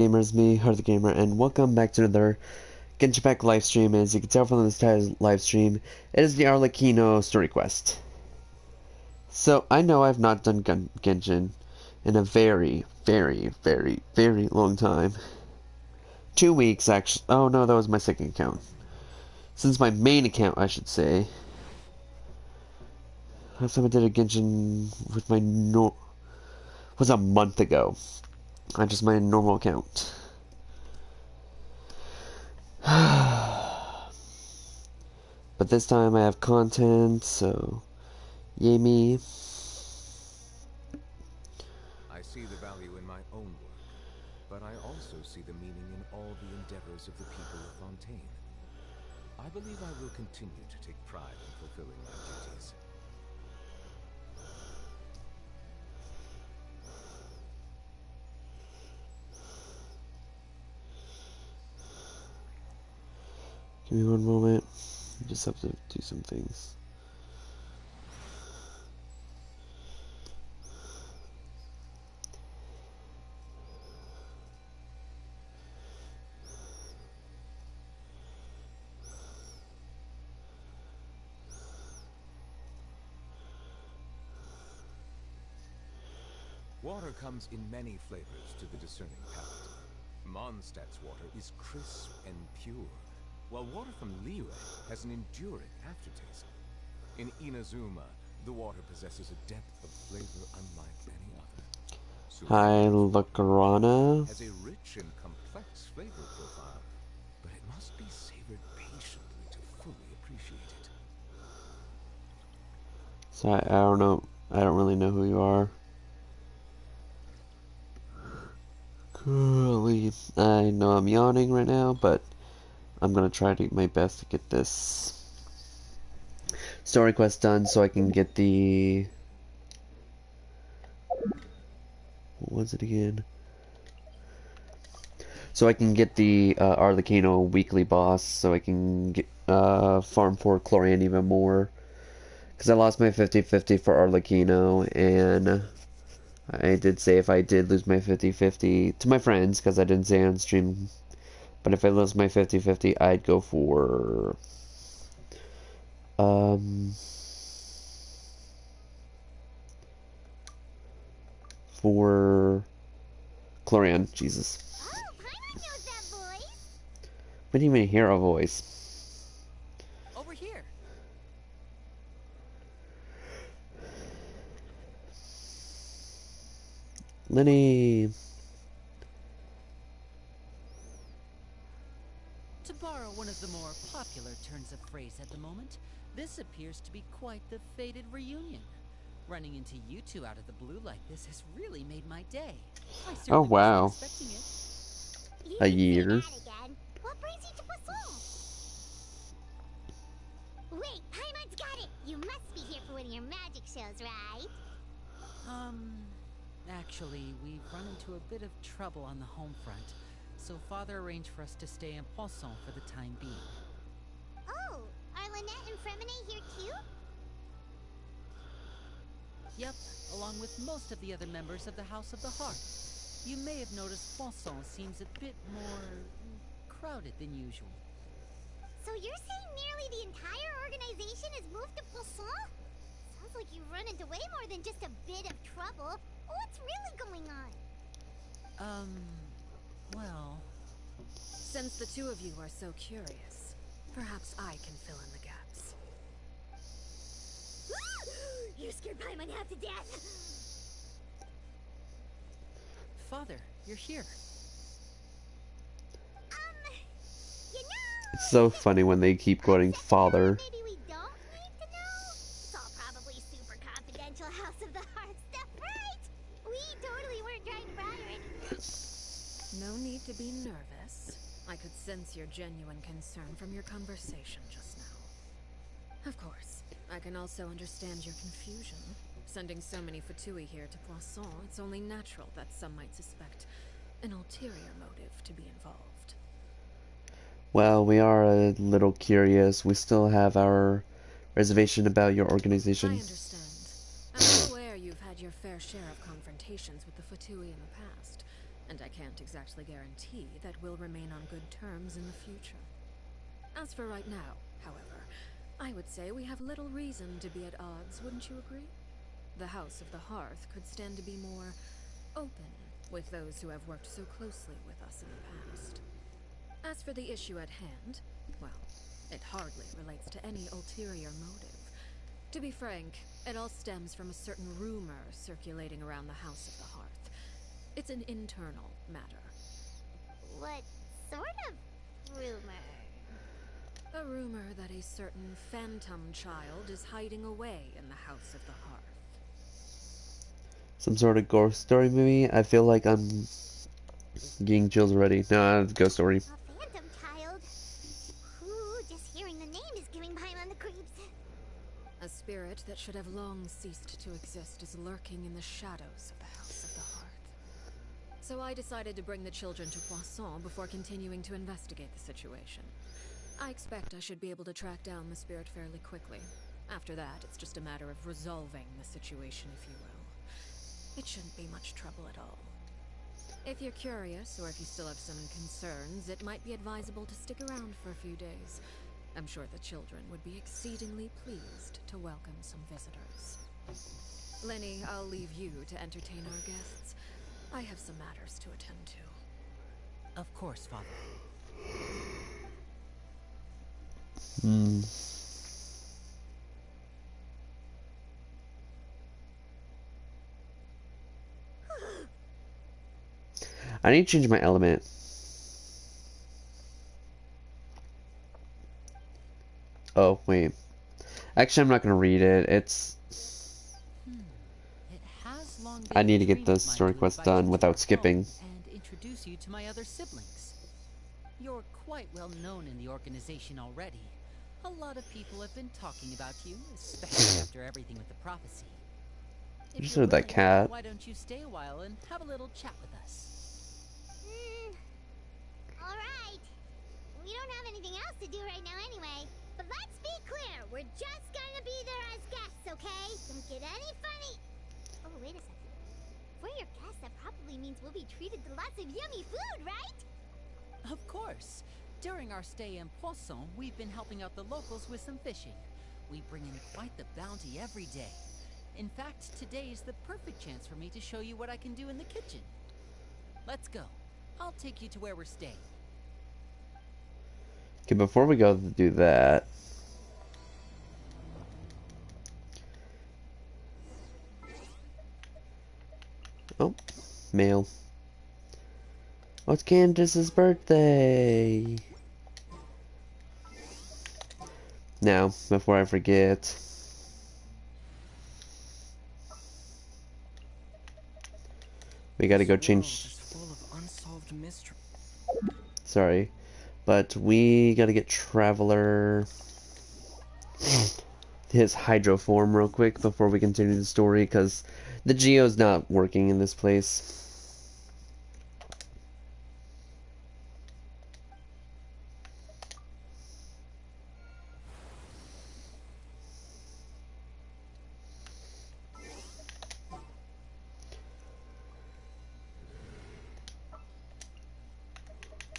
Gamers, me, Heart the Gamer, and welcome back to another Genshin Impact live stream. As you can tell from this title live stream, it is the Arlecchino story quest. So, I know I've not done Genshin in a very, very, very, very long time. 2 weeks, actually. Oh no, that was my second account. Since my main account, I should say. Last time I did a Genshin with my was a month ago. On just my normal account. But this time I have content, so yay me. I see the value in my own work, but I also see the meaning in all the endeavors of the people of Fontaine. I believe I will continue to take pride in fulfilling my duties. Give me one moment. I just have to do some things. Water comes in many flavors to the discerning palate. Mondstadt's water is crisp and pure, while water from Liyue has an enduring aftertaste. In Inazuma, the water possesses a depth of flavor unlike any other. Hi, Lacarana. Has a rich and complex flavor profile, but it must be savored patiently to fully appreciate it. So I don't know. I don't really know who you are. Currently, I know I'm yawning right now, but I'm gonna try to do my best to get this story quest done so I can get the... What was it again? So I can get the Arlecchino weekly boss, so I can get farm for Chlorian even more. Because I lost my 50-50 for Arlecchino, and I did say if I did lose my 50-50 to my friends, because I didn't say on stream, but if I lose my 50-50, I'd go for for Chlorian. Jesus. Oh, Paimon knows that voice. I didn't even hear a voice. Over here. Lenny. To borrow one of the more popular turns of phrase at the moment, this appears to be quite the fated reunion. Running into you two out of the blue like this has really made my day. I certainly Oh wow. wasn't expecting it. You A can year. say that again. What brings you to Poisson? Wait, Paimon's got it. You must be here for one of your magic shows, right? Actually, we've run into a bit of trouble on the home front, so Father arranged for us to stay in Poisson for the time being. Oh, are Lynette and Fremine here too? Yep, along with most of the other members of the House of the Heart. You may have noticed Poisson seems a bit more crowded than usual. So you're saying nearly the entire organization has moved to Poisson? Sounds like you've run into way more than just a bit of trouble. What's really going on? Well... Since the two of you are so curious, perhaps I can fill in the gaps. You scared Paimon half to death. Father, you're here. You know... It's so funny when they keep quoting father. Maybe we don't need to know? It's all probably super confidential House of the Heart stuff, right? We totally weren't trying to pry or anything. No need to be nervous. I could sense your genuine concern from your conversation just now. Of course, I can also understand your confusion. Sending so many Fatui here to Poisson, it's only natural that some might suspect an ulterior motive to be involved. Well, we are a little curious. We still have our reservation about your organization. I understand. I'm aware you've had your fair share of confrontations with the Fatui in the past, and I can't exactly guarantee that we'll remain on good terms in the future. As for right now, however, I would say we have little reason to be at odds, wouldn't you agree? The House of the Hearth could stand to be more open with those who have worked so closely with us in the past. As for the issue at hand, well, it hardly relates to any ulterior motive. To be frank, it all stems from a certain rumor circulating around the House of the Hearth. It's an internal matter. What sort of rumor? A rumor that a certain phantom child is hiding away in the House of the Hearth. Some sort of ghost story movie? I feel like I'm getting chills already. No, ghost story. A phantom child? Ooh, just hearing the name is giving Paimon the creeps. A spirit that should have long ceased to exist is lurking in the shadows of the House of the Hearth. So I decided to bring the children to Poisson before continuing to investigate the situation. I expect I should be able to track down the spirit fairly quickly. After that, it's just a matter of resolving the situation, if you will. It shouldn't be much trouble at all. If you're curious, or if you still have some concerns, it might be advisable to stick around for a few days. I'm sure the children would be exceedingly pleased to welcome some visitors. Lenny, I'll leave you to entertain our guests. I have some matters to attend to. Of course, Father. I need to change my element. Oh, wait. Actually, I'm not going to read it. It's... It has long been I need to a get dream the of mine story to quest invite done you to without our skipping. home and introduce you to my other siblings. You're quite well known in the organization already. A lot of people have been talking about you, especially after everything with the prophecy. If Just you're heard that willing, cat. why don't you stay a while and have a little chat with us? Alright. We don't have anything else to do right now anyway. But let's be clear, we're just gonna be there as guests, okay? Don't get any funny. Oh, wait a second. If we're your guests, that probably means we'll be treated to lots of yummy food, right? Of course. During our stay in Poisson, we've been helping out the locals with some fishing. We bring in quite the bounty every day. In fact, today is the perfect chance for me to show you what I can do in the kitchen. Let's go. I'll take you to where we're staying. Okay, before we go do that... Oh, mail. Oh, it's Candace's birthday! Now, before I forget... We gotta go change... Full of unsolved mystery. Sorry. But we gotta get Traveler... his Hydro form real quick before we continue the story, because the Geo's not working in this place.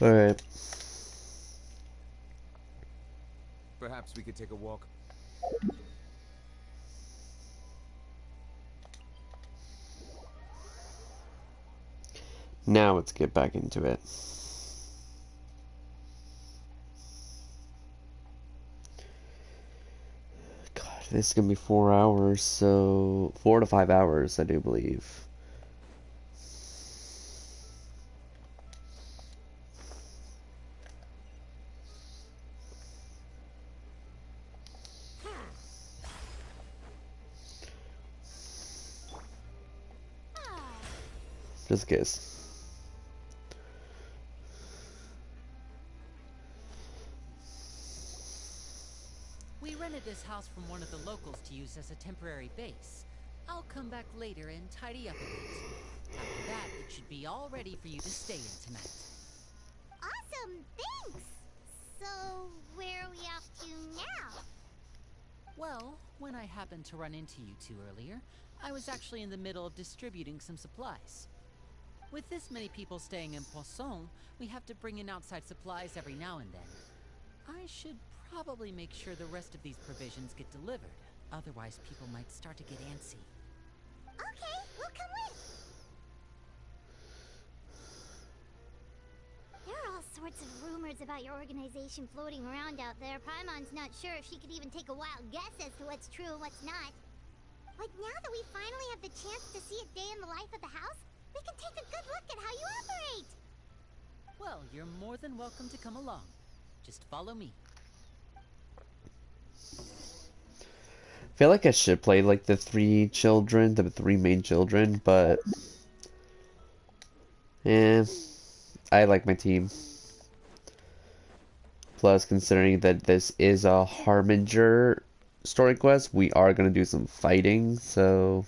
Alright. Perhaps we could take a walk. Now let's get back into it. God, this is gonna be 4 hours, so 4 to 5 hours, I do believe. Just in case. We rented this house from one of the locals to use as a temporary base. I'll come back later and tidy up a bit. After that, it should be all ready for you to stay in tonight. Awesome, thanks! So, where are we off to now? Well, when I happened to run into you two earlier, I was actually in the middle of distributing some supplies. With this many people staying in Poisson, we have to bring in outside supplies every now and then. I should probably make sure the rest of these provisions get delivered. Otherwise, people might start to get antsy. Okay, we'll come with. There are all sorts of rumors about your organization floating around out there. Paimon's not sure if she could even take a wild guess as to what's true and what's not. But now that we finally have the chance to see a day in the life of the house, we can take a good look at how you operate. Well, you're more than welcome to come along. Just follow me. I feel like I should play like the three main children, but I like my team. Plus, considering that this is a Harbinger story quest, we are gonna do some fighting, so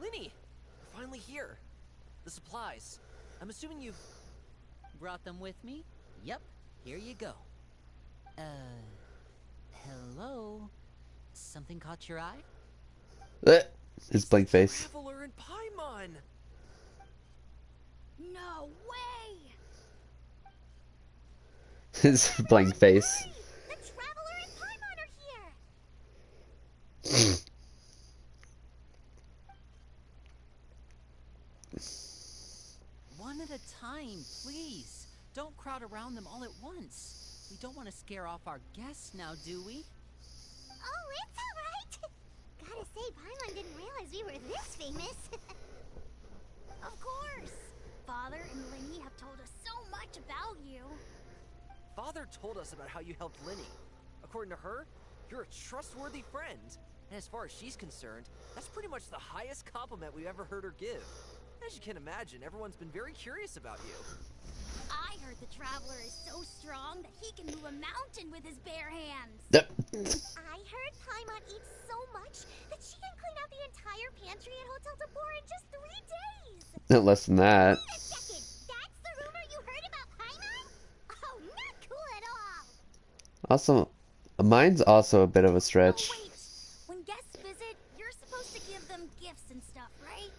Linny! We're finally here. The supplies. I'm assuming you've... Brought them with me? Yep, here you go. Hello? Something caught your eye? his blank face. Traveler in Paimon! No way! His blank face. The Traveler and Paimon are here! One at a time, please. Don't crowd around them all at once. We don't want to scare off our guests now, do we? Oh, it's alright! Gotta say, Paimon didn't realize we were this famous. Of course! Father and Linny have told us so much about you. Father told us about how you helped Linny. According to her, you're a trustworthy friend. And as far as she's concerned, that's pretty much the highest compliment we've ever heard her give. As you can imagine, everyone's been very curious about you. I heard the Traveler is so strong that he can move a mountain with his bare hands. Yep. I heard Paimon eats so much that she can clean out the entire pantry at Hotel Tabor in just 3 days. Less than that. Wait a second, that's the rumor you heard about Paimon? Oh, not cool at all. Also, mine's also a bit of a Oh, stretch. wait. When guests visit, you're supposed to give them gifts and stuff, right?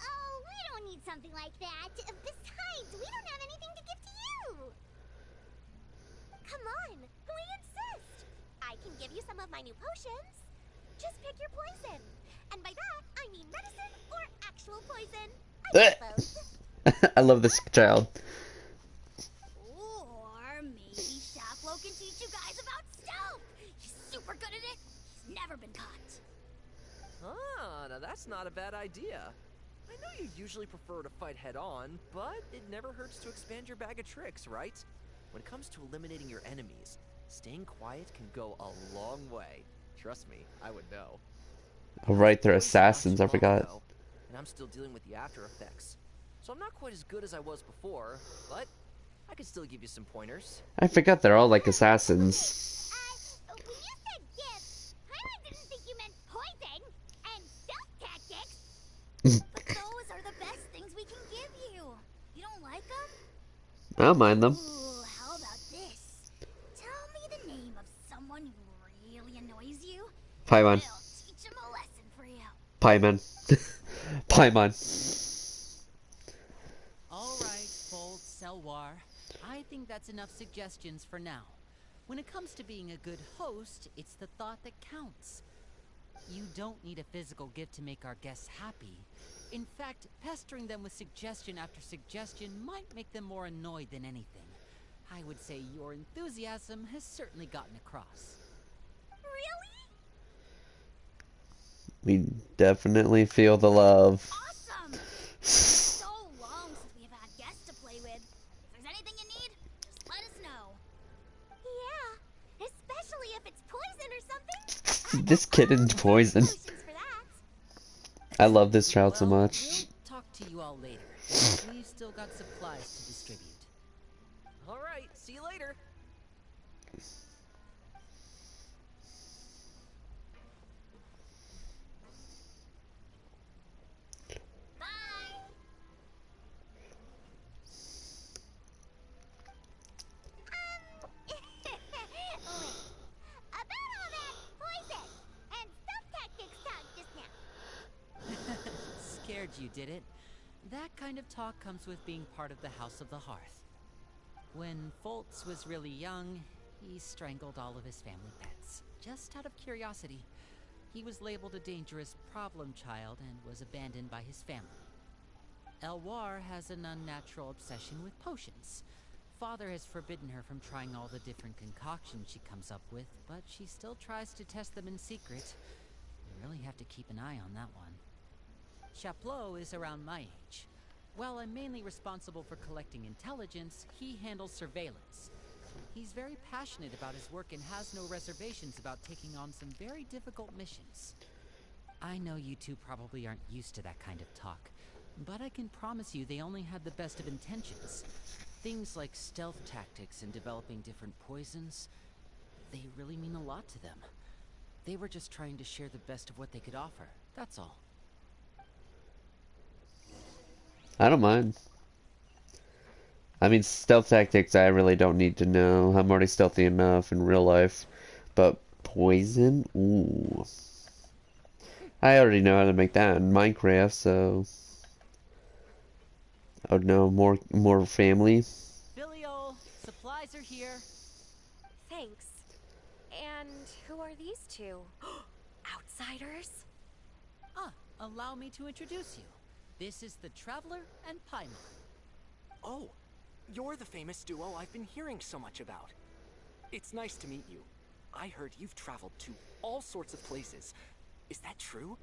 Oh, we don't need something like that. Besides, we don't have anything to give to you. Come on, we insist. I can give you some of my new potions. Just pick your poison. And by that, I mean medicine or actual poison. I suppose. I love this child. Or maybe Shaflo can teach you guys about stealth. He's super good at it. He's never been caught. Ah, now that's not a bad idea. I know you usually prefer to fight head-on, but it never hurts to expand your bag of tricks, right? When it comes to eliminating your enemies, staying quiet can go a long way. Trust me, I would know. Oh, right, they're Poison's not assassins, too I forgot. long, though, and I'm still dealing with the after effects. So I'm not quite as good as I was before, but I can still give you some pointers. I forgot they're all like assassins. When you said gifts, I didn't think you meant poison and stealth tactics. But those are the best things we can give you. You don't like them? I don't mind them. Ooh, how about this? Tell me the name of someone who really annoys you. Paimon. We'll teach him a lesson for you. Paimon. Paimon. All right, Fold Selwar. I think that's enough suggestions for now. When it comes to being a good host, it's the thought that counts. You don't need a physical gift to make our guests happy. In fact, pestering them with suggestion after suggestion might make them more annoyed than anything. I would say your enthusiasm has certainly gotten across. Really? We definitely feel the love. Awesome! So long since we've had guests to play with. If there's anything you need, just let us know. Yeah, especially if it's poison or something. This kid in poison. Potions for that. I love this child so Well, much. we'll talk to you all later. We've still got supplies to distribute. All right, see you later. Bye. scared you, did it? That kind of talk comes with being part of the House of the Hearth. When Foltz was really young, he strangled all of his family pets, just out of curiosity. He was labeled a dangerous problem child and was abandoned by his family. Elwar has an unnatural obsession with potions. Father has forbidden her from trying all the different concoctions she comes up with, but she still tries to test them in secret. You really have to keep an eye on that one. Chaplot is around my age. While I'm mainly responsible for collecting intelligence, he handles surveillance. He's very passionate about his work and has no reservations about taking on some very difficult missions. I know you two probably aren't used to that kind of talk, but I can promise you they only had the best of intentions. Things like stealth tactics and developing different poisons, they really mean a lot to them. They were just trying to share the best of what they could offer, that's all. I don't mind. I mean, stealth tactics I really don't need to know. I'm already stealthy enough in real life. But poison? Ooh. I already know how to make that in Minecraft, so... Oh no, more family. Filial, supplies are here. Thanks. And who are these two? Outsiders? Allow me to introduce you. This is the Traveler and Paimon. Oh, you're the famous duo I've been hearing so much about. It's nice to meet you. I heard you've traveled to all sorts of places. Is that true?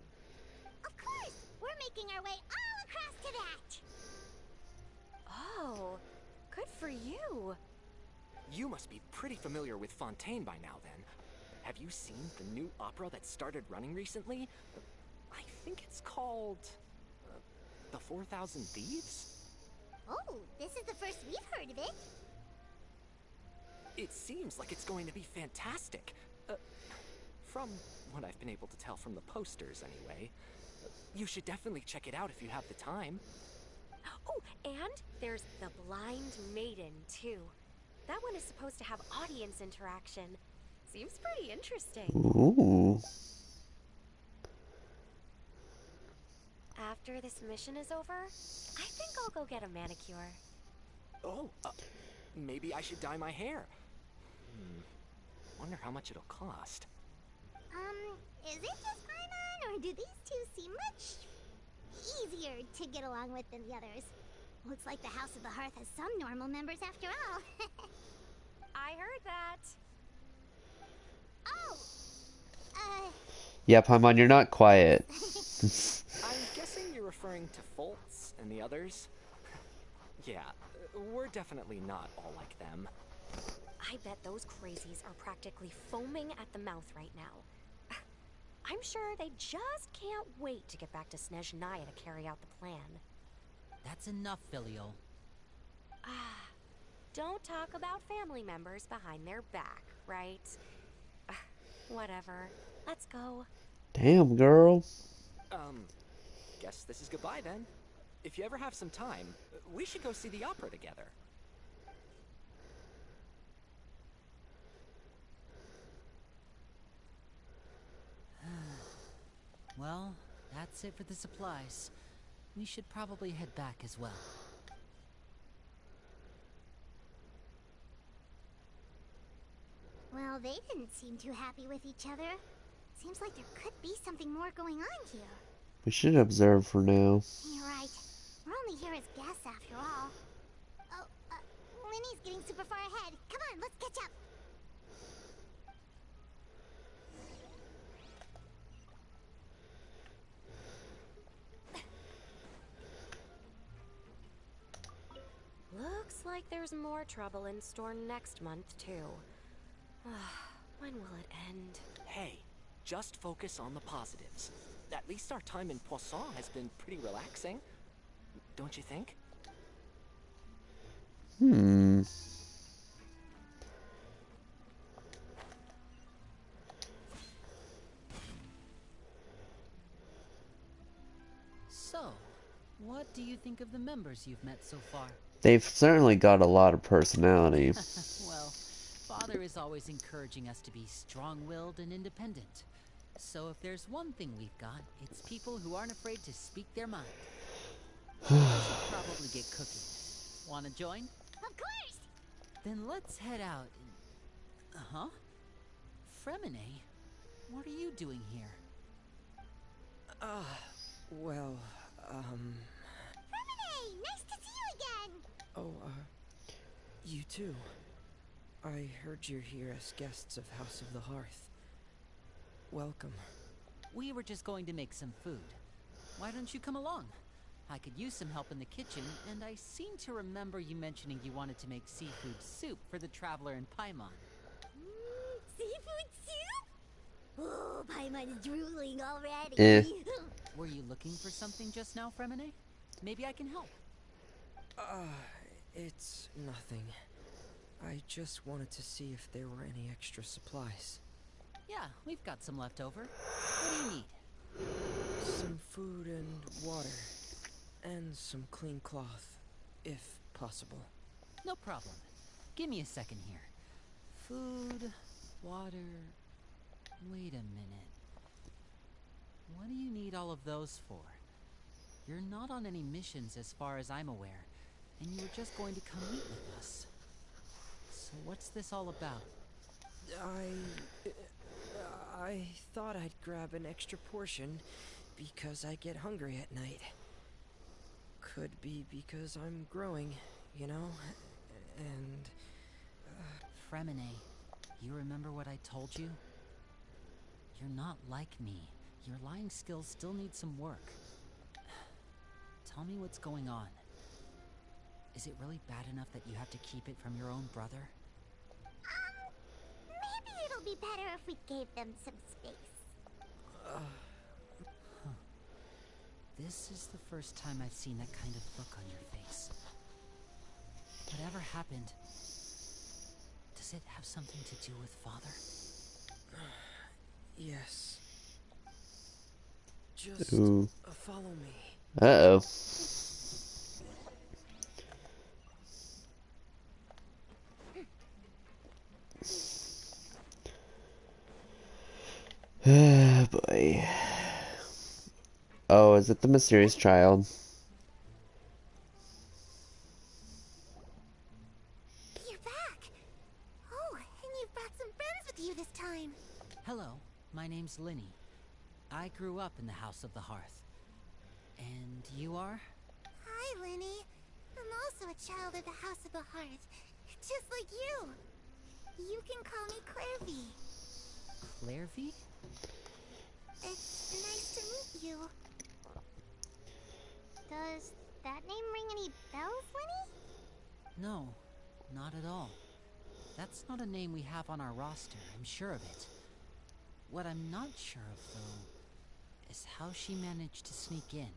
Of course! We're making our way all across to that! Oh, good for you. You must be pretty familiar with Fontaine by now, then. Have you seen the new opera that started running recently? I think it's called... The 4,000 Thieves? Oh, this is the first we've heard of it. It seems like it's going to be fantastic. From what I've been able to tell from the posters, anyway. You should definitely check it out if you have the time. Oh, and there's The Blind Maiden, too. That one is supposed to have audience interaction. Seems pretty interesting. Ooh. After this mission is over, I think I'll go get a manicure. Oh, maybe I should dye my hair. Wonder how much it'll cost. Is it just Paimon, or do these two seem much easier to get along with than the others? Looks like the House of the Hearth has some normal members after all. I heard that. Oh! Yeah, Paimon, you're not quiet. I'm guessing you're referring to Foltz and the others? Yeah, we're definitely not all like them. I bet those crazies are practically foaming at the mouth right now. I'm sure they just can't wait to get back to Snezhnaya to carry out the plan. That's enough, Filial. Don't talk about family members behind their back, right? Whatever. Let's go. Damn, girl. Guess this is goodbye then. If you ever have some time, we should go see the opera together. Well, that's it for the supplies. We should probably head back as well. Well, they didn't seem too happy with each other. Seems like there could be something more going on here. We should observe for now. You're right. We're only here as guests after all. Oh, Linny's getting super far ahead. Come on, let's catch up. Looks like there's more trouble in store next month, too. When will it end? Hey, just focus on the positives. At least our time in Poisson has been pretty relaxing. Don't you think? So, what do you think of the members you've met so far? They've certainly got a lot of personality. Well, Father is always encouraging us to be strong-willed and independent. So if there's one thing we've got, it's people who aren't afraid to speak their mind. I should probably get cooking. Wanna join? Of course! Then let's head out and... Uh-huh. Fremine, what are you doing here? Well, Hey, nice to see you again! Oh, you too. I heard you're here as guests of House of the Hearth. Welcome. We were just going to make some food. Why don't you come along? I could use some help in the kitchen, and I seem to remember you mentioning you wanted to make seafood soup for the traveler in Paimon. Seafood soup? Oh, Paimon is drooling already. Were you looking for something just now, Fremine? Maybe I can help. It's nothing. I just wanted to see if there were any extra supplies. Yeah, we've got some left over. What do you need? Some food and water. And some clean cloth, if possible. No problem. Give me a second here. Food, water... Wait a minute. What do you need all of those for? You're not on any missions as far as I'm aware, and you were just going to come meet with us. So what's this all about? I thought I'd grab an extra portion because I get hungry at night. Could be because I'm growing, you know? And... Fremine, you remember what I told you? You're not like me. Your lying skills still need some work. Tell me what's going on. Is it really bad enough that you have to keep it from your own brother? Maybe it'll be better if we gave them some space. This is the first time I've seen that kind of look on your face. Whatever happened, does it have something to do with Father? yes. Just Ooh. Follow me. Uh-oh. Ah, boy. Oh, is it the mysterious child? You're back! Oh, and you've brought some friends with you this time. Hello, my name's Linny. I grew up in the House of the Hearth. And you are? Hi, Linny. I'm also a child of the House of the Hearth, just like you. You can call me Clairvy. Clairvy? It's nice to meet you. Does that name ring any bells, Linny? No, not at all. That's not a name we have on our roster, I'm sure of it. What I'm not sure of, though, is how she managed to sneak in.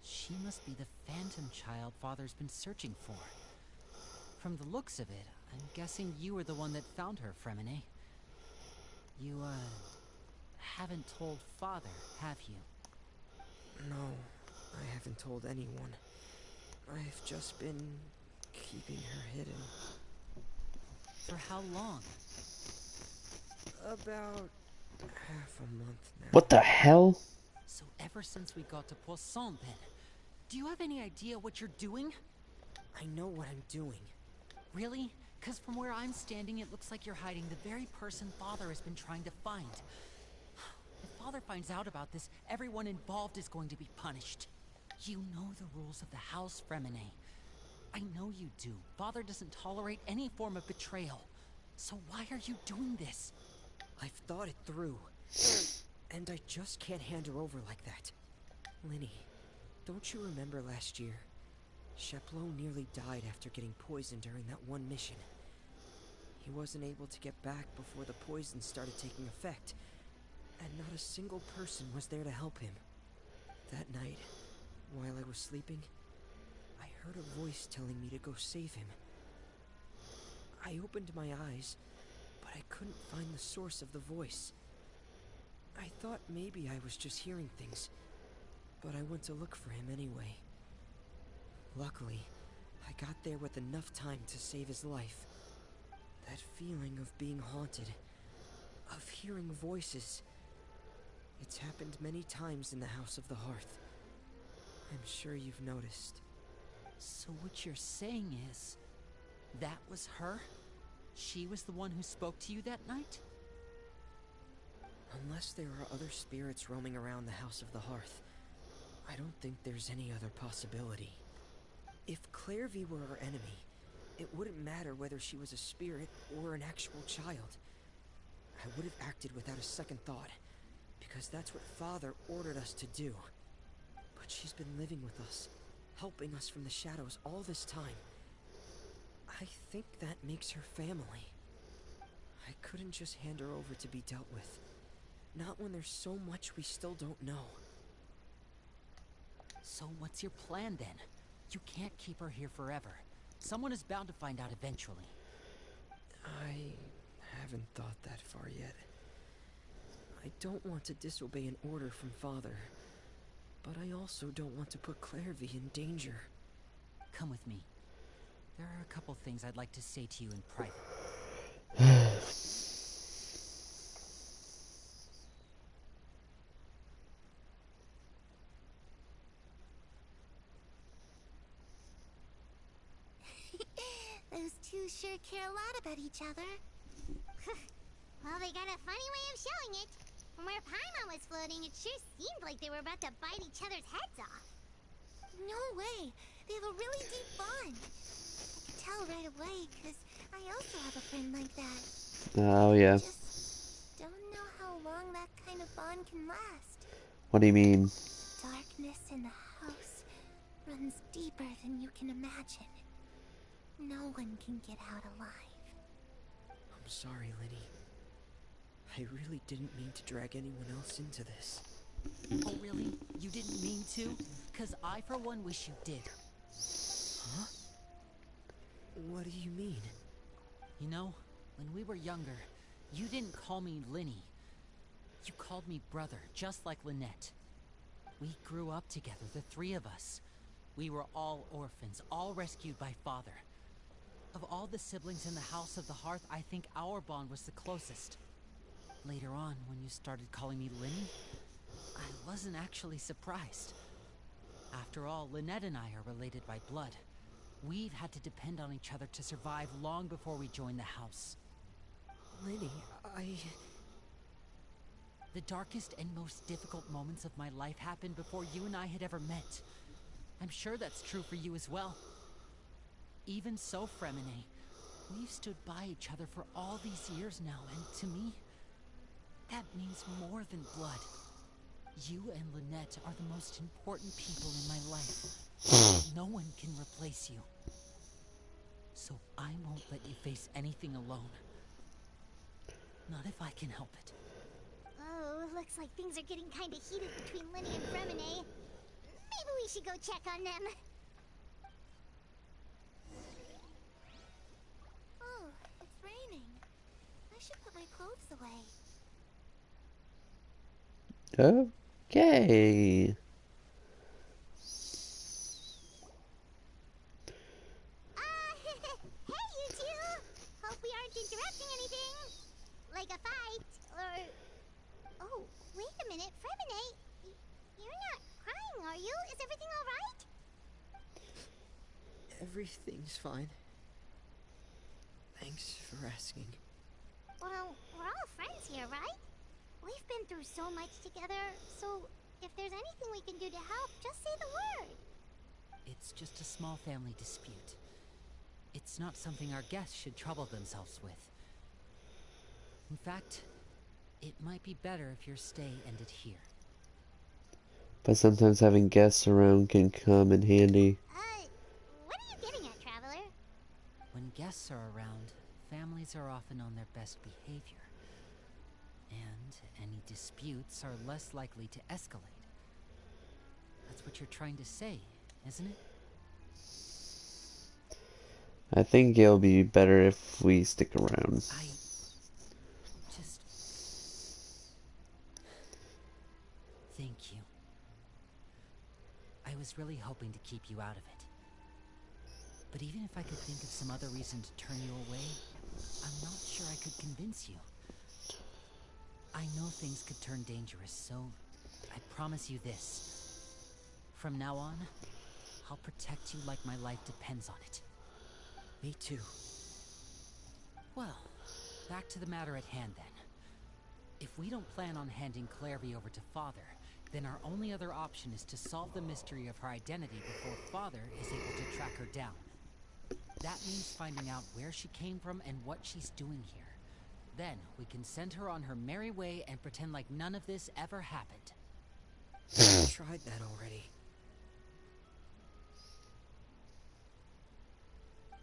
She must be the phantom child Father's been searching for. From the looks of it, I'm guessing you were the one that found her, Fremine. You, haven't told Father, have you? No, I haven't told anyone. I've just been keeping her hidden. For how long? About half a month now. What the hell? So ever since we got to Poisson, then. Do you have any idea what you're doing? I know what I'm doing. Really? Because from where I'm standing, it looks like you're hiding the very person Father has been trying to find. If Father finds out about this, everyone involved is going to be punished. You know the rules of the house, Fremine. I know you do. Father doesn't tolerate any form of betrayal. So why are you doing this? I've thought it through. And I just can't hand her over like that. Linny, don't you remember last year? Chaplot nearly died after getting poisoned during that one mission. He wasn't able to get back before the poison started taking effect, and not a single person was there to help him. That night, while I was sleeping, I heard a voice telling me to go save him. I opened my eyes, but I couldn't find the source of the voice. I thought maybe I was just hearing things, but I went to look for him anyway. Luckily, I got there with enough time to save his life. That feeling of being haunted, of hearing voices, It's happened many times in the House of the Hearth. I'm sure you've noticed. So what you're saying is, that was her? She was the one who spoke to you that night? Unless there are other spirits roaming around the House of the Hearth, I don't think there's any other possibility. If Clairvy were our enemy, it wouldn't matter whether she was a spirit or an actual child. I would have acted without a second thought, because that's what Father ordered us to do. But she's been living with us, helping us from the shadows all this time. I think that makes her family. I couldn't just hand her over to be dealt with. Not when there's so much we still don't know. So what's your plan then? You can't keep her here forever. Someone is bound to find out eventually. I haven't thought that far yet. I don't want to disobey an order from Father, but I also don't want to put Clairvy in danger. Come with me. There are a couple things I'd like to say to you in private. Those two sure care a lot about each other. Well, they got a funny way of showing it. From where Paimon was floating, it sure seemed like they were about to bite each other's heads off. No way! They have a really deep bond. I could tell right away, because I also have a friend like that. Oh, yeah. Just don't know how long that kind of bond can last. What do you mean? Darkness in the house runs deeper than you can imagine. No one can get out alive. I'm sorry, Lenny. I really didn't mean to drag anyone else into this. Oh, really? You didn't mean to? 'Cause I, for one, wish you did. Huh? What do you mean? You know, when we were younger, you didn't call me Linny. You called me brother, just like Lynette. We grew up together, the three of us. We were all orphans, all rescued by Father. Of all the siblings in the House of the Hearth, I think our bond was the closest. Later on, when you started calling me Linny, I wasn't actually surprised. After all, Lynette and I are related by blood. We've had to depend on each other to survive long before we joined the house. Lenny, The darkest and most difficult moments of my life happened before you and I had ever met. I'm sure that's true for you as well. Even so, Fremine, we've stood by each other for all these years now, and to me, that means more than blood. You and Lynette are the most important people in my life. No one can replace you. So I won't let you face anything alone. Not if I can help it. Oh, looks like things are getting kind of heated between Linny and Fremine. Maybe we should go check on them. Oh, it's raining. I should put my clothes away. Okay. Hey, you two! Hope we aren't interrupting anything. Like a fight, or... Oh, wait a minute, Fremine. You're not crying, are you? Is everything alright? everything's fine. Thanks for asking. Well, we're all friends here, right? We've been through so much together, so if there's anything we can do to help, just say the word. It's just a small family dispute. It's not something our guests should trouble themselves with. In fact, it might be better if your stay ended here. But sometimes having guests around can come in handy. What are you getting at, Traveler? When guests are around, families are often on their best behavior. And any disputes are less likely to escalate. That's what you're trying to say, isn't it? I think it'll be better if we stick around. I just... Thank you. I was really hoping to keep you out of it. But even if I could think of some other reason to turn you away, I'm not sure I could convince you. I know things could turn dangerous, so I promise you this. From now on, I'll protect you like my life depends on it. Me too. Well, back to the matter at hand then. If we don't plan on handing Clairvy over to Father, then our only other option is to solve the mystery of her identity before Father is able to track her down. That means finding out where she came from and what she's doing here. Then we can send her on her merry way and pretend like none of this ever happened. I tried that already.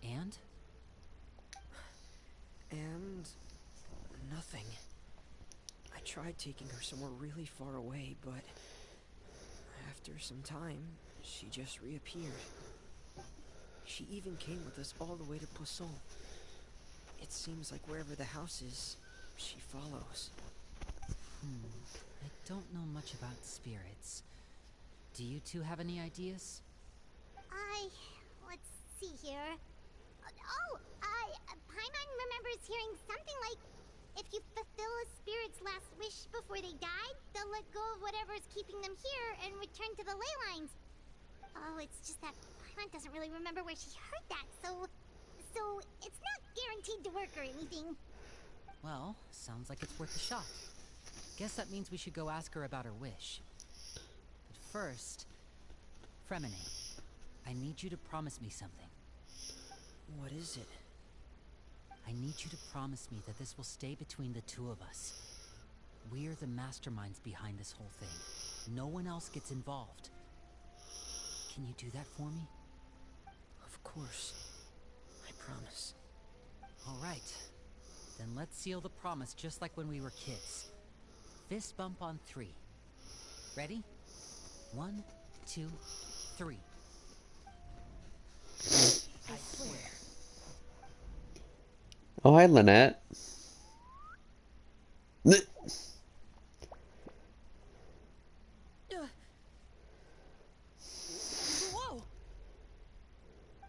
And? And nothing. I tried taking her somewhere really far away, but after some time, she just reappeared. She even came with us all the way to Poisson. It seems like wherever the house is, she follows. I don't know much about spirits. Do you two have any ideas? Let's see here. Paimon remembers hearing something like, if you fulfill a spirit's last wish before they died, they'll let go of whatever's keeping them here and return to the ley lines. Oh, it's just that Paimon doesn't really remember where she heard that, so it's not guaranteed to work or anything. Well, sounds like it's worth a shot. Guess that means we should go ask her about her wish. But first, Fremine, I need you to promise me something. What is it? I need you to promise me that this will stay between the two of us. We're the masterminds behind this whole thing. No one else gets involved. Can you do that for me? Of course. I promise. All right. Then let's seal the promise just like when we were kids. Fist bump on 3. Ready? 1, 2, 3. I swear. Oh, hi, Lynette. Whoa!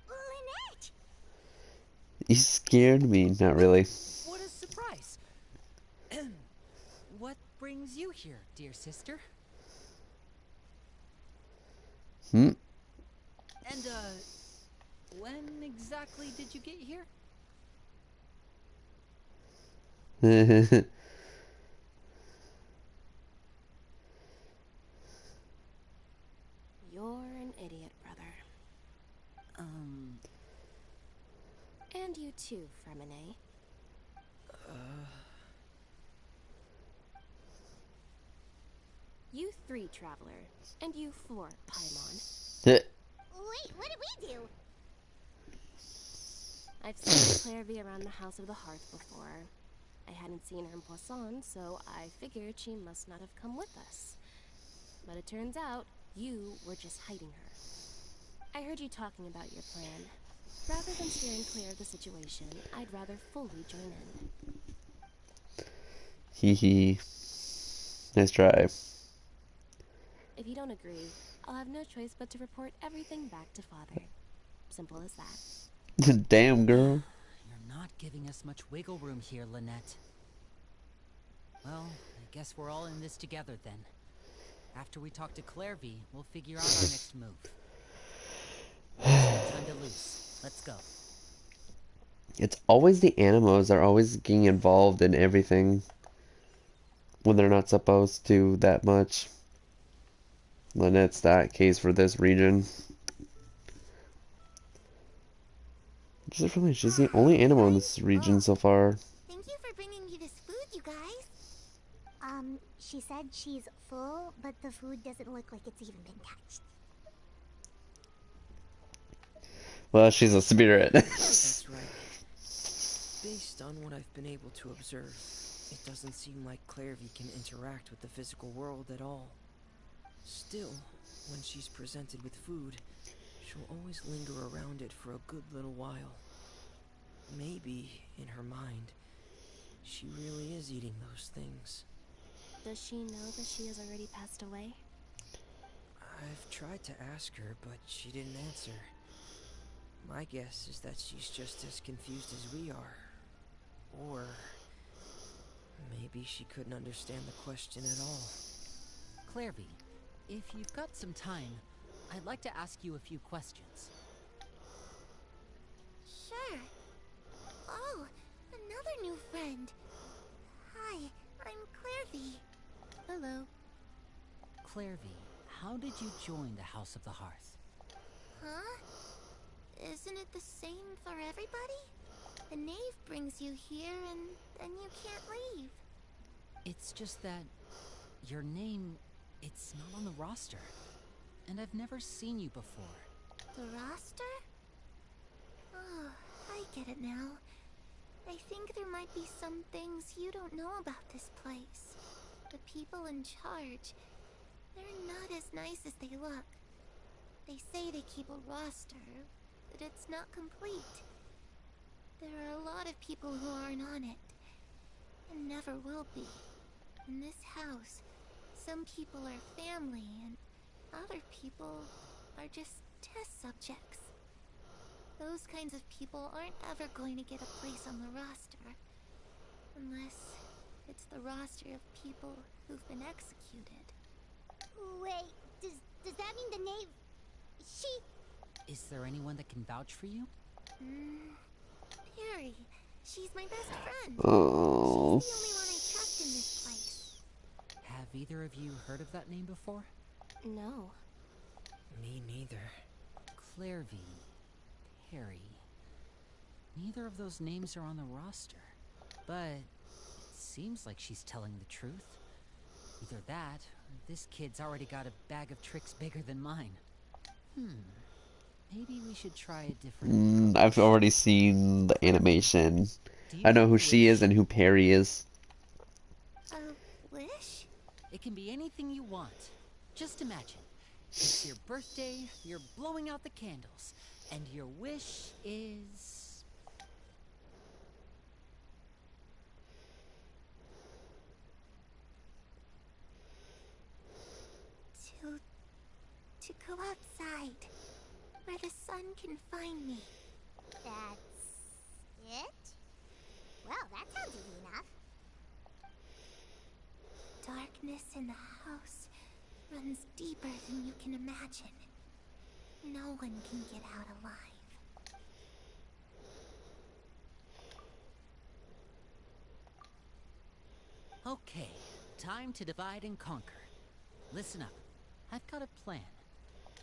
Lynette! You scared me. Not really. What a surprise! What brings you here, dear sister? Hmm? And, when exactly did you get here? You're an idiot, brother. And you too, Fremine. You 3, Traveler. And you 4, Paimon. Wait, what did we do? I've seen Clairvy around the House of the Hearth before. I hadn't seen her in Poisson, so I figured she must not have come with us. But it turns out, you were just hiding her. I heard you talking about your plan. Rather than steering clear of the situation, I'd rather fully join in. Hee hee. Nice try. If you don't agree, I'll have no choice but to report everything back to Father. Simple as that. Damn, girl. You're not giving us much wiggle room here, Lynette. Well, I guess we're all in this together then. After we talk to Clairvy, we'll figure out our next move. There's no time to lose. Let's go. It's always the animals that are always getting involved in everything when they're not supposed to that much. Lynette's that case for this region. She's the only animal in this region so far. Thank you for bringing me this food, you guys. She said she's full, but the food doesn't look like it's even been touched. Well, she's a spirit. That's right. Based on what I've been able to observe, it doesn't seem like Clairvy can interact with the physical world at all. Still, when she's presented with food, she'll always linger around it for a good little while. Maybe, in her mind, she really is eating those things. Does she know that she has already passed away? I've tried to ask her, but she didn't answer. My guess is that she's just as confused as we are. Or Maybe she couldn't understand the question at all. Clairvy, if you've got some time, I'd like to ask you a few questions. Sure. Oh, another new friend. Hi, I'm Clairvy. Hello. Clairvy, how did you join the House of the Hearth? Huh? Isn't it the same for everybody? The knave brings you here and then you can't leave. It's just that your name, it's not on the roster. And I've never seen you before. The roster? Oh, I get it now. I think there might be some things you don't know about this place. The people in charge, they're not as nice as they look. They say they keep a roster, but it's not complete. There are a lot of people who aren't on it, and never will be. In this house, some people are family, and other people are just test subjects. Those kinds of people aren't ever going to get a place on the roster. Unless it's the roster of people who've been executed. Wait, does that mean the knave... She... Is there anyone that can vouch for you? Perry. She's my best friend. Oh. She's the only one I trust in this place. Have either of you heard of that name before? No. Me neither. Clairvy, Perry. Neither of those names are on the roster. But it seems like she's telling the truth. Either that, or this kid's already got a bag of tricks bigger than mine. Maybe we should try a different I've already seen the animation. I know who she is and who Perry is. A wish? It can be anything you want. Just imagine. It's your birthday, you're blowing out the candles, and your wish is... To go outside, where the sun can find me. That's... it? Well, that sounds easy enough. Darkness in the house runs deeper than you can imagine. No one can get out alive. Okay, time to divide and conquer. Listen up. I've got a plan.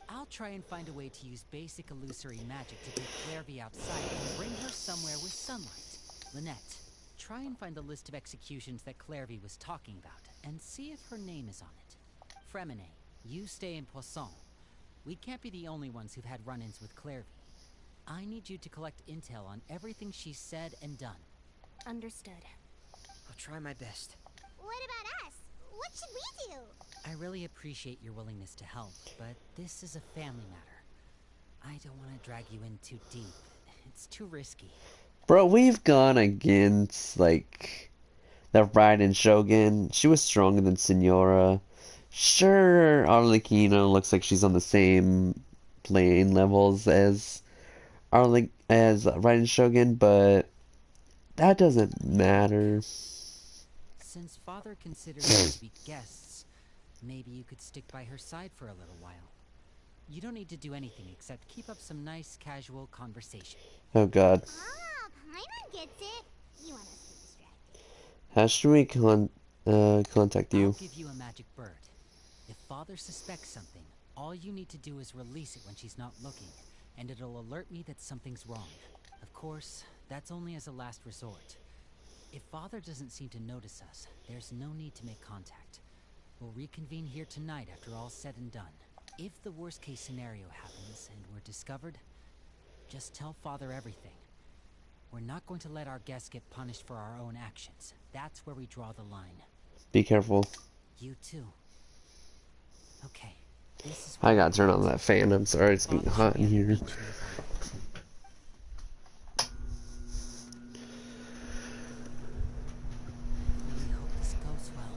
I'll try and find a way to use basic illusory magic to take Clairvy outside and bring her somewhere with sunlight. Lynette, try and find the list of executions that Clairvy was talking about, and see if her name is on it. Fremine, you stay in Poisson. We can't be the only ones who've had run-ins with Clairvy. I need you to collect intel on everything she's said and done. Understood. I'll try my best. What about us? What should we do? I really appreciate your willingness to help, but this is a family matter. I don't want to drag you in too deep. It's too risky. Bro, we've gone against, like, the Raiden Shogun. She was stronger than Senora. Sure, Arlecchino looks like she's on the same playing levels as Raiden Shogun, but that doesn't matter. Since Father considers us to be guests, maybe you could stick by her side for a little while. You don't need to do anything except keep up some nice, casual conversation. Oh god. Ah, Paimon gets it. You want us to be distracted. How should we contact you? I'll give you a magic bird. If Father suspects something, all you need to do is release it when she's not looking, and it'll alert me that something's wrong. Of course, that's only as a last resort. If Father doesn't seem to notice us, there's no need to make contact. We'll reconvene here tonight after all's said and done. If the worst case scenario happens and we're discovered, just tell Father everything. We're not going to let our guests get punished for our own actions. That's where we draw the line. Be careful. You too. Okay. This is I gotta turn on that fan. I'm sorry, it's getting hot in here. We hope this goes well.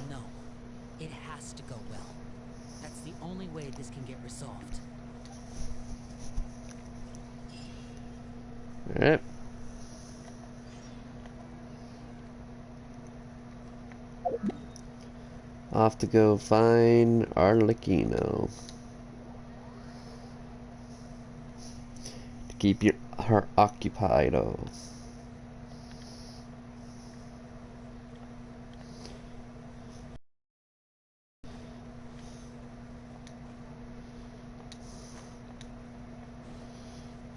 No, it has to go well. That's the only way this can get resolved. Alright. Off to go find Arlecchino. To keep her occupied. Oh.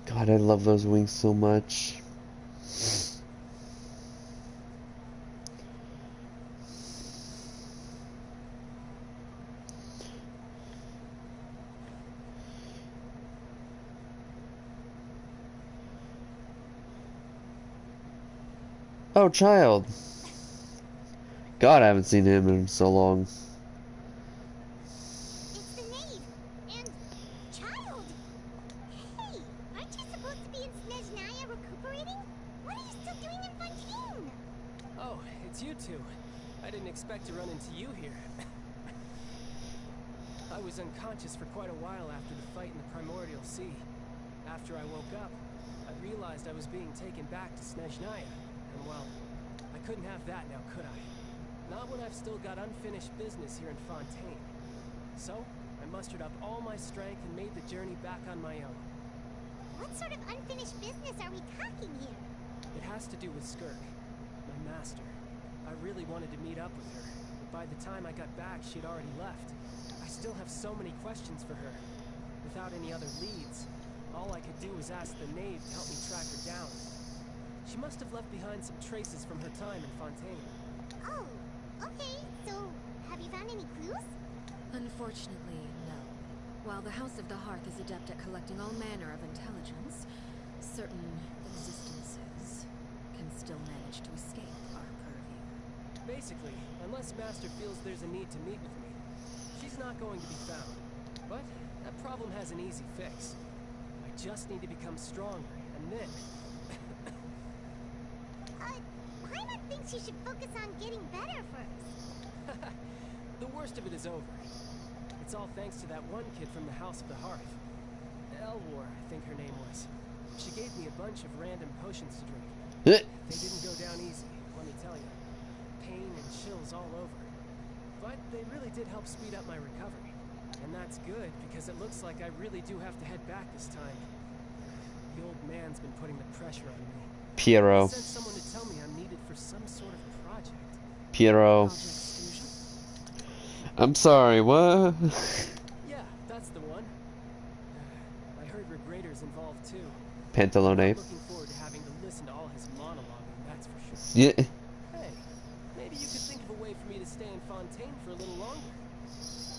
God, I love those wings so much. Oh, child. God, I haven't seen him in so long. It's the knave and child. Hey, aren't you supposed to be in Snezhnaya recuperating? What are you still doing in Fontaine? Oh, it's you two. I didn't expect to run into you here. I was unconscious for quite a while after the fight in the Primordial Sea. After I woke up, I realized I was being taken back to Snezhnaya. And well, I couldn't have that now, could I? Not when I've still got unfinished business here in Fontaine. So, I mustered up all my strength and made the journey back on my own. What sort of unfinished business are we talking here? It has to do with Skirk, my master. I really wanted to meet up with her, but by the time I got back, she'd already left. I still have so many questions for her. Without any other leads, all I could do was ask the knave to help me track her down. She must have left behind some traces from her time in Fontaine. Oh, okay. So, have you found any clues? Unfortunately, no. While the House of the Hearth is adept at collecting all manner of intelligence, certain existences can still manage to escape our purview. Basically, unless Master feels there's a need to meet with me, she's not going to be found. But that problem has an easy fix. I just need to become stronger, and then... Paimon thinks you should focus on getting better first. The worst of it is over. It's all thanks to that one kid from the House of the Hearth. Elwar, I think her name was. She gave me a bunch of random potions to drink. They didn't go down easy, let me tell you. Pain and chills all over. But they really did help speed up my recovery. And that's good, because it looks like I really do have to head back this time. The old man's been putting the pressure on me. Piero. He sent someone to tell me I'm needed for some sort of project. Piero. Project Fusion? I'm sorry, what? Yeah, that's the one. I heard Regrader's involved too. Pantalone. I'm looking forward to having to listen to all his monologuing, that's for sure. Yeah. Hey, maybe you could think of a way for me to stay in Fontaine for a little longer.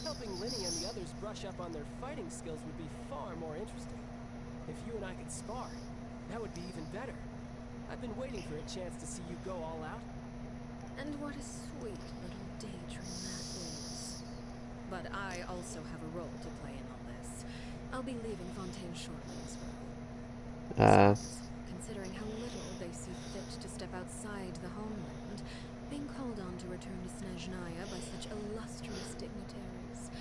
Helping Linny and the others brush up on their fighting skills would be far more interesting. If you and I could spar, that would be even better. I've been waiting for a chance to see you go all out. And what a sweet little daydream that is. But I also have a role to play in all this. I'll be leaving Fontaine shortly as well. Besides, considering how little they see fit to step outside the homeland, being called on to return to Snezhnaya by such illustrious dignitaries,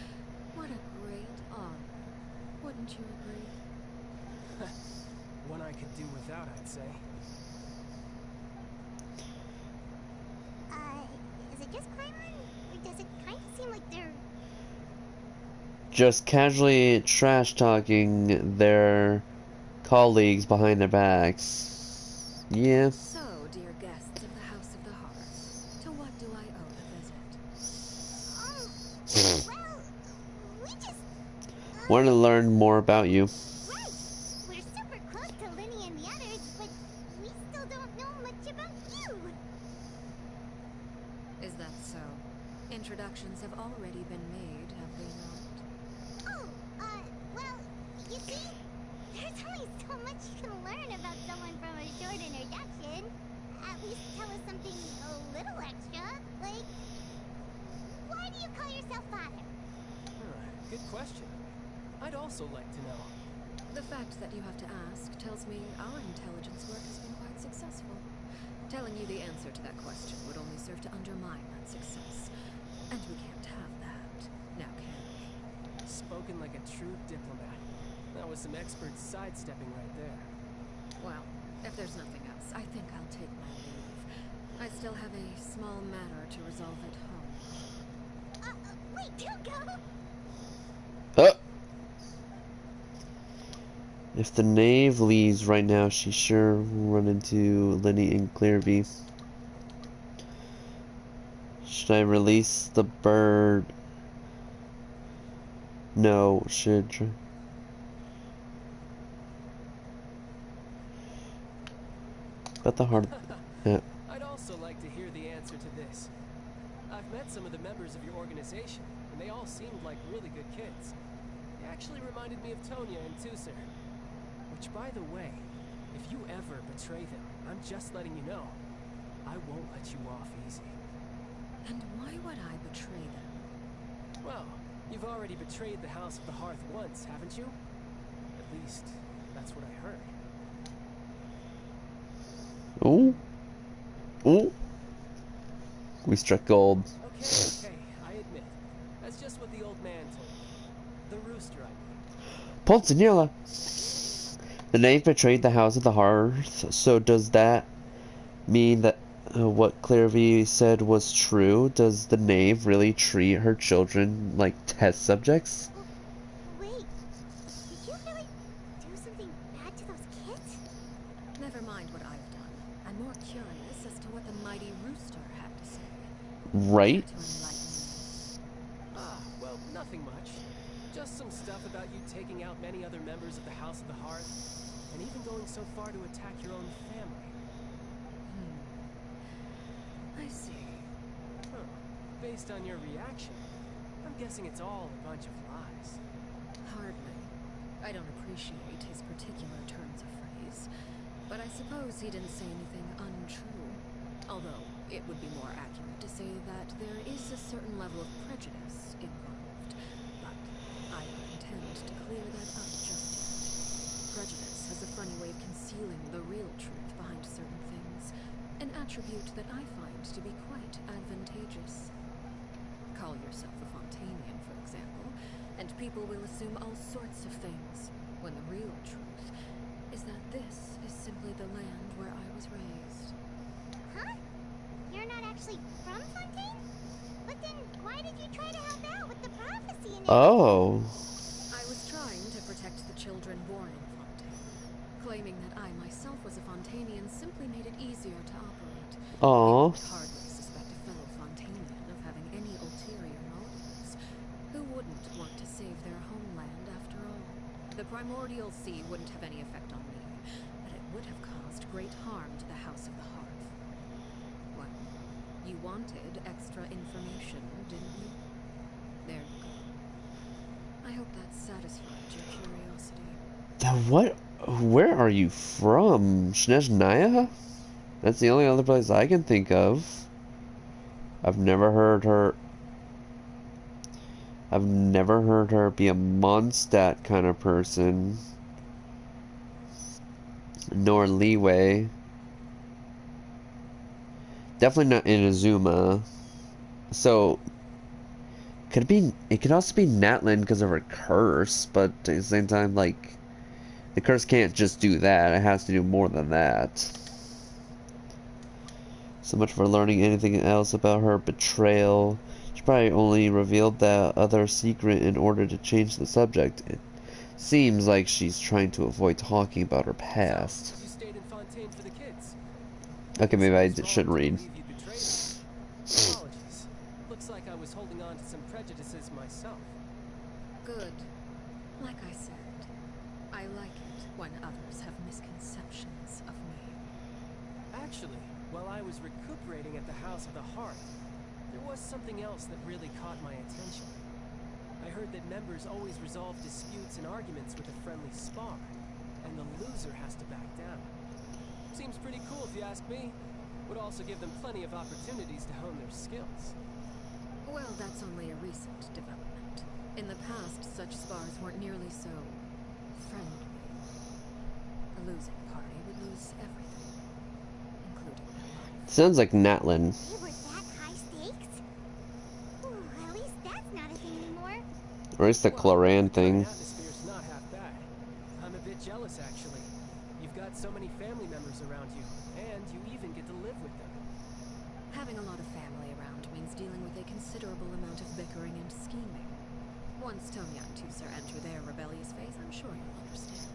what a great honor. Wouldn't you agree? One I could do without, I'd say. Is it just Paimon? Or does it kind of seem like they're... Just casually trash talking their colleagues behind their backs. Yeah. So, dear guests of the House of the Hearth, to what do I owe the visit? well, we just... Want to learn more about you. Right! We're super close to Linny and the others, but we still don't know much about you! Is that so? Introductions have already been made, have they not? Oh, well, you see, there's only so much you can learn about someone from a short introduction. At least tell us something a little extra, like, why do you call yourself father? Good question. I'd also like to know. The fact that you have to ask tells me our intelligence work has been quite successful. Telling you the answer to that question would only serve to undermine that success. And we can't have that, now can we? Spoken like a true diplomat. That was some expert sidestepping right there. Well, if there's nothing else, I think I'll take my leave. I still have a small matter to resolve at home. Do go. Uh, if the knave leaves right now, she sure will run into Lenny and Clearview. Should I release the bird? No, should. But the hard. Yeah. I'd also like to hear the answer to this. I've met some of the members of your organization, and they all seemed like really good kids. They actually reminded me of Tonya and Tusser. Which, by the way, if you ever betray them, I'm just letting you know, I won't let you off easy. And why would I betray them? Well, you've already betrayed the House of the Hearth once, haven't you? At least, that's what I heard. Ooh. Ooh. We struck gold. Okay, I admit. That's just what the old man told me. The rooster, I mean. Pulcinella. The knave betrayed the House of the Hearth, so does that mean that what Clearview said was true? Does the knave really treat her children like test subjects? Wait, did you really do something bad to those kids? Never mind what I've done. I'm more curious as to what the mighty rooster had to say. Right? Care to enlighten me? Well, nothing much. Just some stuff about you taking out many other members of the House of the Hearth, and even going so far to attack your own family. I see. Huh. Based on your reaction, I'm guessing it's all a bunch of lies. Hardly. I don't appreciate his particular turns of phrase, but I suppose he didn't say anything untrue. Although, it would be more accurate to say that there is a certain level of prejudice involved. But I don't intend to clear that up just yet. Prejudice has a funny way of concealing the real truth behind certain things, an attribute that I find to be quite advantageous. Call yourself a Fontainian, for example, and people will assume all sorts of things, when the real truth is that this is simply the land where I was raised. Huh? You're not actually from Fontaine? But then why did you try to help out with the prophecy and Oh. I was trying to protect the children born in Fontaine. Claiming that I myself was a Fontainian simply made it easier to operate. Aww. I would hardly suspect a fellow Fontainian of having any ulterior motives. Who wouldn't want to save their homeland after all? The primordial sea wouldn't have any effect on me, but it would have caused great harm to the House of the Hearth. Well, you wanted extra information, didn't you? There you go. I hope that satisfied your curiosity. What? Where are you from? Snezhnaya? That's the only other place I can think of. I've never heard her be a Mondstadt kind of person. Nor Leeway. Definitely not Inazuma. So it could also be Natlan because of her curse, but at the same time, like, the curse can't just do that, it has to do more than that. So much for learning anything else about her betrayal. She probably only revealed that other secret in order to change the subject. It seems like she's trying to avoid talking about her past. You stayed in Fontaine for the kids. Okay, maybe I should read. Apologies. Looks like I was holding on to some prejudices myself. Good. Like I said, I like it when others have misconceptions of me. Actually, while I was recuperating at the House of the Hearth, there was something else that really caught my attention. I heard that members always resolve disputes and arguments with a friendly spar, and the loser has to back down. Seems pretty cool if you ask me. Would also give them plenty of opportunities to hone their skills. Well, that's only a recent development. In the past, such spars weren't nearly so friendly. The losing party would lose everything, including their life. Sounds like Natlan. They were that high stakes? Ooh, at least that's not a thing anymore. Or at least the Cloran thing. Atmosphere's not half bad. I'm a bit jealous, actually. You've got so many family members around you, and you even get to live with them. Having a lot of family around means dealing with a considerable amount of bickering and scheming. Once Tonya and Tusser enter their rebellious phase, I'm sure you'll understand.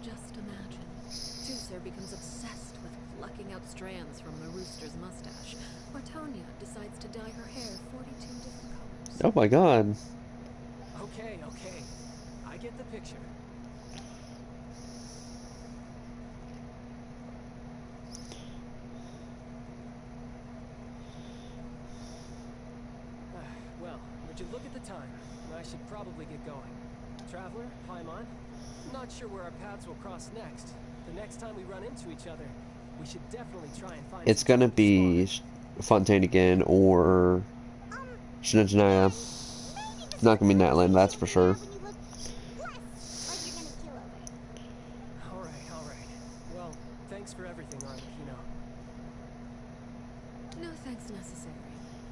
Just imagine. Tusser becomes obsessed with plucking out strands from the rooster's mustache, or Tonya decides to dye her hair 42 different colors. Oh my god. Okay, okay. I get the picture. Well, would you look at the time? I should probably get going. Traveler, Paimon, not sure where our paths will cross next. The next time we run into each other, we should definitely try and find. It's gonna be Fontaine again or Shinichaya. It's not gonna be Natland, that's for sure. Alright. Well, thanks for everything, Arlecchino. No thanks necessary.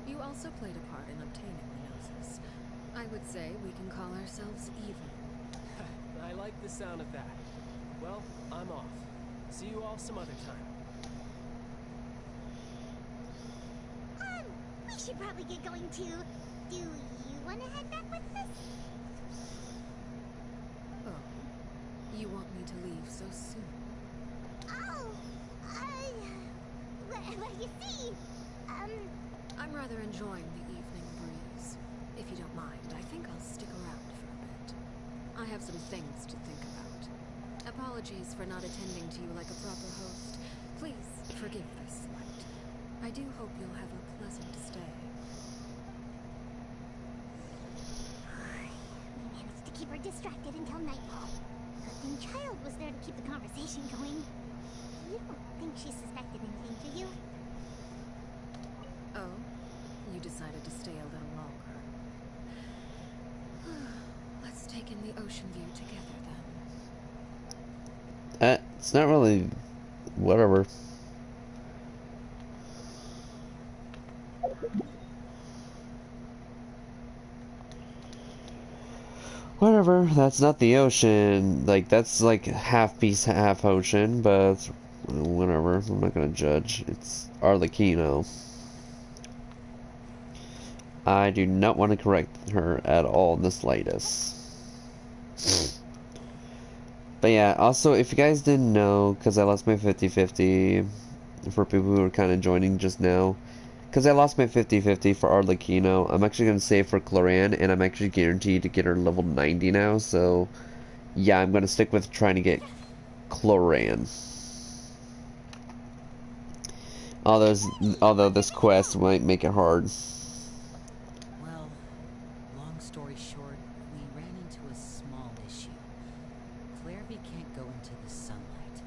You also played a part in obtaining the Gnosis. I would say we can call ourselves even. I like the sound of that. Well, I'm off. See you all some other time. We should probably get going too. Do you want to head back with us? Oh, you want me to leave so soon? Oh, well, you see, I'm rather enjoying the evening breeze. If you don't mind, I think I'll stick around for a bit. I have some things to think about. Apologies for not attending to you like a proper host. Please forgive this slight. I do hope you'll have a pleasant stay. we managed to keep her distracted until nightfall. Good thing Child was there to keep the conversation going. You don't think she suspected anything, do you? Oh? You decided to stay a little longer. Let's take in the ocean view together, then. It's not really... whatever. Whatever, that's not the ocean. Like, that's like half beast, half ocean, but whatever. I'm not gonna judge. It's Arlecchino. I do not want to correct her at all in the slightest. But yeah, also, if you guys didn't know, because I lost my 50-50, for people who are kind of joining just now, because I lost my 50-50 for Arlecchino, I'm actually going to save for Cloran, and I'm actually guaranteed to get her level 90 now, so yeah, I'm going to stick with trying to get Cloran. Although this quest might make it hard. Well, long story short, we ran into a small issue. Clairvy can't go into the sunlight.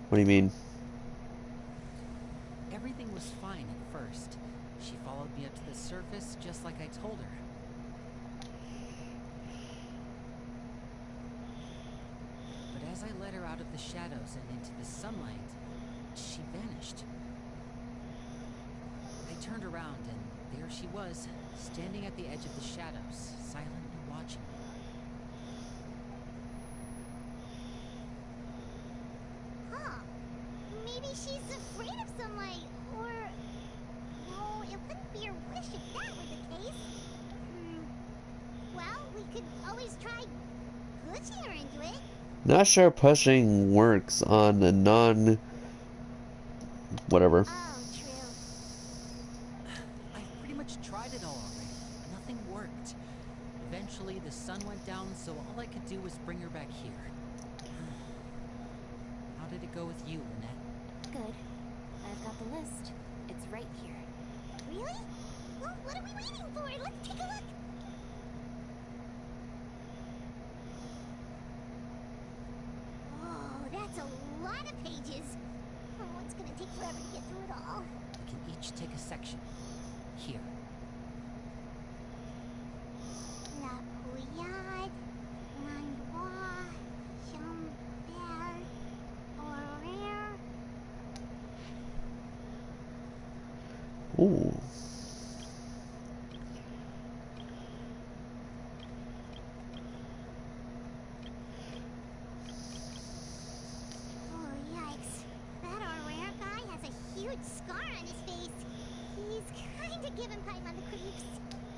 What do you mean? Everything was fine at first. She followed me up to the surface just like I told her. But as I led her out of the shadows and into the sunlight, she vanished. I turned around and there she was, standing at the edge of the shadows, silently watching me. Huh. Maybe she's afraid of sunlight, or... No, it wouldn't be your wish if that were the case. Well, we could always try pushing her into it. Not sure pushing works on a non... whatever. Oh, true. I pretty much tried it all already. Nothing worked. Eventually, the sun went down, so all I could do was bring her back here. How did it go with you, Lynette? Good. I've got the list. It's right here. Really? Well, what are we waiting for? Let's take a look. Oh, that's a lot of pages. Oh, it's gonna take forever to get through it all. We can each take a section. Here. La Pouillade, Landois, Chambert, Horaire. Ooh. Oh, yikes. That Horaire guy has a huge scar on his face. He's kinda giving Paimon the creeps.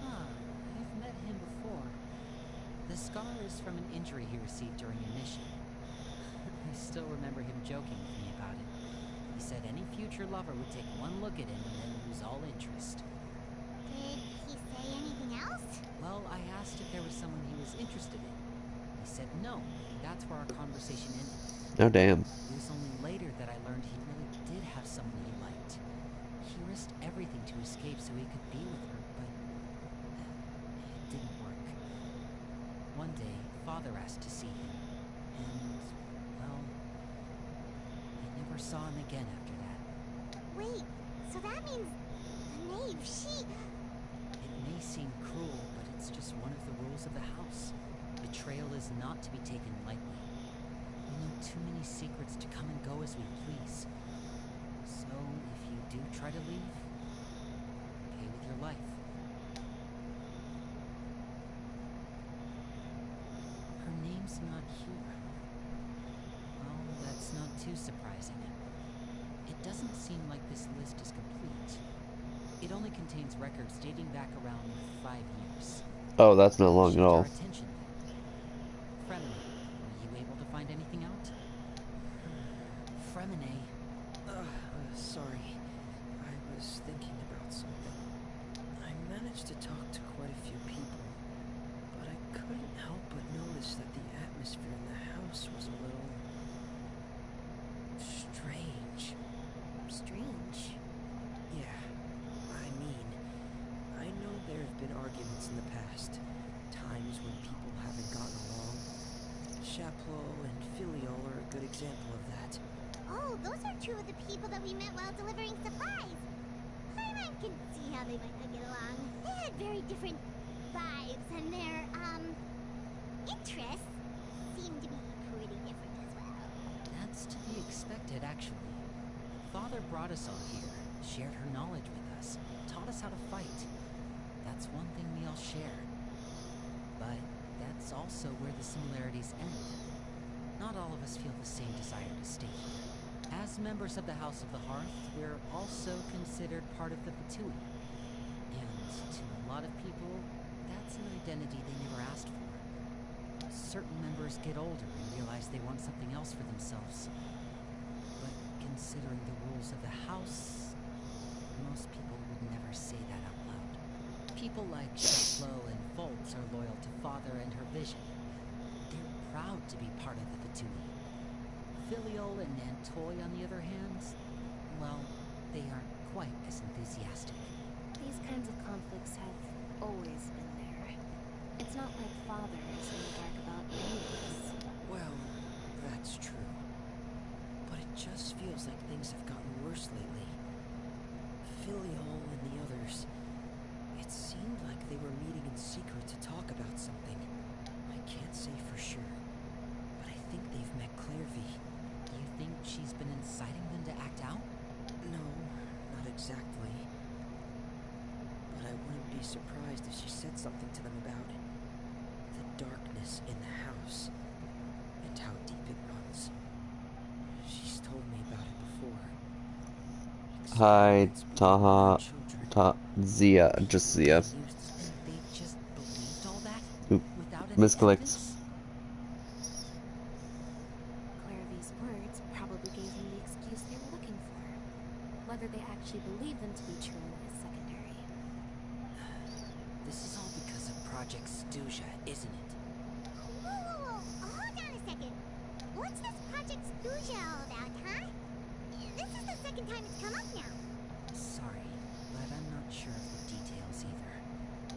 Huh. scars from an injury he received during a mission. I still remember him joking with me about it. He said any future lover would take one look at him and then lose all interest. Did he say anything else? Well, I asked if there was someone he was interested in. He said no, and that's where our conversation ended. Oh, damn. It was only later that I learned he really did have someone he liked. He risked everything to escape so he could be with her, but it didn't work. One day, Father asked to see him, and, well, I never saw him again after that. Wait, so that means the knave, she... It may seem cruel, but it's just one of the rules of the house. Betrayal is not to be taken lightly. We know too many secrets to come and go as we please. So, if you do try to leave, pay with your life. Her name's not here. Well, that's not too surprising. It doesn't seem like this list is complete. It only contains records dating back around 5 years. Oh, that's not long at all. Our attention. Fremine, were you able to find anything out? Fremine. Sorry. I was thinking about something. I managed to talk to quite a few people, but I couldn't help but notice that the atmosphere in the house was a little... strange. Strange. Yeah, I mean, I know there have been arguments in the past, times when people haven't gotten along. Chaplot and Filiol are a good example of that. Oh, those are two of the people that we met while delivering supplies. I can see how they might not get along. They had very different vibes, and their, interests seemed to be pretty different as well. That's to be expected, actually. Father brought us all here, shared her knowledge with us, taught us how to fight. That's one thing we all share. But that's also where the similarities end. Not all of us feel the same desire to stay here. As members of the House of the Hearth, we're also considered part of the Fatui. And to a lot of people, that's an identity they never asked for. Certain members get older and realize they want something else for themselves. But considering the rules of the House, most people would never say that out loud. People like Chaplot and Foltz are loyal to Father and her vision. They're proud to be part of the Fatui. Filiol and Nantoy, on the other hand, well, they aren't quite as enthusiastic. These kinds of conflicts have always been there. It's not like Father is in the dark about any of this. Well, that's true. But it just feels like things have gotten worse lately. Filiol and the others, it seemed like they were meeting in secret to talk about something. I can't say for sure, but I think they've met Clairvy. Do you think she's been inciting them to act out? No, not exactly. But I wouldn't be surprised if she said something to them about the darkness in the house and how deep it runs. She's told me about it before. Hi, Taha, Zia, just Zia. They just believed all that? Oop, Without any misclicks. evidence? Clairvy's words probably gave them the excuse they were looking for. Whether they actually believe them to be true is secondary. This is all because of Project Stuja, isn't it? Whoa, hold on a second. What's this Project Stuja all about, huh? This is the second time it's come up now. Sorry, but I'm not sure of the details either.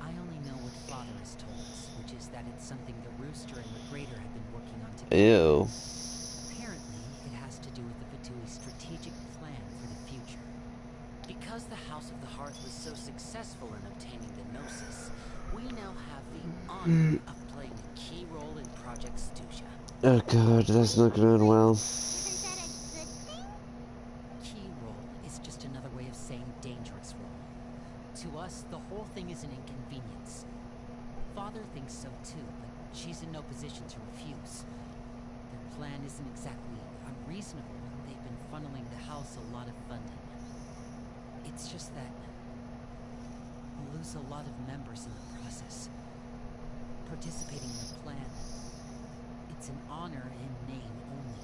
I only know what Father has told us, which is that it's something the Rooster and the Greater have been working on together. Ew. Apparently, it has to do with the Fatui's strategic plan for the future. Because the House of the Hearth was so successful in obtaining the Gnosis, we now have the honor of playing a key role in Project Stuja. Oh god, that's not going well. Isn't that a good thing? Key role is just another way of saying dangerous role. To us, the whole thing is an inconvenience. Father thinks so too, but she's in no position to refuse. Their plan isn't exactly unreasonable, and they've been funneling the house a lot of funding. It's just that we'll lose a lot of members in the process. participating in the plan. It's an honor in name only.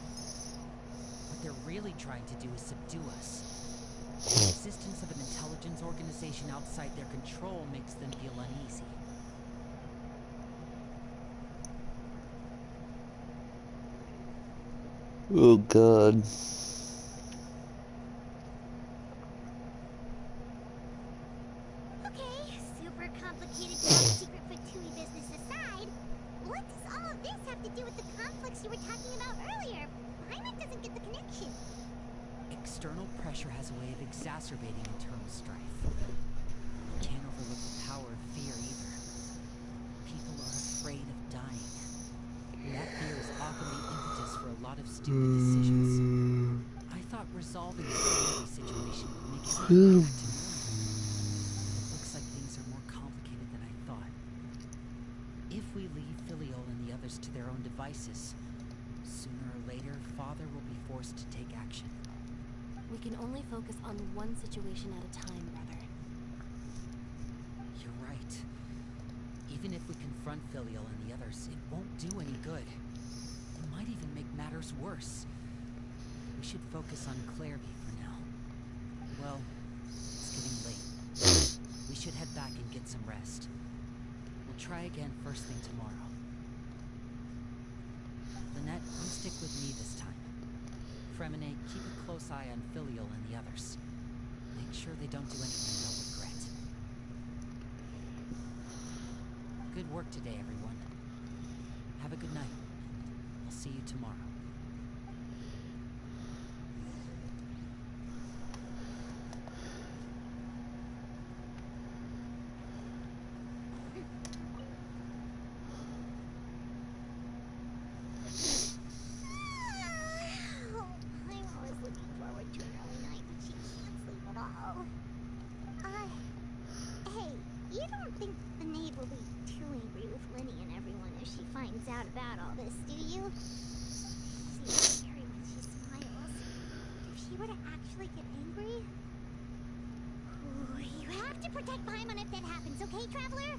What they're really trying to do is subdue us. The existence of an intelligence organization outside their control makes them feel uneasy. Oh god. Okay, super complicated top secret Fatui business aside, what does all of this have to do with the conflicts you were talking about earlier? Paimon doesn't get the connection. External pressure has a way of exacerbating internal strife. You can't overlook the power of fear either. People are afraid of dying. And that fear is often the impetus for a lot of stupid decisions. I thought resolving the Clarity situation would make everything go back to normal. But it looks like things are more complicated than I thought. If we leave Filiol and the others to their own devices, sooner or later, Father will be forced to take action. We can only focus on one situation at a time, brother. You're right. Even if we confront Filial and the others, it won't do any good. It might even make matters worse. We should focus on Clarity for now. Well, it's getting late. We should head back and get some rest. We'll try again first thing tomorrow. Lynette, you stick with me this time. Fremine, keep a close eye on Filial and the others. Make sure they don't do anything they'll regret. Good work today, everyone. Have a good night. I'll see you tomorrow. I'm always looking forward to an early night, but she can't sleep at all. Hey, you don't think the Knave will be too angry with Linny and everyone if she finds out about all this, do you? She's scary when she smiles. If she were to actually get angry... Ooh, you have to protect Paimon if that happens, okay, Traveler?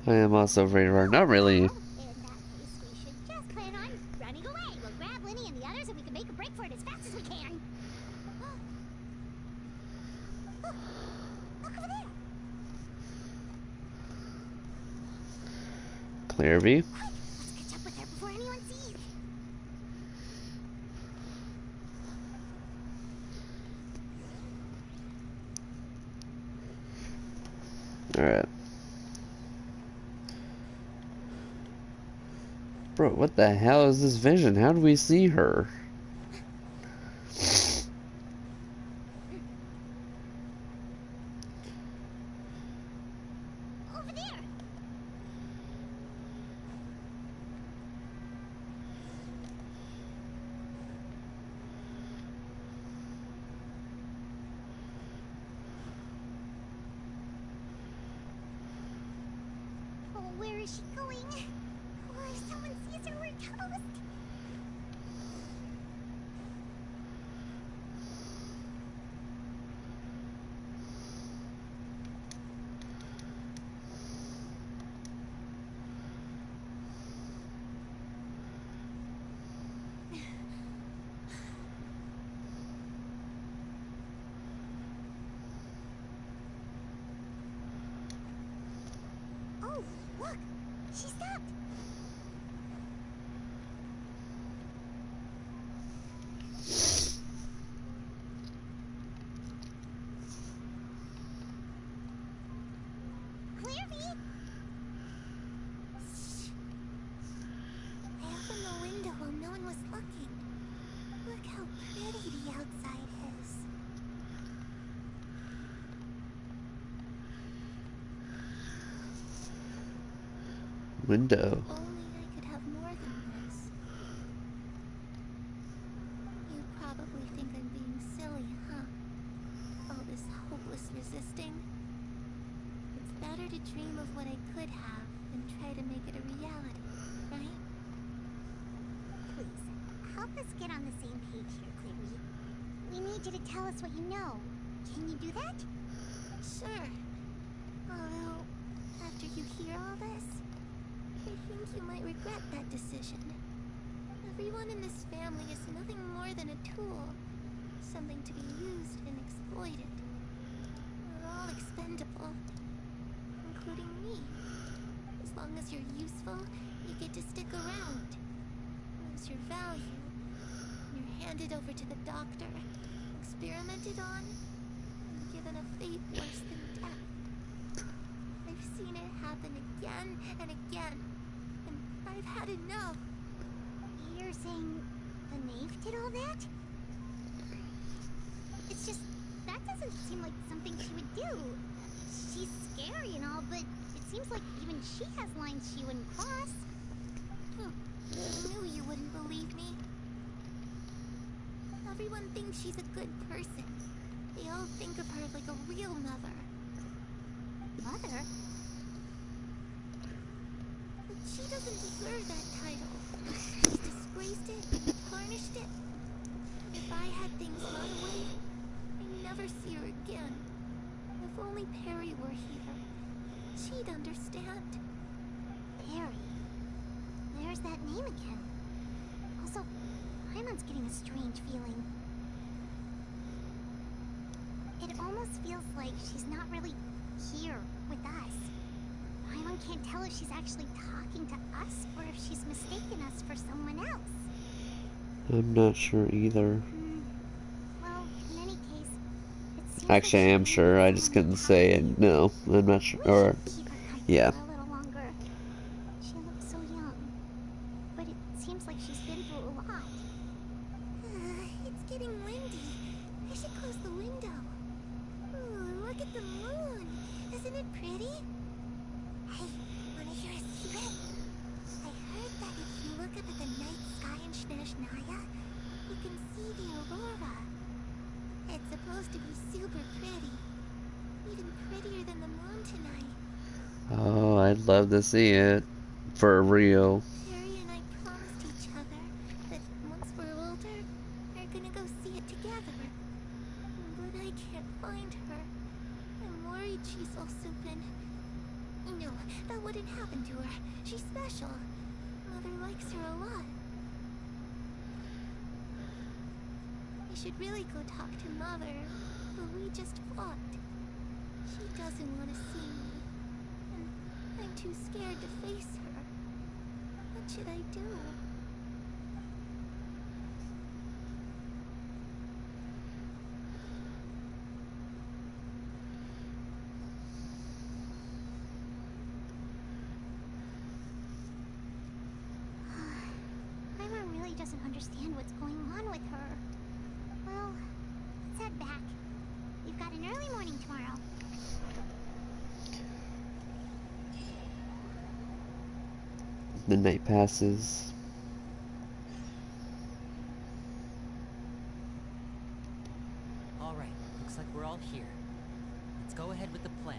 I am also afraid of her. Not really. Well, in that case, we should just plan on running away. We'll grab Linny and the others and we can make a break for it as fast as we can. Look over there. Clarity. Quick, let's catch up with her before anyone sees. Alright. Bro, what the hell is this vision? How do we see her? Over there. Oh, where is she going? Oh, if someone sees her, we're toast. Oh, look! She stopped! Clearly! Shh. I opened the window while no one was looking. Look how pretty the outside is. Window. Only I could have more than this. You probably think I'm being silly, huh? All this hopeless resisting. It's better to dream of what I could have than try to make it a reality, right? Please, help us get on the same page here, Clary. We need you to tell us what you know. Can you do that? Sure. Although, after you hear all this, I think you might regret that decision. Everyone in this family is nothing more than a tool. Something to be used and exploited. We're all expendable. Including me. As long as you're useful, you get to stick around. Lose your value. You're handed over to the doctor, experimented on, and given a fate worse than death. I've seen it happen again and again, and I've had enough. You're saying the knave did all that? It's just, that doesn't seem like something she would do. She's scary and all, but it seems like even she has lines she wouldn't cross. I knew you wouldn't believe me. Everyone thinks she's a good person. They all think of her like a real mother. Mother? But she doesn't deserve that title. She's disgraced it, tarnished it. If I had things my way, I'd never see her again. If only Perry were here, she'd understand. Perry. There's that name again. Also, Paimon's getting a strange feeling. It almost feels like she's not really here with us. Paimon can't tell if she's actually talking to us or if she's mistaken us for someone else. I'm not sure either. Well, in any case, it seems Actually, I like am sure. I just couldn't say it. No, I'm not sure. Or, keep her comfortable yeah. a little longer. She looks so young, but it seems like she's been through a lot. It's getting windy. I should close the window. Ooh, look at the moon. Isn't it pretty? Hey, wanna hear a secret? I heard that if you look up at the night sky in Shneshnaya, you can see the aurora. It's supposed to be super pretty. Even prettier than the moon tonight. Oh, I'd love to see it. For real. Perry and I promised each other that once we're older, we're gonna go see it together. But I can't find her. I'm worried she's all soupin. No, that wouldn't happen to her. She's special. Mother likes her a lot. I should really go talk to Mother, but we just fought. She doesn't want to see me, and I'm too scared to face her. What should I do? Paimon really doesn't understand what's going on with her. Well, let's head back. We've got an early morning tomorrow. The night passes. Alright, looks like we're all here. Let's go ahead with the plan.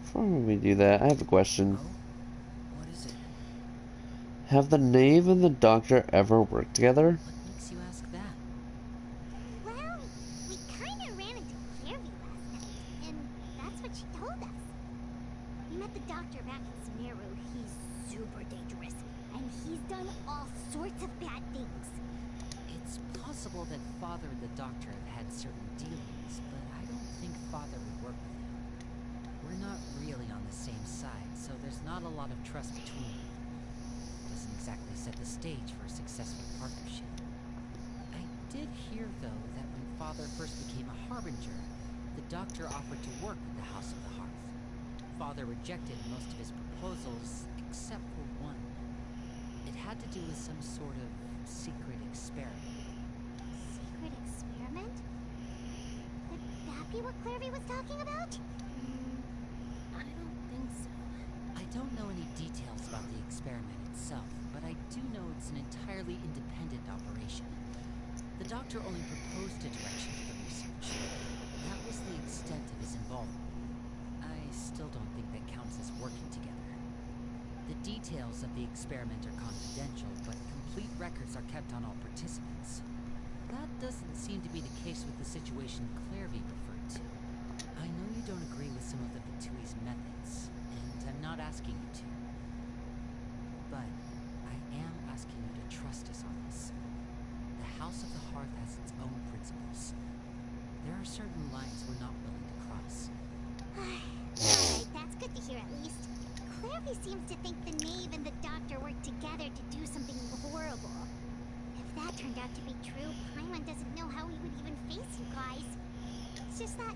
Before we do that, I have a question. Oh? What is it? Have the knave and the doctor ever worked together? What makes you ask that? Well, we kinda ran into Clearview last night, and that's what she told us. We met the doctor back in Sumeru. He's super dangerous, and he's done all sorts of bad things. It's possible that Father and the Doctor have had certain dealings, but I don't think Father would work with him. We're not really on the same side, so there's not a lot of trust between them. Doesn't exactly set the stage for a successful partnership. I did hear, though, that when Father first became a Harbinger, the Doctor offered to work with the House of the Hearth. Father rejected most of his proposals, except for one. It had to do with some sort of secret experiment. Secret experiment? Could that be what Clearview was talking about? I don't think so. I don't know any details about the experiment itself, but I do know it's an entirely independent operation. The Doctor only proposed a direction for the research. That was the extent of his involvement. I still don't think that counts as working together. The details of the experiment are confidential, but complete records are kept on all participants. that doesn't seem to be the case with the situation Clairvy referred to. I know you don't agree with some of the Fatui's methods, and I'm not asking you to. But I am asking you to trust us on this. The House of the Hearth has its own principles. There are certain lines we're not willing to cross. Alright, that's good to hear at least. Clairvy seems to think the Knave and the Doctor worked together to do something horrible. If that turned out to be true, Paimon doesn't know how he would even face you guys. It's just that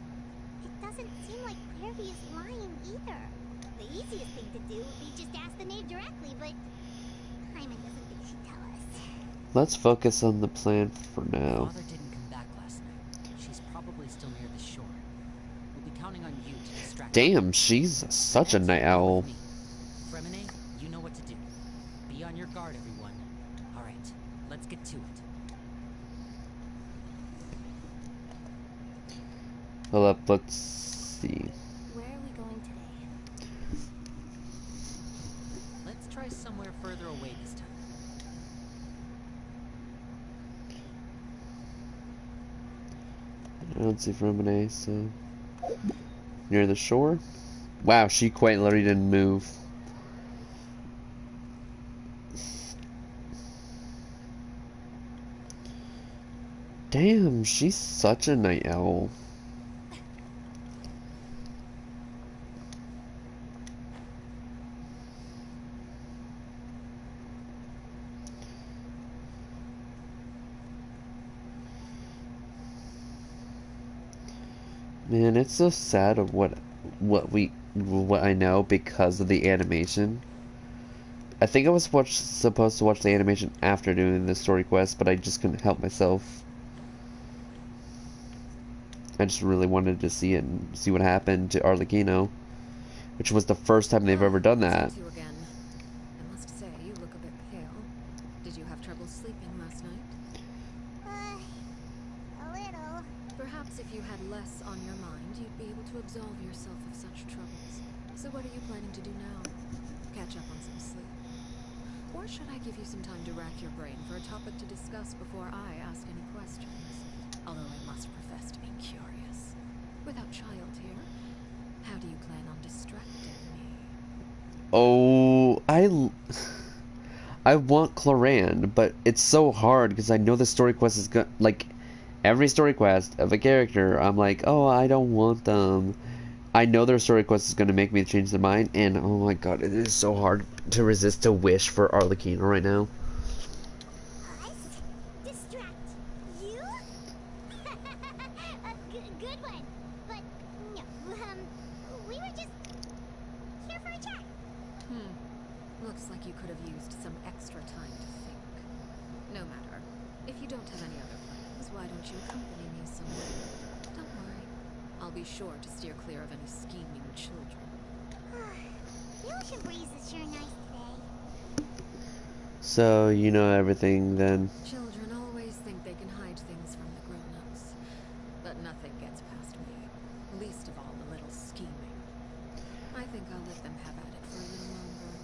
it doesn't seem like Clairvy is lying either. The easiest thing to do would be just ask the Knave directly, but Paimon doesn't think she'd tell us. Let's focus on the plan for now. Father didn't come back last night. She's probably still near the shore. We'll be counting on you to distract her. Damn, she's such a night owl. Fremine, you know what to do. Be on your guard, everyone. Alright, let's get to it. Hold up, let's see. Where are we going today? Let's try somewhere further away this time. I don't see Fremine, so... Near the shore? Wow, she quite literally didn't move. Damn, she's such a night owl. Man, it's so sad of what I know because of the animation. I think I was supposed to watch the animation after doing the story quest, but I just couldn't help myself. I just really wanted to see it and see what happened to Arlecchino, which was the first time they've ever done that. You again. I must say, you look a bit pale. Did you have trouble sleeping last night? A little. Perhaps if you had less on your mind, you'd be able to absolve yourself of such troubles. So what are you planning to do now? Catch up on some sleep? Or should I give you some time to rack your brain for a topic to discuss before I ask any questions? Although I must profess to be curious. Without child here, how do you plan on distracting me? Oh, I want Cloran, but it's so hard because I know the story quest is good. Like, every story quest of a character, I'm like, oh, I don't want them. I know their story quest is going to make me change their mind, and oh my god, it is so hard to resist a wish for Arlecchino right now. Us? Distract you? Good one. But no, we were just here for a chat. Looks like you could have used some extra time to think. No matter. If you don't have any other plans, why don't you accompany me somewhere? Don't worry. I'll be sure to steer clear of any scheming children. The ocean breeze is sure nice today. So, you know everything then. Children always think they can hide things from the grown-ups. But nothing gets past me. Least of all a little scheming. I think I'll let them have at it for a little longer.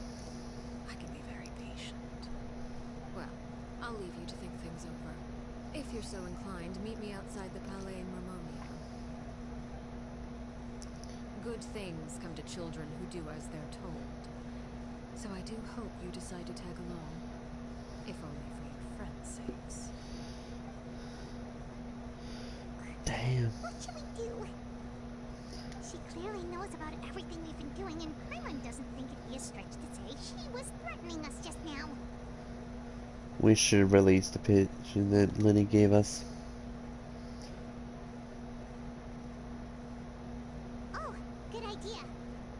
I can be very patient. Well, I'll leave you to think things over. If you're so inclined, meet me outside the Palais Marmonia. Good things come to children who do as they're told. So I do hope you decide to tag along. If only for your friends' sakes. Damn. What should we do? She clearly knows about everything we've been doing, and Paimon doesn't think it'd be a stretch to say she was threatening us just now. We should release the pigeon that Lenny gave us. Oh, good idea.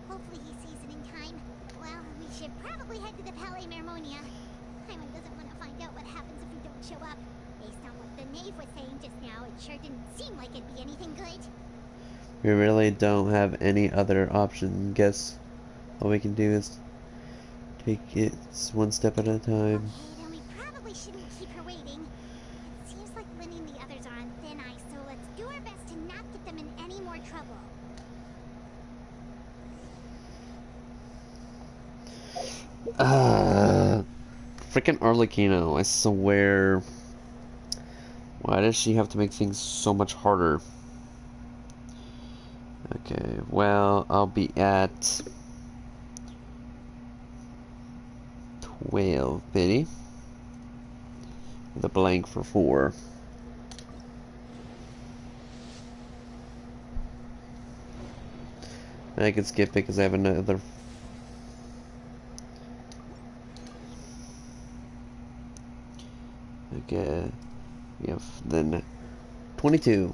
Hopefully he sees it in time. Well, we should probably head to the Palais Marmonia. Paimon doesn't want to find out what happens if we don't show up. Based on what the Knave was saying just now, it sure didn't seem like it'd be anything good. We really don't have any other option. Guess all we can do is take it one step at a time. Okay, then we probably shouldn't keep her waiting. It seems like Linny and the others are on thin ice, so let's do our best to not get them in any more trouble. Freaking Arlecchino, I swear. Why does she have to make things so much harder? Okay, well, I'll be at 12 pity. With a blank for 4. And I can skip it because I have another. Okay, we have then 22.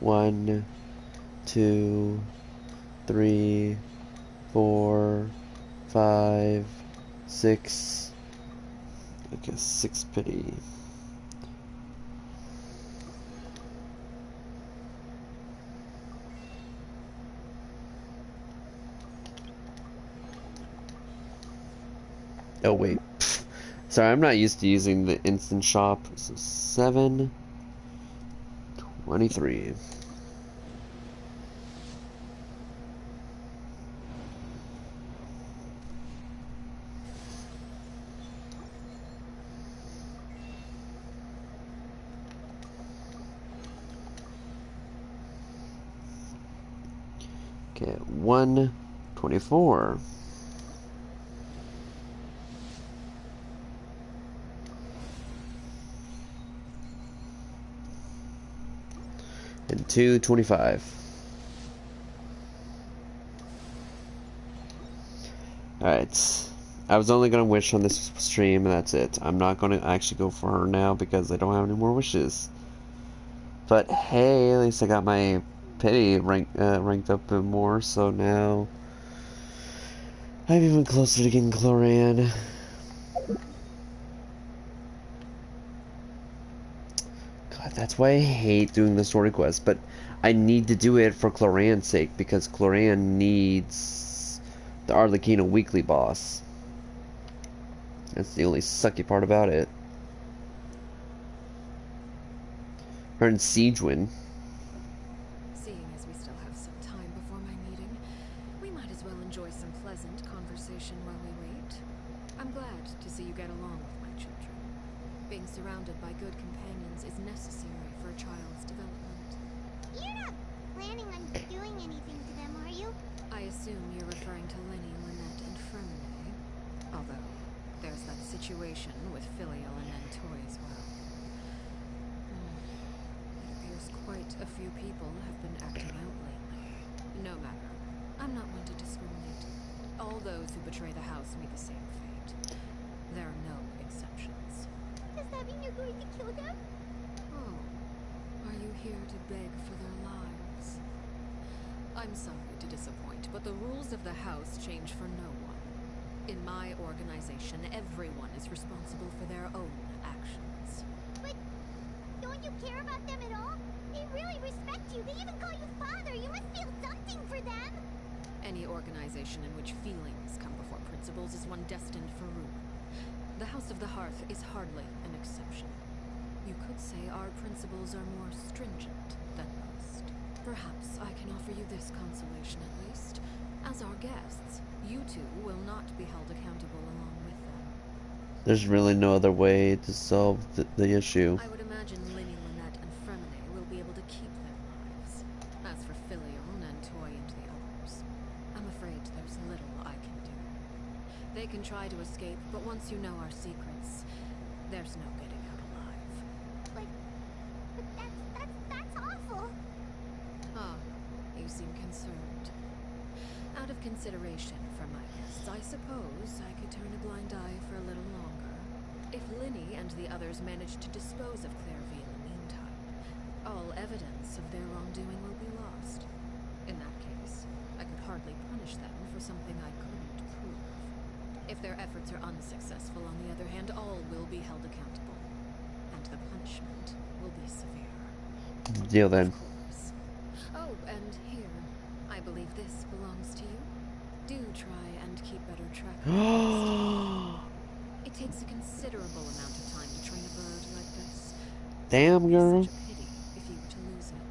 One, 2, 3, 4, 5, 6. Okay, 6 pity. Oh wait, sorry, I'm not used to using the instant shop. So 7, 23. Okay, 124. And 225. Alright. I was only gonna wish on this stream, and that's it. I'm not gonna actually go for her now because I don't have any more wishes. But hey, at least I got my pity ranked up a bit more, so now I'm even closer to getting Cloran. God, that's why I hate doing the story quest, but I need to do it for Cloran's sake, because Cloran needs the Arlecchino weekly boss. That's the only sucky part about it. Her and Siegewin. Seeing as we still have some time before my meeting, we might as well enjoy some pleasant conversation while we wait. I'm glad to see you get along with my children. Being surrounded by good companions is necessary for a child's development. You're not planning on doing anything to them, are you? I assume you're referring to Lenny, Lynette, and Fremine. Although, there's that situation with Filial and Nantoy as well. It appears quite a few people have been acting out lately. No matter. I'm not one to discriminate. All those who betray the house meet the same fate. There are no exceptions. Does that mean you're going to kill them? Oh. Are you here to beg for their lives? I'm sorry to disappoint, but the rules of the house change for no one. In my organization, everyone is responsible for their own actions. But don't you care about them at all? They really respect you. They even call you father. You must feel something for them. Any organization in which feelings come before principles is one destined for ruin. The House of the Hearth is hardly an exception. You could say our principles are more stringent than most. Perhaps I can offer you this consolation at least. As our guests, you two will not be held accountable along with them. There's really no other way to solve the issue. I would imagine Lenny, Lynette, and Fremine will be able to keep their lives. As for Filial, Nantoy, and the others, I'm afraid there's little I can do. They can try to escape, but once you know our secrets, there's no getting out alive. But that's awful. Ah, you seem concerned. Out of consideration for my guests, I suppose I could turn a blind eye for a little longer. If Linny and the others manage to dispose of Clairville in the meantime, all evidence of their wrongdoing will be lost. In that case, I could hardly punish them for something I couldn't prove. If their efforts are unsuccessful, on the other hand, all will be held accountable. And the punishment will be severe. Deal then. Oh, and here. I believe this belongs to you. Do try and keep better track of it. It takes a considerable amount of time to train a bird like this. Damn, girl. Such a pity if you were to lose it.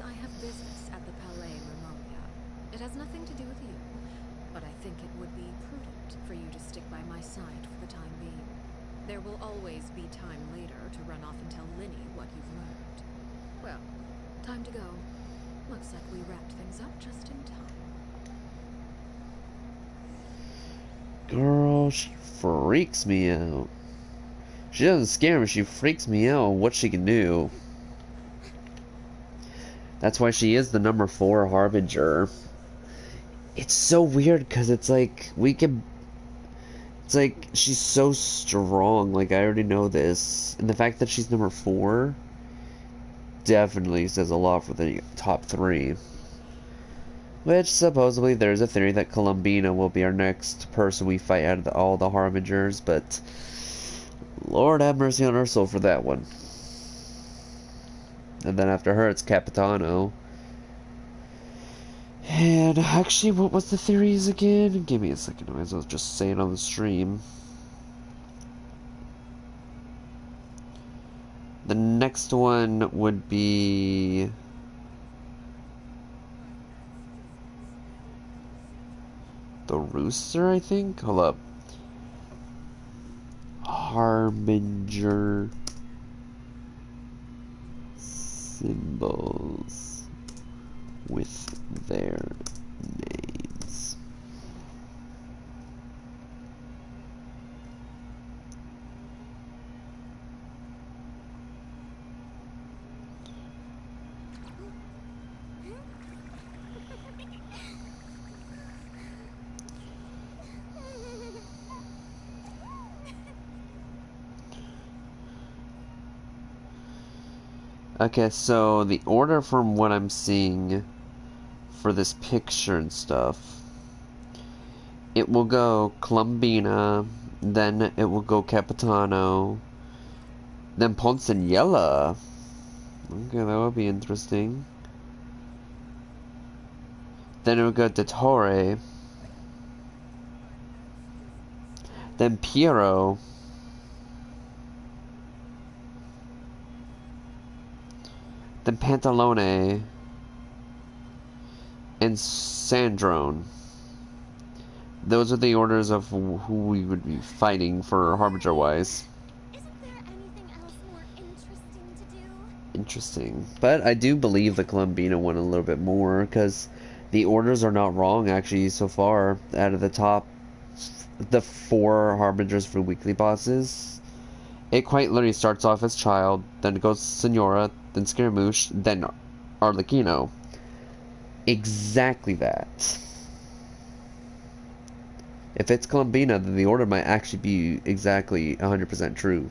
I have business at the Palais Mermonia. It has nothing to do with you, but I think it would be prudent for you to stick by my side for the time being. There will always be time later to run off and tell Linny what you've learned. Well, time to go. Looks like we wrapped things up just in time. Girl, she freaks me out. She doesn't scare me, she freaks me out on what she can do. That's why she is the number 4 Harbinger. It's so weird because it's like, it's like, she's so strong, like I already know this. And the fact that she's number 4 definitely says a lot for the top 3. Which, supposedly, there's a theory that Columbina will be our next person we fight out of all the Harbingers, but Lord have mercy on our soul for that one. And then after her, it's Capitano. And actually, what was the theories again? Give me a second, as I was just saying on the stream. The next one would be... the Rooster, I think? Hold up. Harbinger symbols with their names. Okay, so the order from what I'm seeing for this picture and stuff, it will go Columbina, then it will go Capitano, then Ponceñella. Okay, that would be interesting. Then it would go to Torre, then Piero, then Pantalone, and Sandrone. Those are the orders of who we would be fighting for Harbinger-wise. Isn't there anything else more interesting to do? Interesting. But I do believe the Columbina one a little bit more, because the orders are not wrong, actually, so far. Out of the top, the 4 Harbingers for weekly bosses, it quite literally starts off as Child, then it goes Senora, then Scaramouche, then Arlecchino. Exactly that. If it's Columbina, then the order might actually be exactly 100% true.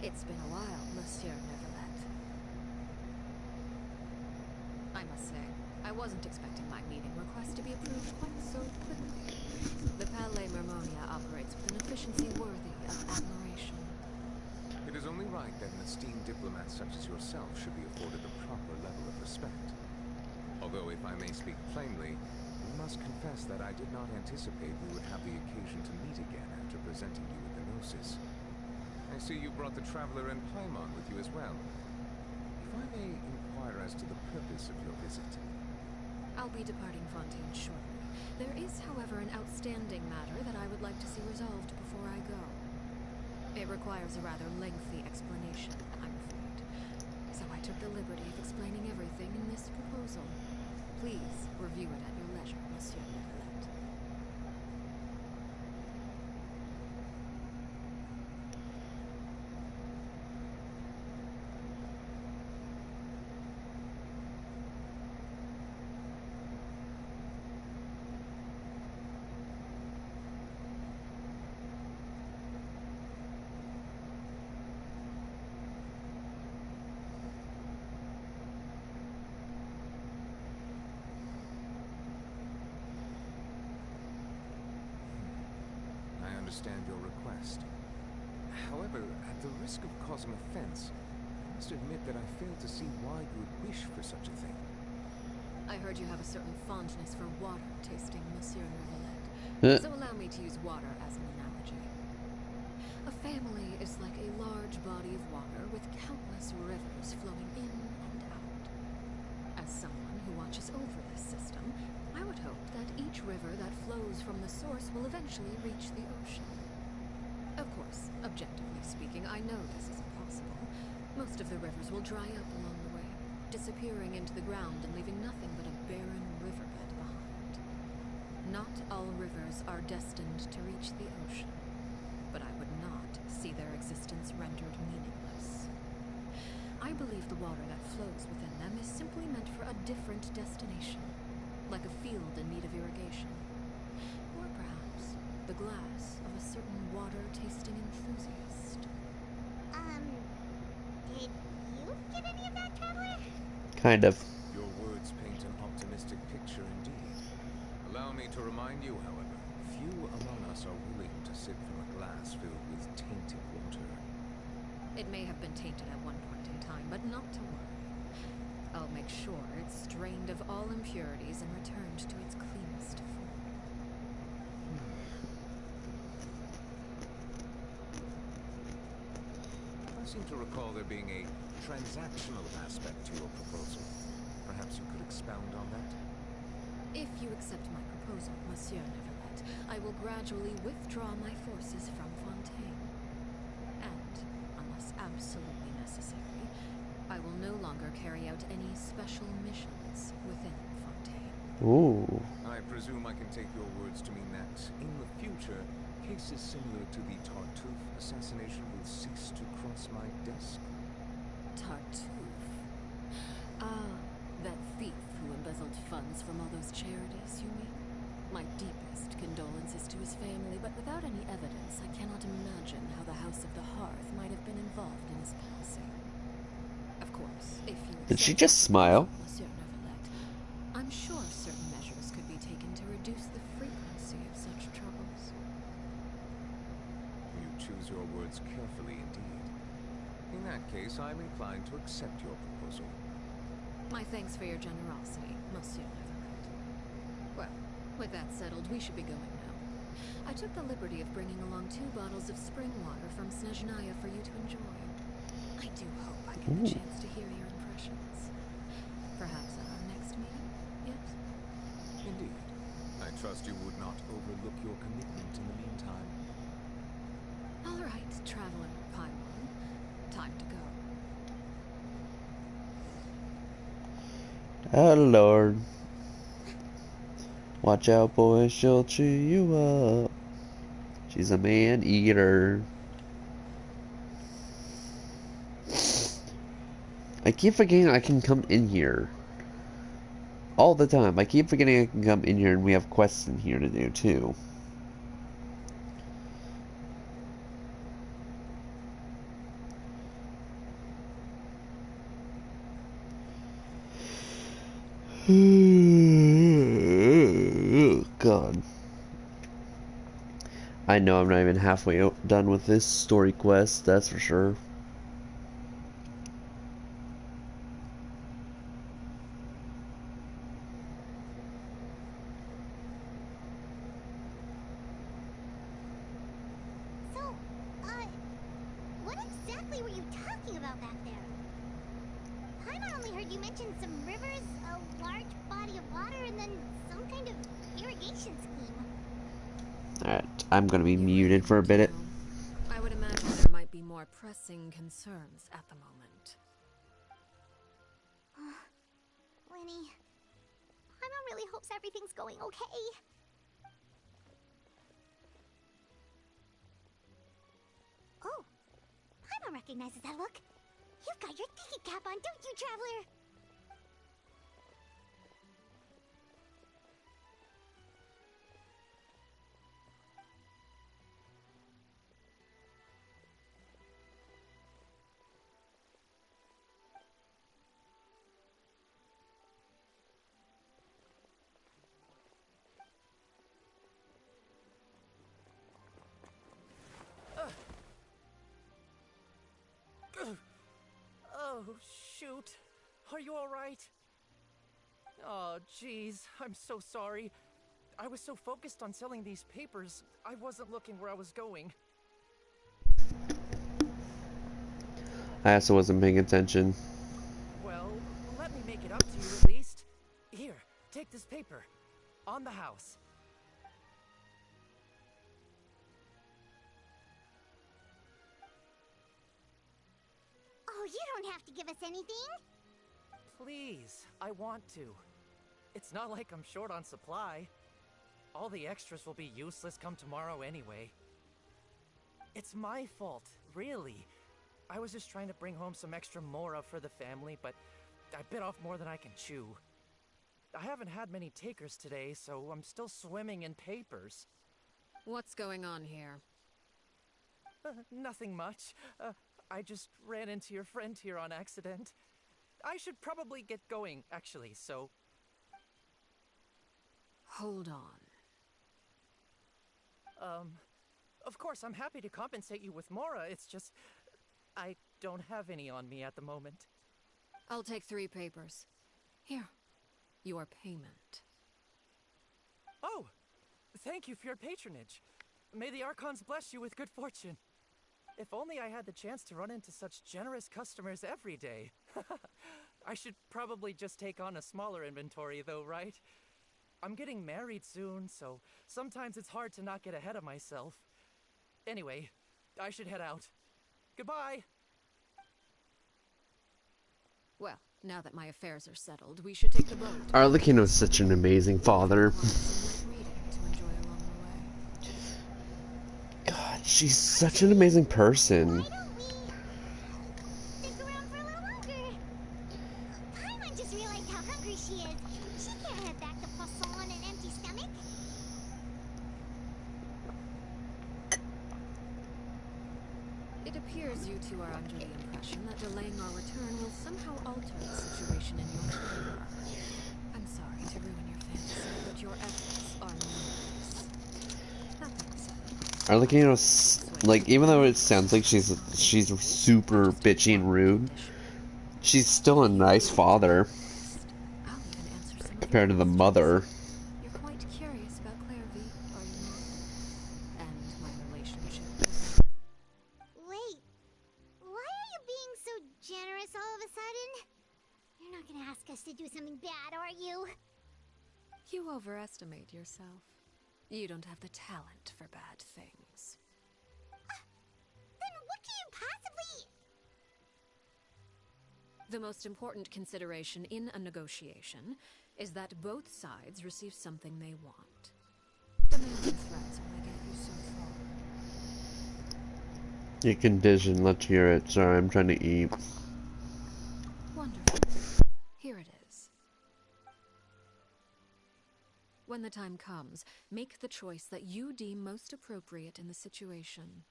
It's been a while, Monsieur Neverland. I must say, I wasn't expecting my meeting request to be approved quite so quickly. The Palais Mermonia operates with an efficiency worthy of admiration. It is only right that an esteemed diplomat such as yourself should be afforded the proper level of respect. Although, if I may speak plainly, we must confess that I did not anticipate we would have the occasion to meet again after presenting you with the Gnosis. I see you brought the Traveler and Paimon with you as well. If I may inquire as to the purpose of your visit. I'll be departing Fontaine shortly. There is, however, an outstanding matter that I would like to see resolved before I go. It requires a rather lengthy explanation, I'm afraid. So I took the liberty of explaining everything in this proposal. Please review it at your leisure, Monsieur Neverland. I understand your request. However, at the risk of causing offense, I must admit that I fail to see why you would wish for such a thing. I heard you have a certain fondness for water tasting, Monsieur Neverland. Uh. So allow me to use water as an analogy. A family is like a large body of water with countless rivers flowing in and out. As someone who watches over this system, I would hope that each river that flows from the source will eventually reach the ocean. Of course, objectively speaking, I know this is impossible. Most of the rivers will dry up along the way, disappearing into the ground and leaving nothing but a barren riverbed behind. Not all rivers are destined to reach the ocean, but I would not see their existence rendered meaningless. I believe the water that flows within them is simply meant for a different destination, like a field in need of irrigation. Or perhaps the glass of a certain water-tasting enthusiast. Did you get any of that, Traveler? Kind of. Your words paint an optimistic picture indeed. Allow me to remind you, however, few among us are willing to sip from a glass filled with tainted water. It may have been tainted at one point in time, but not to worry. I'll make sure it's drained of all impurities and returned to its cleanest form. I seem to recall there being a transactional aspect to your proposal. Perhaps you could expound on that? If you accept my proposal, Monsieur Neverlet, I will gradually withdraw my forces from Fontaine. And, unless absolutely necessary, I will no longer carry out any special missions within Fontaine. Ooh. I presume I can take your words to mean that, in the future, cases similar to the Tartuffe assassination will cease to cross my desk? Tartuffe? Ah, that thief who embezzled funds from all those charities, you mean? My deepest condolences to his family, but without any evidence, I cannot imagine how the House of the Hearth might have been involved in his passing. Of course, if you Did she accept just my smile? proposal, Monsieur Neverlet, I'm sure certain measures could be taken to reduce the frequency of such troubles. You choose your words carefully indeed. In that case, I'm inclined to accept your proposal. My thanks for your generosity, Monsieur Neverlet. Well, with that settled, we should be going now. I took the liberty of bringing along 2 bottles of spring water from Snezhnaya for you to enjoy. I do hope I get the chance to hear your impressions. Perhaps at our next meeting, yes? Indeed. I trust you would not overlook your commitment in the meantime. All right, Traveler Paimon. Time to go. Oh Lord. Watch out, boy, she'll chew you up. She's a man-eater. I keep forgetting I can come in here. All the time. I keep forgetting I can come in here and we have quests in here to do, too. Oh, God. I know I'm not even halfway done with this story quest, that's for sure. So, what exactly were you talking about back there? Paimon only heard you mention some rivers, a large body of water, and then some kind of irrigation scheme. Alright, I'm gonna be You muted for a really bit. know. I would imagine there might be more pressing concerns at the moment. Lenny, Paimon really hopes everything's going okay. Oh, Paimon recognizes that look. You've got your thinking cap on, don't you, Traveler? Oh, shoot. Are you alright? Oh, jeez. I'm so sorry. I was so focused on selling these papers, I wasn't looking where I was going. I also wasn't paying attention. Well, let me make it up to you at least. Here, take this paper. On the house. Oh, you don't have to give us anything. Please, I want to. It's not like I'm short on supply. All the extras will be useless come tomorrow anyway. It's my fault, really. I was just trying to bring home some extra mora for the family, but I bit off more than I can chew. I haven't had many takers today, so I'm still swimming in papers. What's going on here? Nothing much. I just ran into your friend here on accident. I should probably get going, actually, so... Hold on. Of course, I'm happy to compensate you with mora, it's just... I don't have any on me at the moment. I'll take 3 papers. Here. Your payment. Oh! Thank you for your patronage. May the Archons bless you with good fortune. If only I had the chance to run into such generous customers every day. I should probably just take on a smaller inventory though, right? I'm getting married soon, so sometimes it's hard to not get ahead of myself. Anyway, I should head out. Goodbye! Well, now that my affairs are settled, we should take the boat. Arlecchino is such an amazing father. God, she's such an amazing person. Why don't we stick around for a little longer? Paimon just realized how hungry she is. She can't head back to Poisson on an empty stomach. It appears you two are under the impression that delaying our return will somehow alter the situation in your favor. I'm sorry to ruin your fantasy, but your efforts are numerous. That being said, Arlecchino's like, even though it sounds like she's super bitchy and rude, she's still a nice father I'll even answer some of compared to your the questions. mother. You're quite curious about Claire V, are you not? And my relationship with her. Wait, why are you being so generous all of a sudden? You're not gonna ask us to do something bad, are you? You overestimate yourself. You don't have the talent for bad things. Then what can you possibly... The most important consideration in a negotiation is that both sides receive something they want. Demands and threats only get you so far. Your condition, let's hear it. Sorry, I'm trying to eat. Wonderful. Here it is. When the time comes, make the choice that you deem most appropriate in the situation,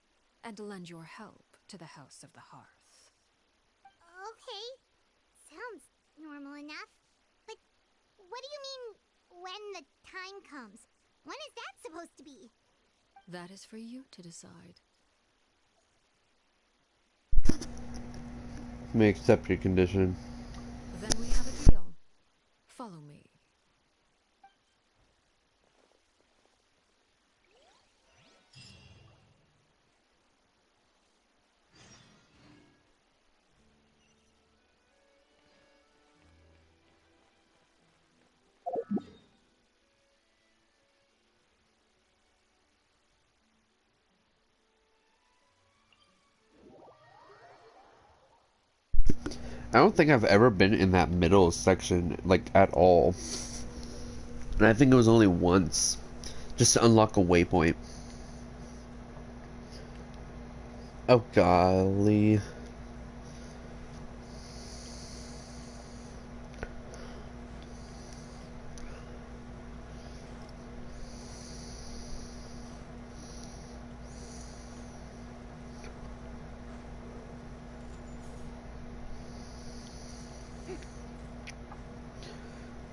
and lend your help to the House of the Hearth. Okay, sounds normal enough. But what do you mean, when the time comes? When is that supposed to be? That is for you to decide. May accept your condition. Then we have a deal. Follow me. I don't think I've ever been in that middle section, like, at all. And I think it was only once. Just to unlock a waypoint. Oh, golly.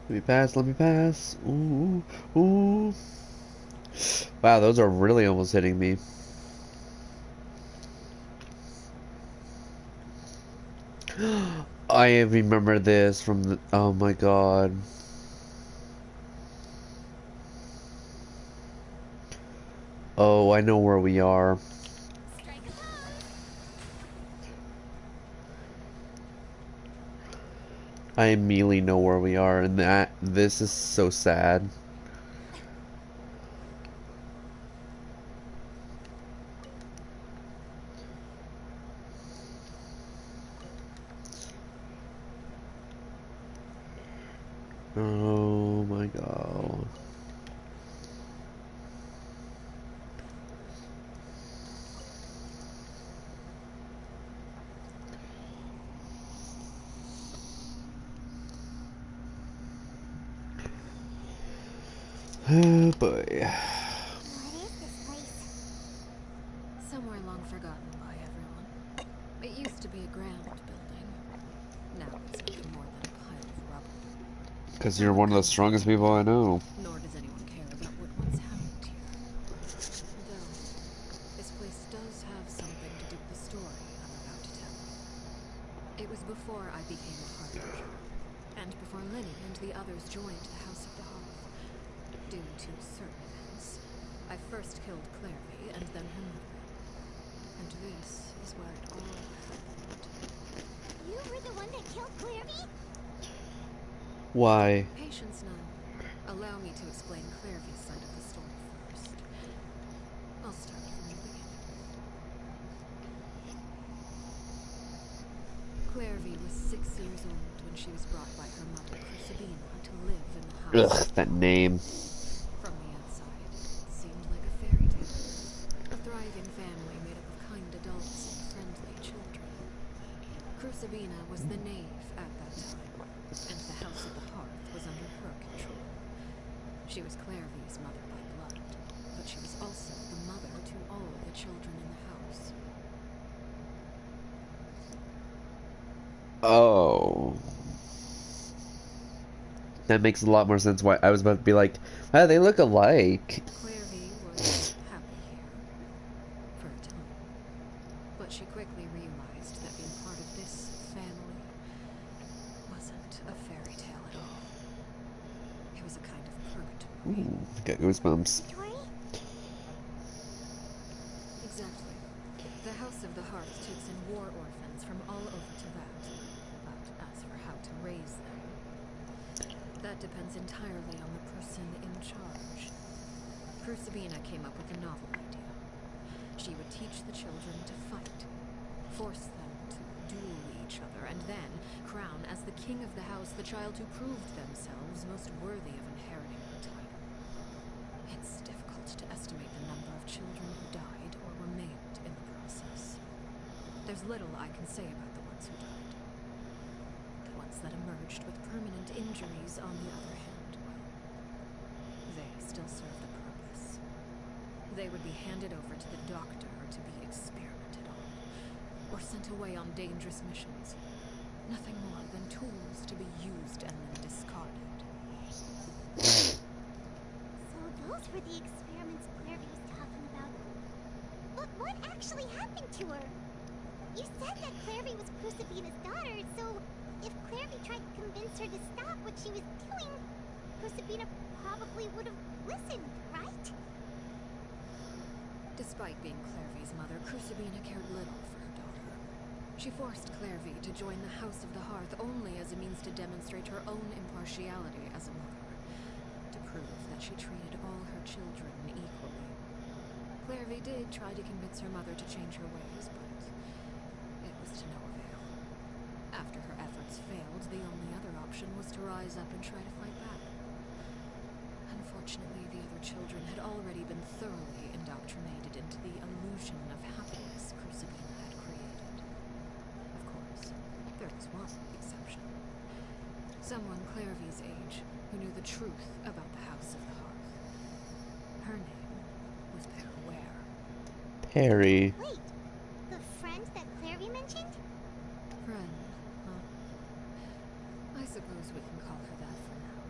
Let me pass, let me pass. Ooh, ooh. Wow, those are really almost hitting me. I remember this from the... Oh my god. Oh, I know where we are. Strike a pose! I immediately know where we are, and this is so sad. Oh my god. Oh boy. What is this place? Somewhere long forgotten by everyone. It used to be a grand building. Now it's nothing more than a pile of rubble. Because No you're one of the comes strongest here, people I know. nor does anyone care about what once happened here. Though, this place does have something to do with the story I'm about to tell. It was before I became a Harbinger, and before Lenny and the others joined the House of the Hearth. Due to certain events, I first killed Clairvy and then her mother. And this is where it all happened. You were the one that killed Clairvy? Why? Patience now. Allow me to explain Clairvy's side of the story first. I'll start from the beginning. Clairvy was 6 years old when she was brought by her mother, Crucibina, to live in the house. Ugh, that name. From the outside, it seemed like a fairy tale. A thriving family made up of kind adults and friendly children. Crucibina was the knave at that time, and the House of the Hearth was under her control. She was Clairvy's mother by blood, but she was also the mother to all the children in the house. Oh. That makes a lot more sense why I was about to be like, wow, they look alike. Clairvy was happy here, for a time. But she quickly realized that being part of this family wasn't a fairy tale at all. It was a kind of purgatory. Ooh, got goosebumps. Tori? Exactly. The House of the Hearth takes in war orphans from all over Teyvat. But as for how to raise them, that depends entirely on the person in charge. Crucibina came up with a novel idea. She would teach the children to fight, force them to duel each other, and then crown as the king of the house the child who proved themselves most worthy of inheriting the title. It's difficult to estimate the number of children who died or were maimed in the process. There's little I can say about the ones who died. The ones that emerged with permanent injuries, on the other hand, well, they still serve the purpose. They would be handed over to the doctor to be experimented on, or sent away on dangerous missions. Nothing more than tools to be used and then discarded. So those were the experiments Clairvy was talking about. But what actually happened to her? You said that Clairvy was Crucibina's daughter, so if Clairvy tried to convince her to stop what she was doing, Crucibina probably would have listened, right? Despite being Clairvy's mother, Crucibina cared little for her daughter. She forced Clairvy to join the House of the Hearth only as a means to demonstrate her own impartiality as a mother, to prove that she treated all her children equally. Clairvy did try to convince her mother to change her ways, but it was to no avail. After her efforts failed, the only other option was to rise up and try to fight back. Unfortunately, the other children had already been thoroughly indoctrinated into the illusion of happiness Crucibina had created. Of course, there was one exception. Someone Clairvy's age who knew the truth about the House of the Hearth. Her name was Perware. Perry. Wait, the friend that Clairvy mentioned? Friend, huh? I suppose we can call her that for now.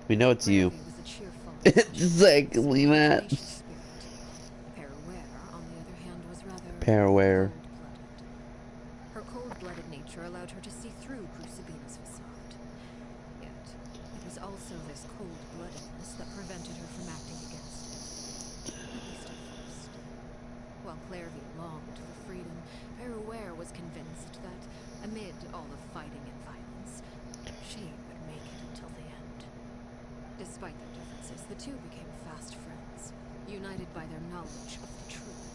We know it's you. Clairvy was a cheerful, Exactly, Matt. tenacious spirit. Perware, on the other hand, was rather Perware. cold-blooded. Her cold-blooded nature allowed her to see through Crucibina's facade. Yet, it was also this cold-bloodedness that prevented her from acting against it. At least at first. While Clairvy longed for freedom, Perware was convinced that, Amid all the fighting and violence, she would make it until the end. Despite their differences, the two became fast friends, united by their knowledge of the truth.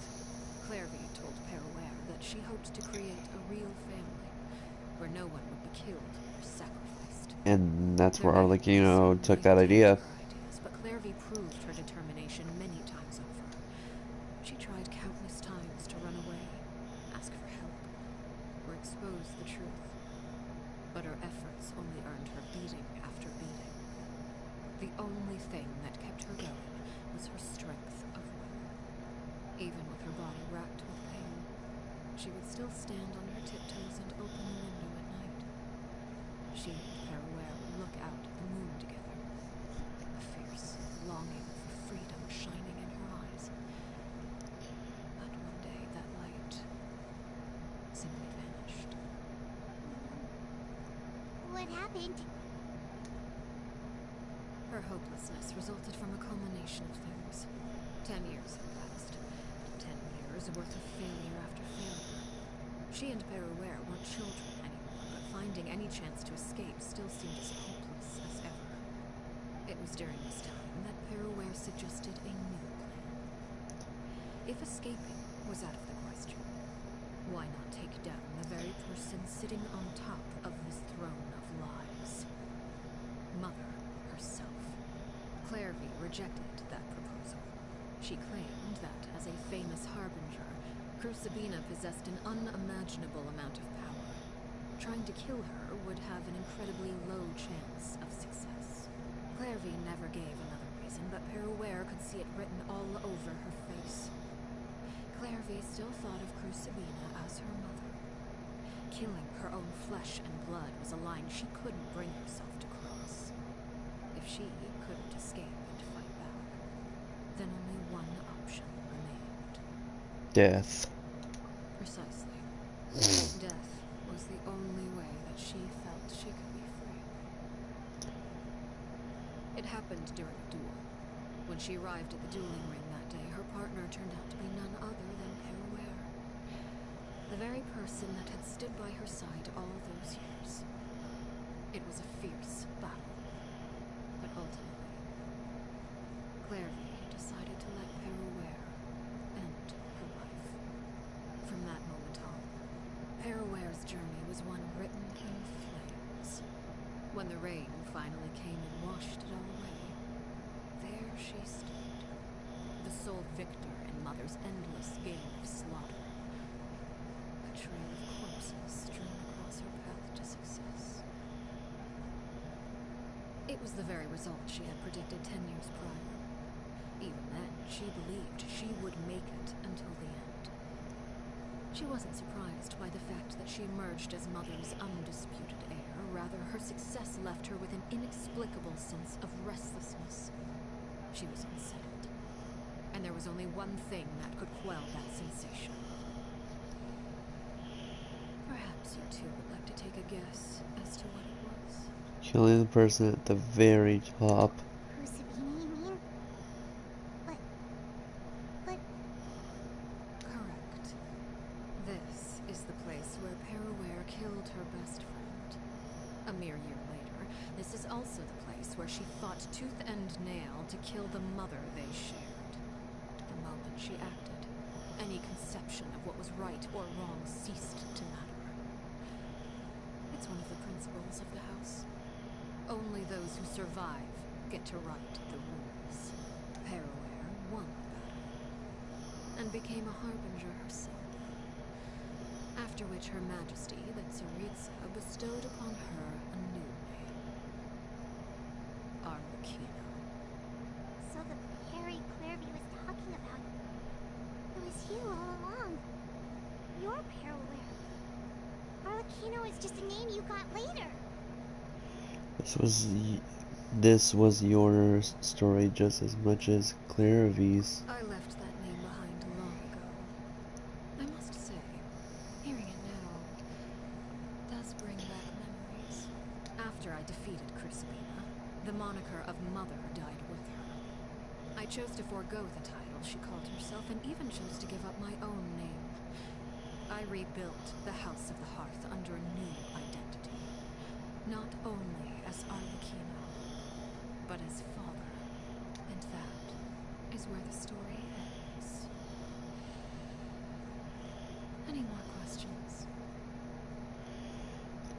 Clairvy told Perouer that she hoped to create a real family, where no one would be killed or sacrificed. And that's where Their Arlecchino wedding took soon that lived idea. into her ideas, but Clairvy proved her determination many times over. She tried countless times to run away, ask for help, or expose the truth. But her efforts only earned her beating after beating. The only thing that kept her going was her strength of will. Even with her body racked with pain, she would still stand on her tiptoes and open the window at night. She and Perouer would look out at the moon together, a fierce longing for freedom shining in her eyes. But one day that light simply vanished. What happened? Her hopelessness resulted from a culmination of things. 10 years had passed. 10 years worth of failure after failure. She and Perouer weren't children anymore, but finding any chance to escape still seemed as hopeless as ever. It was during this time that Perouer suggested a new plan. If escaping was out of the question, why not take down the very person sitting on top of this throne of lies? Mother herself. Clairvy rejected that proposal. She claimed that, as a famous harbinger, Crucibina possessed an unimaginable amount of power. Trying to kill her would have an incredibly low chance of success. Clairvy never gave another reason, but Perouer could see it written all over her face. Clairvy still thought of Crucibina as her mother. Killing her own flesh and blood was a line she couldn't bring herself to cross. If she couldn't escape and fight back, then only one option remained. Death. Precisely. Death was the only way that she felt she could be free. It happened during a duel. When she arrived at the dueling ring that day, her partner turned out to be none other than Perouer. The very person that had stood by her side all those years. It was a fierce battle. But ultimately, Clairvy decided to let Perouer end her life. From that moment on, Perouer's journey was one written in flames. When the rain finally came and washed it all away, there she stood, the sole victor in Mother's endless game of slaughter. A trail of corpses strewn across her path to success. It was the very result she had predicted 10 years prior. Even then, she believed she would make it until the end. She wasn't surprised by the fact that she emerged as Mother's undisputed heir. Rather, her success left her with an inexplicable sense of restlessness. She was unsettled, and there was only one thing that could quell that sensation. Perhaps you two would like to take a guess as to what it was. Killing the person at the very top. Crucibina, you mean? But... Correct. This is the place where Perouer killed her best friend. A mere year later, this is also the place where she fought tooth and nail to kill the mother they shared. The moment she acted, any conception of what was right or wrong ceased to matter. It's one of the principles of the house. Only those who survive get to write the rules. Perouer won the battle, and became a harbinger herself. After which Her Majesty, the Tsaritsa, bestowed upon her a new name. Arlecchino. So the Harry Clairvy was talking about, it was you all along. You're Perouer. Arlecchino is just a name you got later. This was your story just as much as Clairvy's. I left that name behind long ago. I must say, hearing it now does bring back memories. After I defeated Crucibina, the moniker of Mother died with her. I chose to forego the title she called herself and even chose to give up my own name. I I rebuilt the House of the Hearth under a new identity. Not only as Arlecchino, but as father. And that is where the story ends. Any more questions?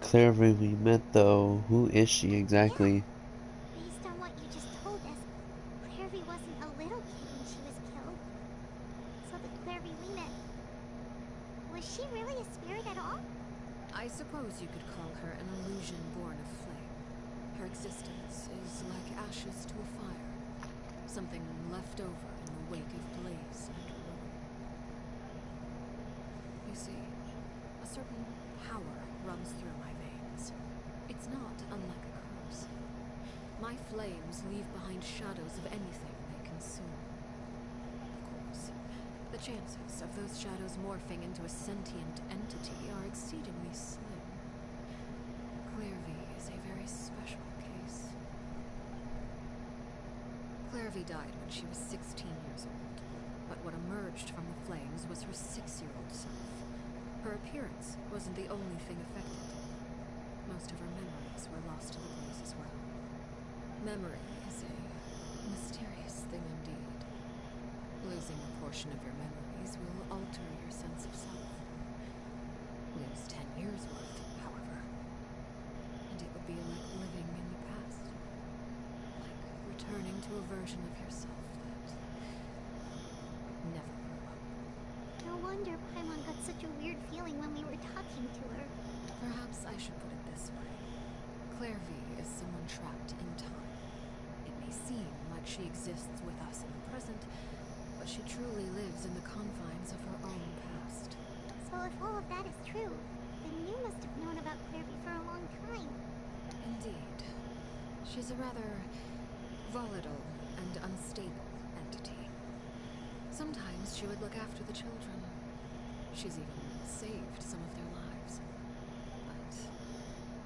Clearly we met though. Who is she exactly? Based on what you just told us, Clairvy wasn't a little kid when she was killed. So the Clairvy we met, was she really a spirit at all? I suppose you could call her an illusion born of flame. Her existence is like ashes to a fire. Something left over in the wake of blaze and ruin. You see, a certain power runs through my veins. It's not unlike a curse. My flames leave behind shadows of anything they consume. Of course, the chances of those shadows morphing into a sentient entity are exceedingly slim. Clairvy is a very special case. Clairvy died when she was 16 years old, but what emerged from the flames was her 6-year-old self. Her appearance wasn't the only thing affected. Most of her memories were lost to the blaze as well. Memory is a mysterious thing indeed. Losing a portion of your memories will alter your sense of self. Lose 10 years worth, however, and it would be like living in the past. Like returning to a version of yourself that never grew up. No wonder Paimon got such a weird feeling when we were talking to her. Perhaps I should put it this way. Clairvy is someone trapped in time. It may seem like she exists with us in the present, but she truly lives in the confines of her own past. So if all of that is true, then you must have known about Clairvy for a long time. Indeed. She's a rather volatile and unstable entity. Sometimes she would look after the children. She's even saved some of their lives. But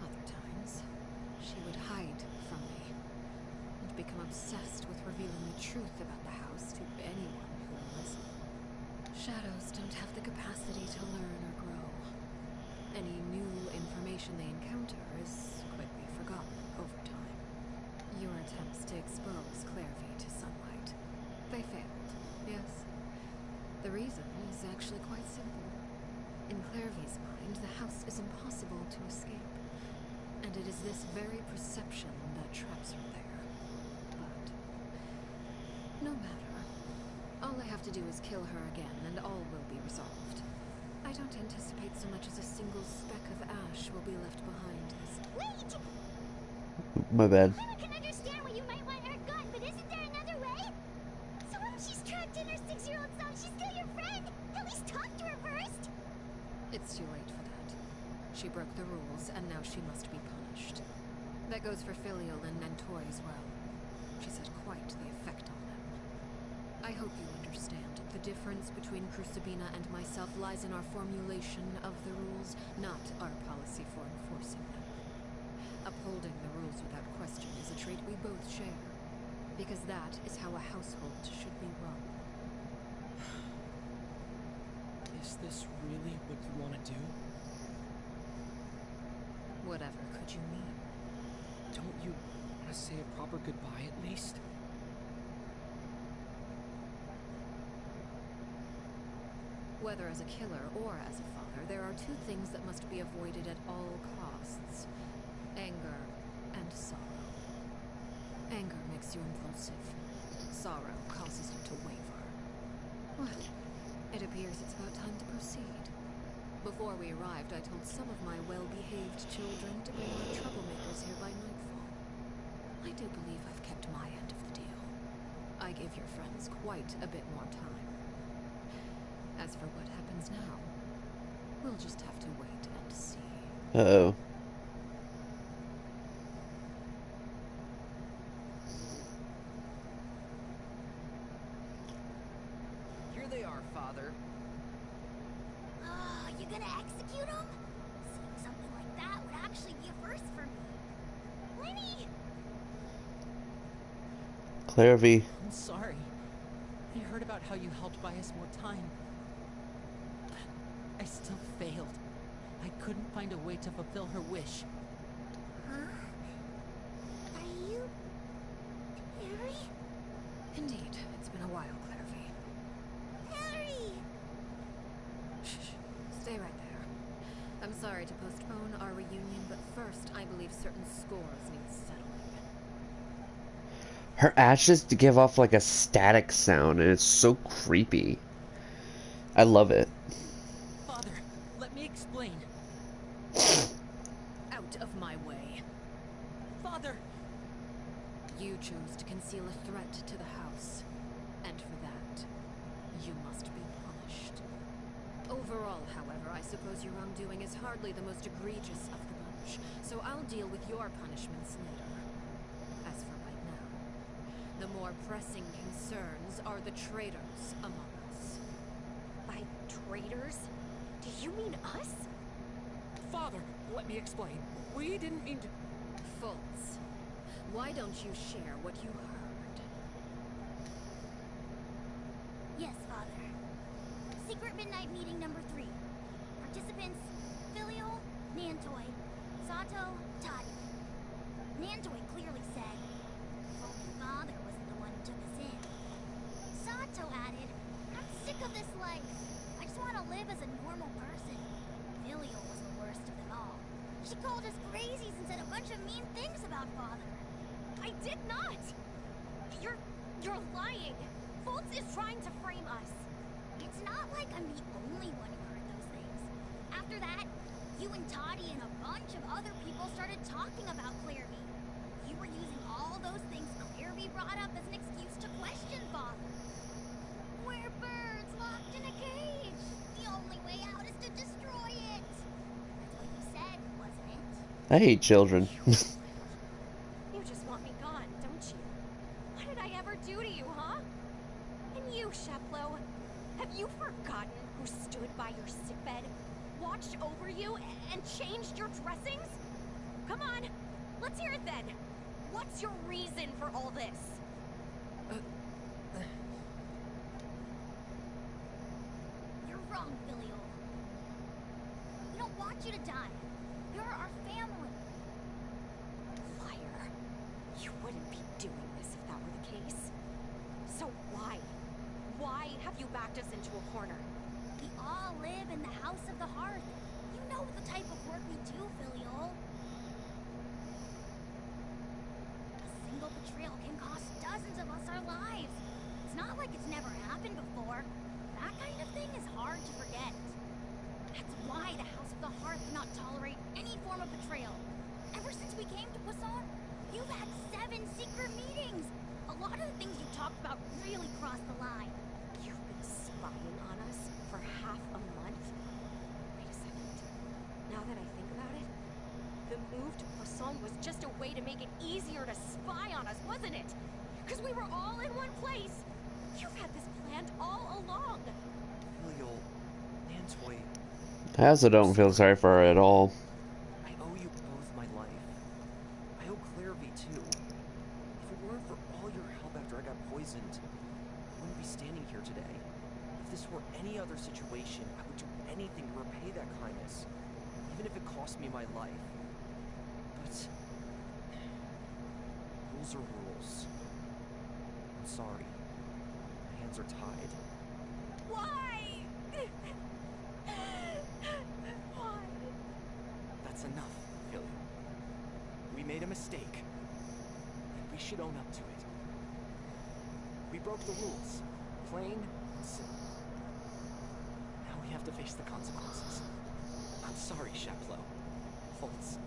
other times, she would hide from me and become obsessed with revealing the truth about the house to anyone who will listen. Shadows don't have the capacity to learn or grow. Any new information they encounter is quickly forgotten over time. Your attempts to expose Clairvy to sunlight, they failed, yes. The reason is actually quite simple. In Clairvy's mind, the house is impossible to escape. And it is this very perception that traps her there. But no matter. All I have to do is kill her again, and all will be resolved. I don't anticipate so much as a single speck of ash will be left behind this. Wait! My bad. I can understand why you might want her gone, but isn't there another way? So what if she's trapped in her 6-year-old self? She's still your friend! At least talk to her first! It's too late for that. She broke the rules, and now she must be punished. That goes for Filial and Nentoy as well. She's had quite the effect on them. I hope you understand. The difference between Crucibina and myself lies in our formulation of the rules, not our policy for enforcing them. Upholding the rules without question is a trait we both share, because that is how a household should be run. Is this really what you want to do? Whatever could you mean? Don't you want to say a proper goodbye at least? Whether as a killer or as a father, there are two things that must be avoided at all costs. Anger and sorrow. Anger makes you impulsive. Sorrow causes you to waver. Well, it appears it's about time to proceed. Before we arrived, I told some of my well-behaved children to bring our troublemakers here by nightfall. I do believe I've kept my end of the deal. I give your friends quite a bit more time. As for what happens now, we'll just have to wait and see. Uh-oh. Here they are, Father. Oh, you gonna execute him? Seeing something like that would actually be a first for me. Lenny! Clairvy. I'm sorry. I heard about how you helped buy us more time. I I still failed. I couldn't find a way to fulfill her wish. Huh? Are you... Harry? Indeed, it's been a while, Clairvy. Harry! Shh. Stay right there. I'm sorry to postpone our reunion, but first, I believe certain scores need settling. Her ashes give off like a static sound, and it's so creepy. I love it. Father, let me explain. Out of my way. Father! You chose to conceal a threat to the house, and for that, you must be punished. Overall, however, I suppose your wrongdoing is hardly the most egregious of the bunch, so I'll deal with your punishments later. As for right now, the more pressing concerns are the traitors among us. By traitors? Do you mean us? Father, let me explain. We didn't mean to... Fultz, why don't you share what you heard? Yes, Father. Secret midnight meeting number 3. Participants: Filial, Nantoy, Sato, Toddy. Nantoy clearly said, if only Father wasn't the one who took us in. Sato added, I'm sick of this life. I just want to live as a normal person. Filial was the worst of them all. She called us crazies and said a bunch of mean things about Father. I did not! You're lying! Fultz is trying to frame us. It's not like I'm the only one who heard those things. After that, you and Toddy and a bunch of other people started talking about Clairvy. You were using all those things Clairvy brought up as an excuse to question Father. We're birds locked in a cage. The only way out is to destroy it. That's what you said, wasn't it? I hate children. You just want me gone, don't you? What did I ever do to you, huh? And you, Sheplo, have you forgotten who stood by your sickbed, watched over you, and changed your dressings? Come on, let's hear it then. What's your reason for all this? You're wrong, Filial. We don't want you to die. You're our family. Liar. You wouldn't be doing this if that were the case. So why? Why have you backed us into a corner? We all live in the House of the Hearth. You know the type of work we do, Filial. A single betrayal can cost dozens of us our lives. It's not like it's never happened before. That kind of thing is hard to forget. That's why the House of the Hearth cannot tolerate any form of betrayal. Ever since we came to Poisson, you've had 7 secret meetings. A lot of the things you talked about really crossed the line. You've been spying on us for half a month? Wait a second. Now that I think about it, the move to Poisson was just a way to make it easier to spy on us, wasn't it? Because we were all in one place. You've had this planned all along. Filial, Nantoy, I also don't feel sorry for her at all. I owe you both my life. I owe Clairvy too. If it weren't for all your help after I got poisoned, I wouldn't be standing here today. If this were any other situation, I would do anything to repay that kindness, even if it cost me my life. But rules are rules. I'm sorry. My hands are tied. Why? Why? That's enough, Filial. We made a mistake. And we should own up to it. We broke the rules. Plain and simple. Now we have to face the consequences. I'm sorry, Sheplo. Fultz.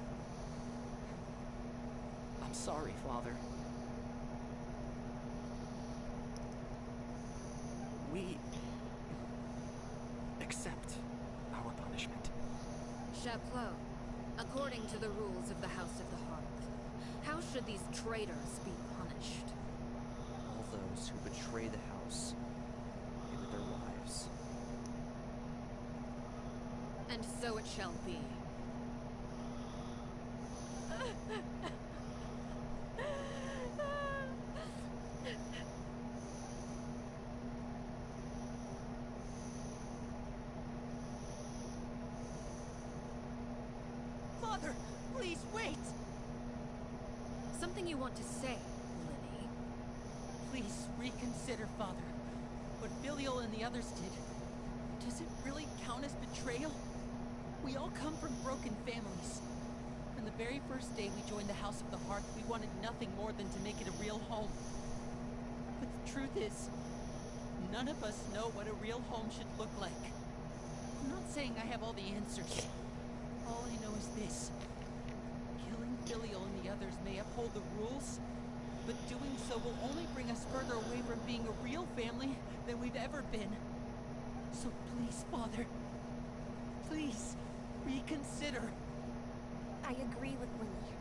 I'm sorry, Father. We accept our punishment. Chapleau, according to the rules of the House of the Hearth, how should these traitors be punished? All those who betray the house pay with their lives. And so it shall be. please wait! Something you want to say, Lily? Please reconsider, Father. What Filial and the others did, does it really count as betrayal? We all come from broken families. From the very first day we joined the House of the Hearth, we wanted nothing more than to make it a real home. But the truth is, none of us know what a real home should look like. I'm not saying I have all the answers. All I know is this. Killing Filial and the others may uphold the rules, but doing so will only bring us further away from being a real family than we've ever been. So please, Father, please reconsider. I agree with Winnie.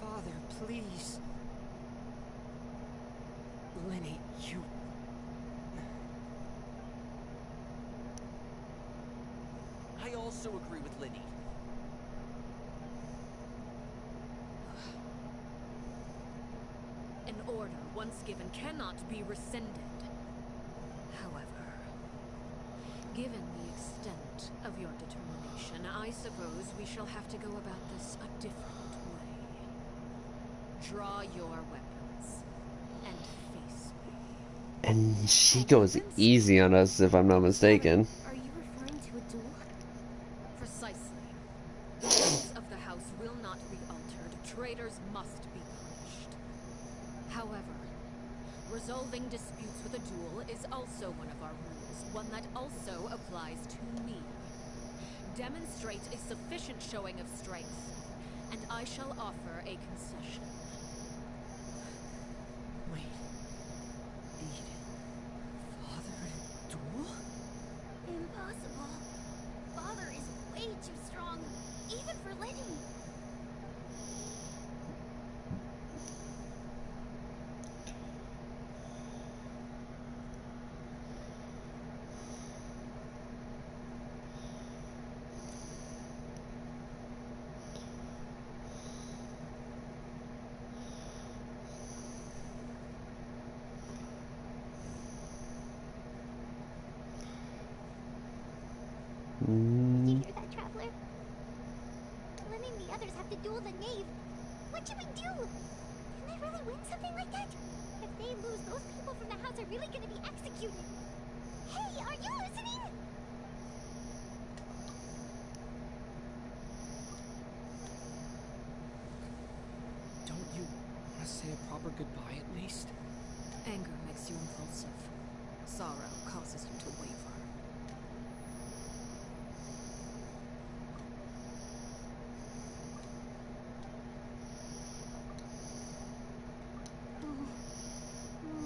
Father, please. Lenny, you... I also agree with Linny. An order once given cannot be rescinded. However, given the extent of your determination, I suppose we shall have to go about this a different way. Draw your weapons and face me. And she goes easy on us, if I'm not mistaken. Are you referring to a duel? Precisely. The rules of the house will not be altered. Traitors must be punished. However, resolving disputes with a duel is also one of our rules, one that also applies to me. Demonstrate a sufficient showing of strength, and I shall offer a concession. Wait. Beat Father in a duel? Impossible. Father is way too strong, even for Lenny. Did you hear that, Traveler? Lenny and the others have to duel the knave. What should we do? Can they really win something like that? If they lose, those people from the house are really going to be executed. Hey, are you listening? Don't you want to say a proper goodbye at least? Anger makes you impulsive. Sorrow causes you to waver.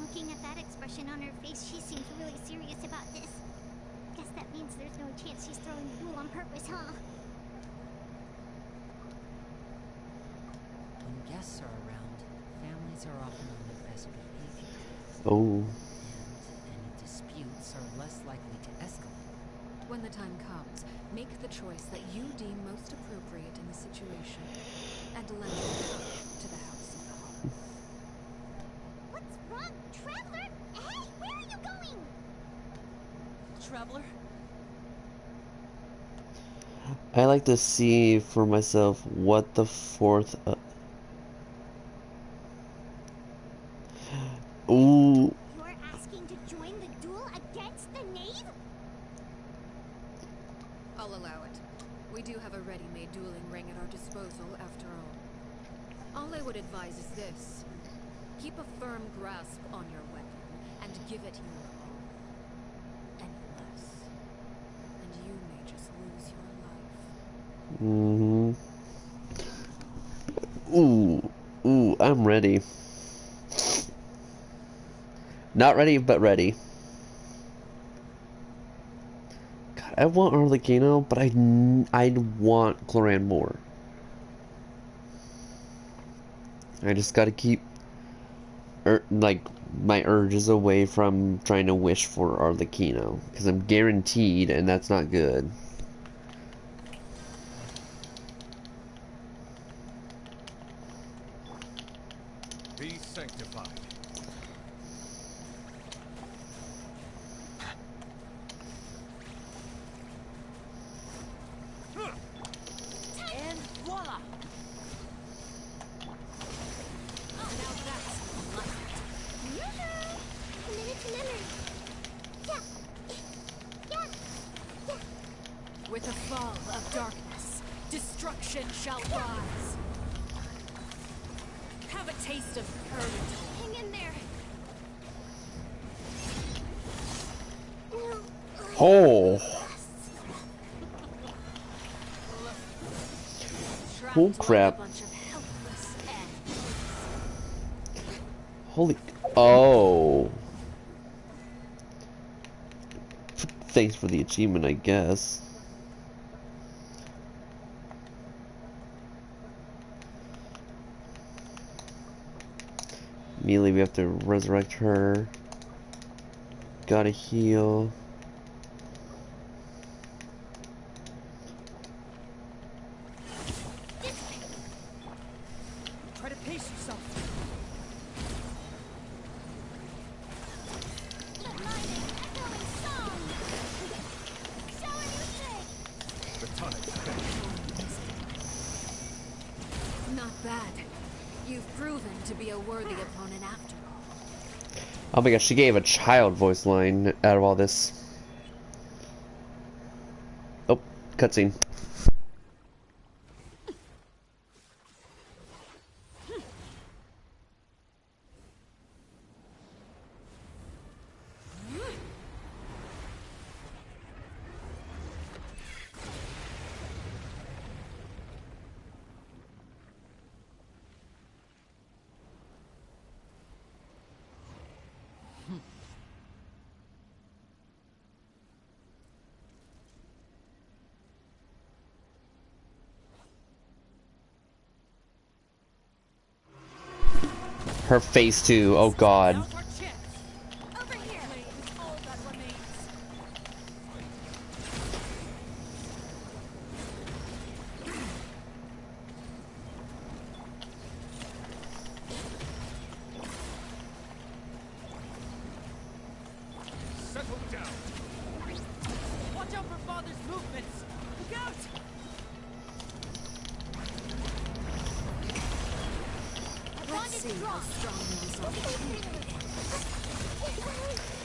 Looking at that expression on her face, she seems really serious about this. Guess that means there's no chance she's throwing the duel on purpose, huh? When guests are around, families are often on their best behavior. Oh. And any disputes are less likely to escalate. When the time comes, make the choice that you deem most appropriate in the situation, and lend your help to the House of the Hearth. What's wrong, Traveler? Hey, where are you going? Traveler? I like to see for myself what the fourth... Ooh. You're asking to join the duel against the knave? I'll allow it. We do have a ready-made dueling ring at our disposal, after all. All I would advise is this. Keep a firm grasp on your weapon, and give it your all. Any less, and you may just lose your life. Ooh. Ooh, I'm ready. Not ready, but ready. God, I want Arlecchino, but I want Cloran more. I just gotta keep, like, my urges away from trying to wish for Arlecchino, because I'm guaranteed, and that's not good. Be sanctified. And voila! flies. Have a taste of purgatory. Hang in there. Oh. Oh crap. Holy. Oh. Thanks for the achievement, I guess. Immediately we have to resurrect her. Gotta heal. Try to pace yourself. Not bad. You've proven to be a worthy opponent after all. Oh my gosh, she gave a child voice line out of all this. Oh, cutscene. Her face too, oh god. Settle down. Watch out for Father's movements. Look out! Let's see how strong the result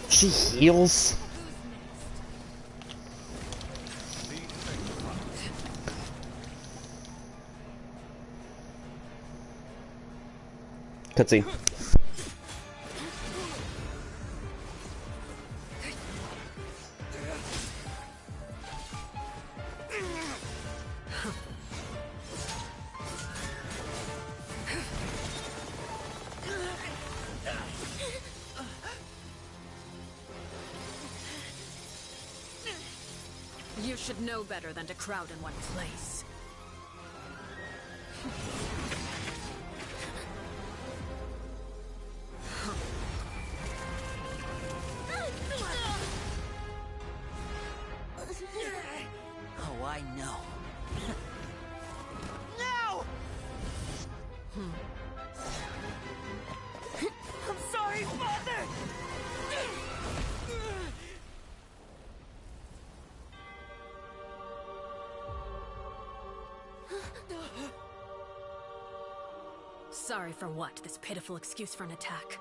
is. She heals? Cutscene. You should know better than to crowd in one place. Oh, I know. No! I'm sorry, Father! Sorry for what? This pitiful excuse for an attack.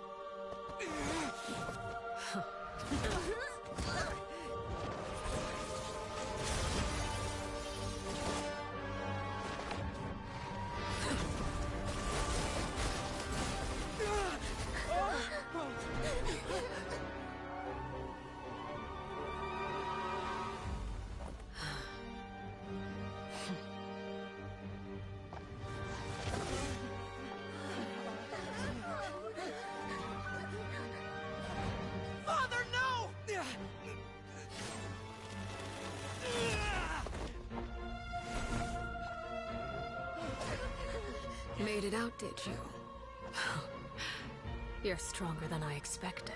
Father, no! Made it out, did you? You're stronger than I expected.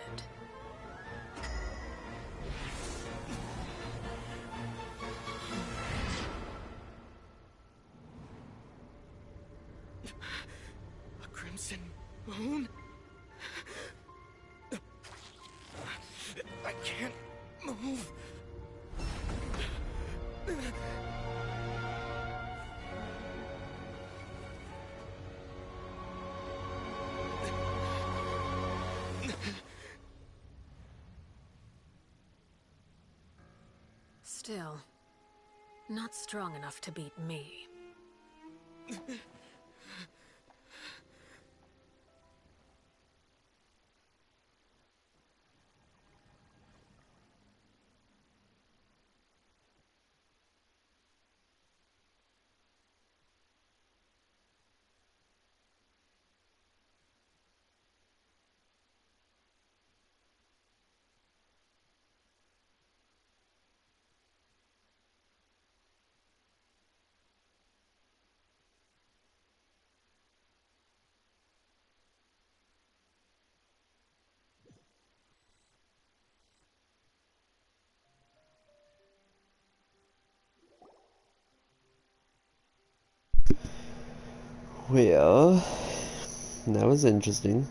A crimson moon? I can't move. Still, not strong enough to beat me. Well, that was interesting.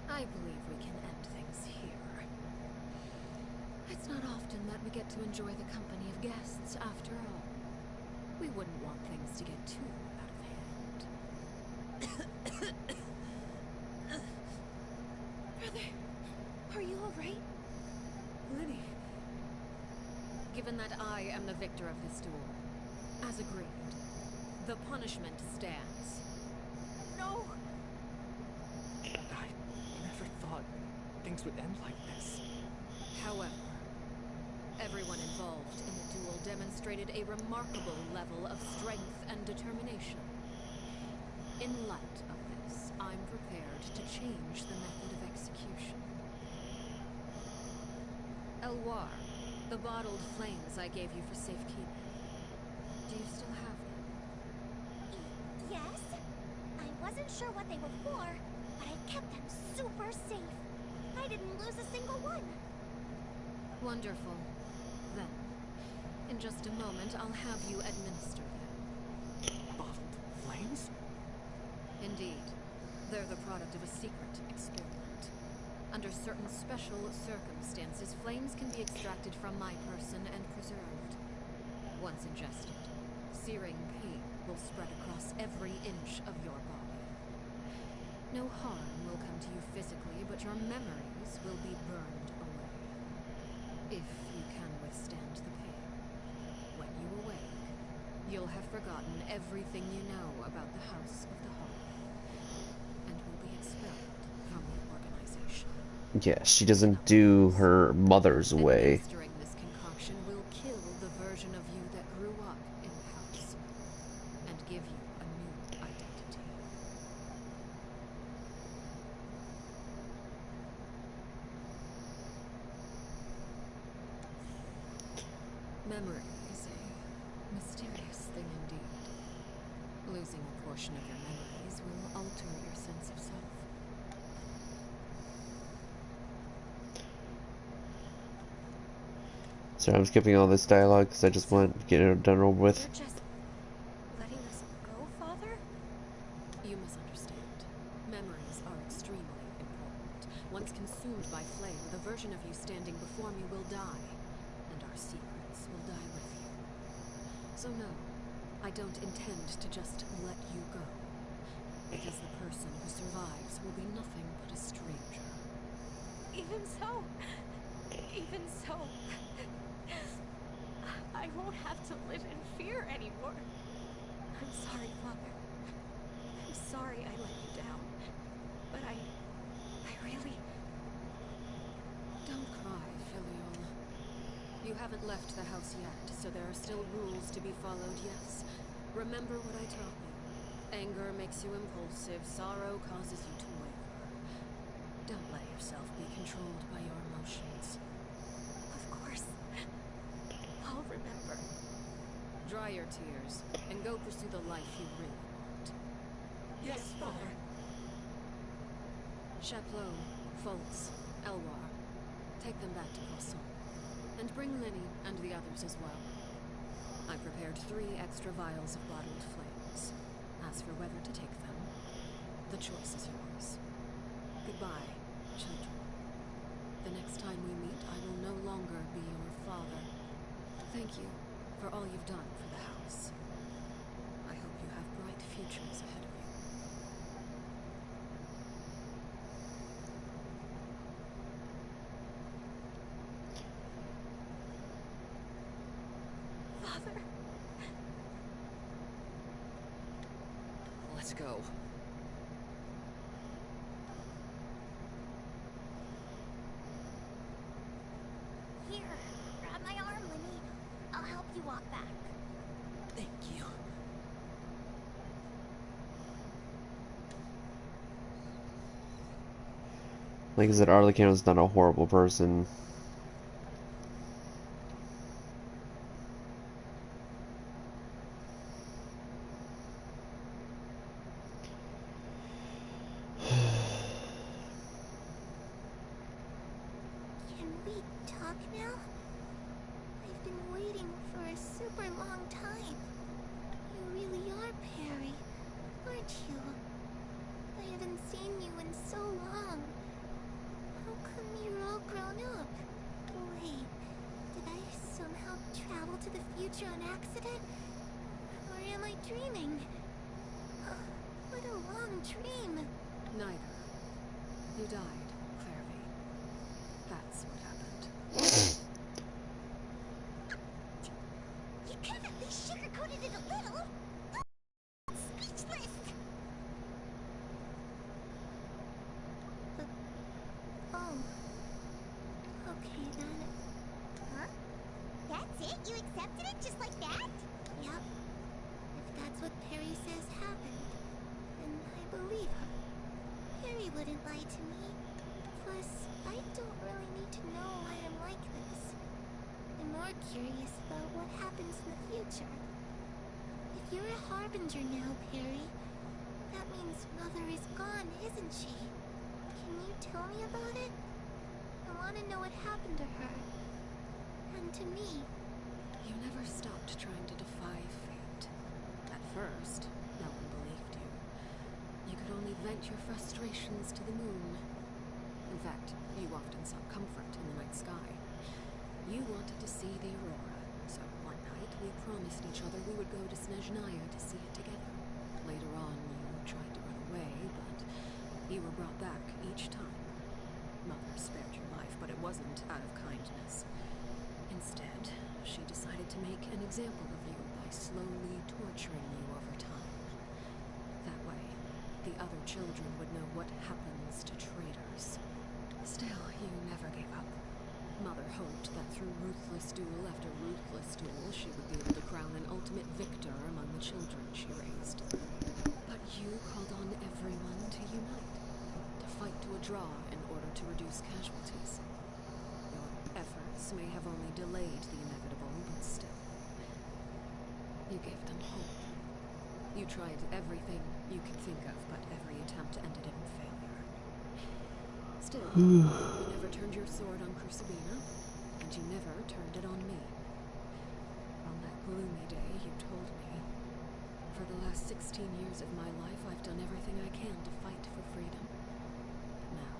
I believe we can end things here. It's not often that we get to enjoy the company of guests, after all. We wouldn't want things to get too out of hand. Brother, are you alright? Liddy. Given that I am the victor of this duel, as agreed, the punishment stands. No! I never thought things would end like this. However, everyone involved in the duel demonstrated a remarkable level of strength and determination. In light of this, I'm prepared to change the method of execution. Elwar, the bottled flames I gave you for safekeeping. Do you still have them? Yes? I wasn't sure what they were for, but I kept them super safe. I didn't lose a single one. Wonderful. Then, in just a moment, I'll have you administer them. Bottled flames? Indeed. They're the product of a secret experiment. Under certain special circumstances, flames can be extracted from my person and preserved. Once ingested, searing pain will spread across every inch of your body. No harm will come to you physically, but your memories will be burned away. If you can withstand the pain. When you awake, you'll have forgotten everything you know about the House of the Hearth, and will be expelled from the organization. Yeah, she doesn't do her mother's way. Administering this concoction will kill the version of you that grew up in the house, and give you a new identity. Memory is a mysterious thing indeed. Losing a portion of your memories will alter your sense of self. So I'm skipping all this dialogue because I just want to get it done over with. You're just letting us go, Father? You misunderstand. Memories are extremely important. Once consumed by flame, the version of you standing before me will die, and our secrets will die with you. So no, I don't intend to just let you go, because the person who survives will be nothing but a stranger. Even so, I won't have to live in fear anymore. I'm sorry, Father. I'm sorry I let you down. But I really... Don't cry, Filial. You haven't left the house yet, so there are still rules to be followed, yes. Remember what I taught you. Anger makes you impulsive, sorrow causes you to waver. Don't let yourself be controlled by your emotions. Of course. I'll remember. Dry your tears, and go pursue the life you really want. Yes, Father. Chaplot, Foltz, Elwar, take them back to Poisson. And bring Linny and the others as well. I prepared 3 extra vials of bottled flames. As for whether to take them, the choice is yours. Goodbye, children. The next time we meet, I will no longer be your father. Thank you for all you've done for the house. I hope you have bright futures ahead of you. Mother. Let's go. Here, grab my arm, Lemmy. I'll help you walk back. Thank you. Like I said, Arlecchino's not a horrible person. Can we talk now? I've been waiting for a super long time. You really are Perry, aren't you? I haven't seen you in so long. How come you're all grown up? Wait, did I somehow travel to the future on accident? Or am I dreaming? What a long dream. Neither. You died, Clairvy. That's what happened. You could have at least sugarcoated it a little. Speechless. Oh. Okay then. Huh? That's it? You accepted it just like that? Yep. If that's what Perry says happened, then I believe her. Perry wouldn't lie to me. Plus, I don't really need to know why I'm like this. I'm more curious about what happens in the future. If you're a harbinger now, Perry, that means Mother is gone, isn't she? Can you tell me about it? I want to know what happened to her. And to me. You never stopped trying to defy fate. At first, no one believed you. You could only vent your frustrations to the moon. In fact, you often sought comfort in the night sky. You wanted to see the aurora, so one night we promised each other we would go to Snezhnaya to see it together. Later on, you tried to run away, but you were brought back each time. Mother spared your life, but it wasn't out of kindness. Instead, she decided to make an example of you by slowly torturing you over time. That way, the other children would know what happens to traitors. Still, you never gave up. Mother hoped that through ruthless duel after ruthless duel, she would be able to crown an ultimate victor among the children she raised. But you called on everyone to unite, to fight to a draw in order to reduce casualties. Your efforts may have only delayed the inevitable, but still. You gave them hope. You tried everything you could think of, but every attempt ended in failure. Still, you never turned your sword on Crucibina, and you never turned it on me. On that gloomy day, you told me, for the last 16 years of my life, I've done everything I can to fight for freedom. But now,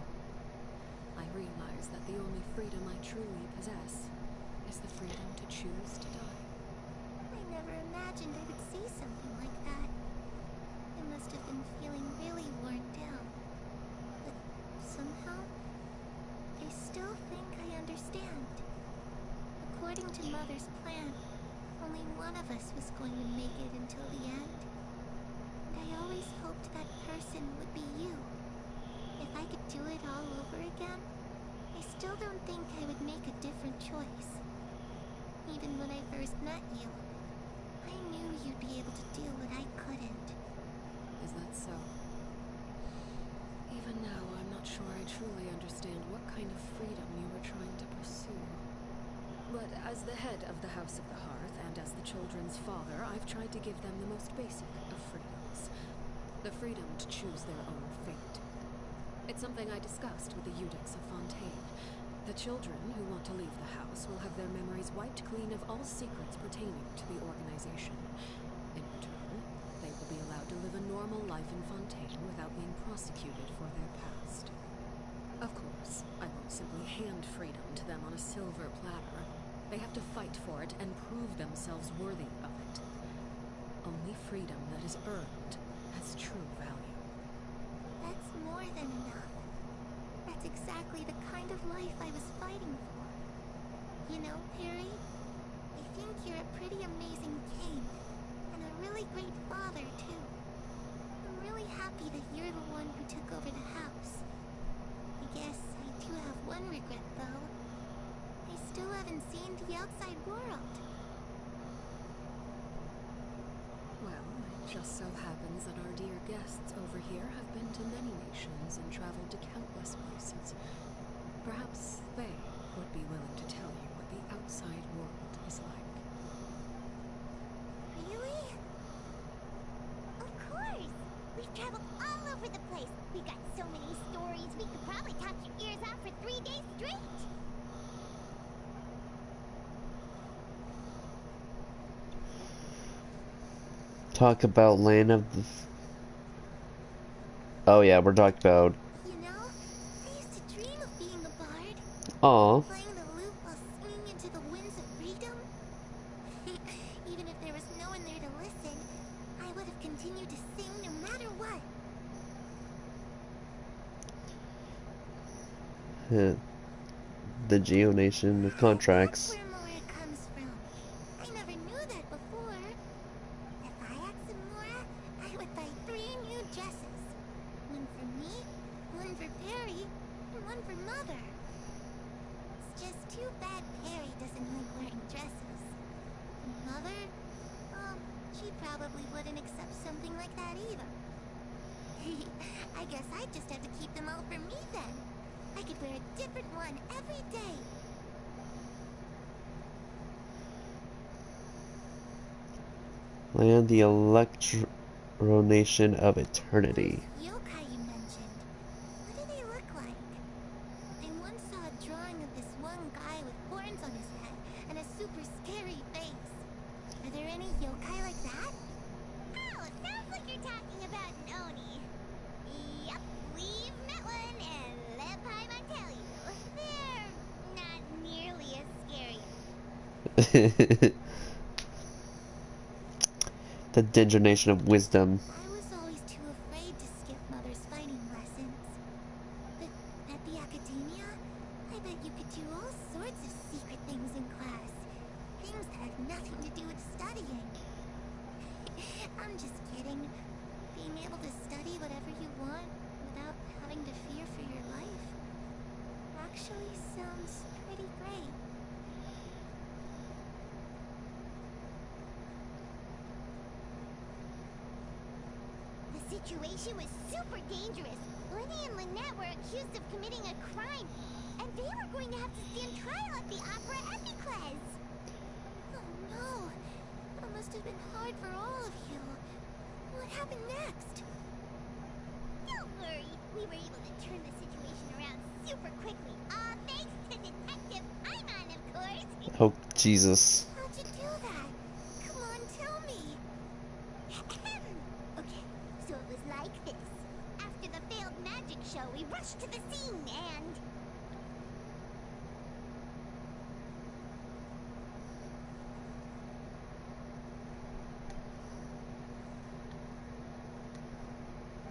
I realize that the only freedom I truly possess is the freedom to choose to die. I never imagined I would say something like that. I must have been feeling really worn down. But somehow, I still think I understand. According to Mother's plan, only one of us was going to make it until the end. And I always hoped that person would be you. If I could do it all over again, I still don't think I would make a different choice. Even when I first met you, I knew you'd be able to do what I couldn't. Is that so? Even now, I'm not sure I truly understand what kind of freedom you were trying to pursue. But as the head of the House of the Hearth, and as the children's father, I've tried to give them the most basic of freedoms. The freedom to choose their own fate. It's something I discussed with the Eudix of Fontaine. The children who want to leave the house will have their memories wiped clean of all secrets pertaining to the organization. In return, they will be allowed to live a normal life in Fontaine without being prosecuted for their past. Of course, I won't simply hand freedom to them on a silver platter. They have to fight for it and prove themselves worthy of it. Only freedom that is earned has true value. That's more than enough. That's exactly the kind of life I was fighting for. You know, Perry, I think you're a pretty amazing king, and a really great father, too. I'm really happy that you're the one who took over the house. I guess I do have one regret, though. I still haven't seen the outside world. Well, it just so happens that our dear guests over here have been to many nations and traveled to countless places. Perhaps they would be willing to tell you what the outside world is like. Really? Of course! We've traveled all over the place. We got so many stories, we could probably talk your ears out for 3 days straight. Talk about Land of the... Oh yeah, we're talking about... You know, I used to dream of being a bard. Aw. Playing the lute while singing into the winds of freedom. Even if there was no one there to listen, I would have continued to sing no matter what. The Geo Nation of contracts. That's where Mora comes from. I never knew that before. If I had some Mora, I would buy 3 new dresses. One for me, one for Perry, and one for Mother. It's just too bad Perry doesn't like wearing dresses. And Mother, she probably wouldn't accept something like that either. I guess I'd just have to keep them all for me then. I could wear a different one every day. Land the Electro Nation of Eternity. Those yokai you mentioned, what do they look like? I once saw a drawing of this one guy with horns on his head and a super scary face. Are there any yokai like that? Oh, sounds like you're talking about an Oni. Yup, we've met one, and let Paimon tell you, they're not nearly as scary. The Danger Nation of Wisdom. I was always too afraid to skip Mother's fighting lessons. But at the academia, I bet you could do all sorts of secret things in class. Things that have nothing to do with studying. I'm just kidding. Being able to study whatever you want without having to fear for your life actually sounds pretty great. The situation was super dangerous. Lenny and Lynette were accused of committing a crime, and they were going to have to stand trial at the Opera Epicles. Oh no! That must have been hard for all of you. What happened next? Don't worry, we were able to turn the situation around super quickly. All thanks to Detective Paimon, of course. Oh, Jesus. How'd you do that? Come on, tell me. Okay, so it was like this. After the failed magic show, we rushed to the scene and...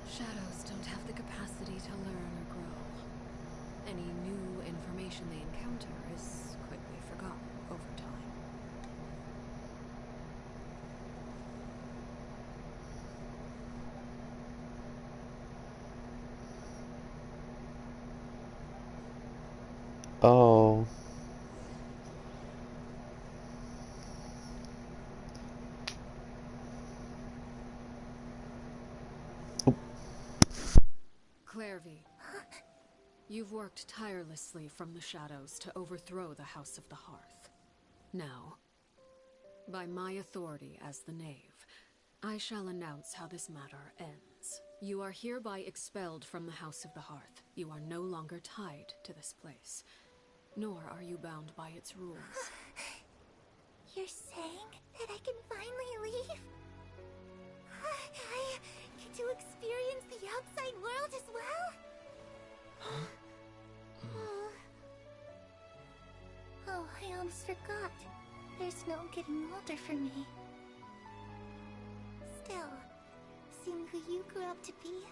Shadows don't have the capacity to learn or grow. Any new information they encounter is quickly forgotten over time. Oh. Clairvy, you've worked tirelessly from the shadows to overthrow the House of the Hearth. Now, by my authority as the Knave, I shall announce how this matter ends. You are hereby expelled from the House of the Hearth. You are no longer tied to this place, nor are you bound by its rules. You're saying that I can finally leave? I get to experience the outside world as well? Oh, I almost forgot. There's no getting older for me. Still, seeing who you grew up to be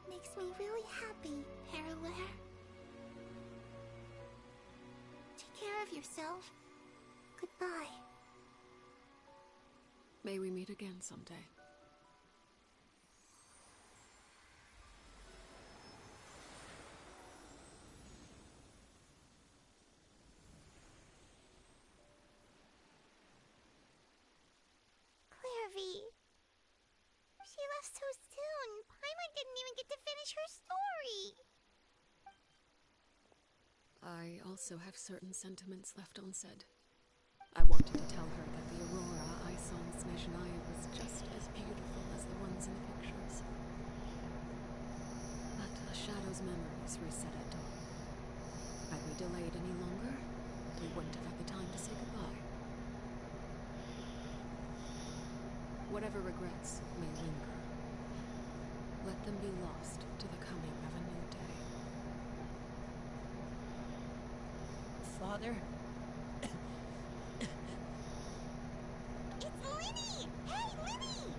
makes me really happy, Parallare. Take care of yourself. Goodbye. May we meet again someday. Clairvy. She left so soon. Paimon didn't even get to finish her story. I also have certain sentiments left unsaid. I wanted to tell her that the aurora I saw in Snezhnaya was just as beautiful as the ones in the pictures. But a shadow's memories reset at dawn. Had we delayed any longer, we wouldn't have had the time to say goodbye. Whatever regrets may linger, let them be lost to the coming of a new day. Father? It's Linny! Hey, Linny!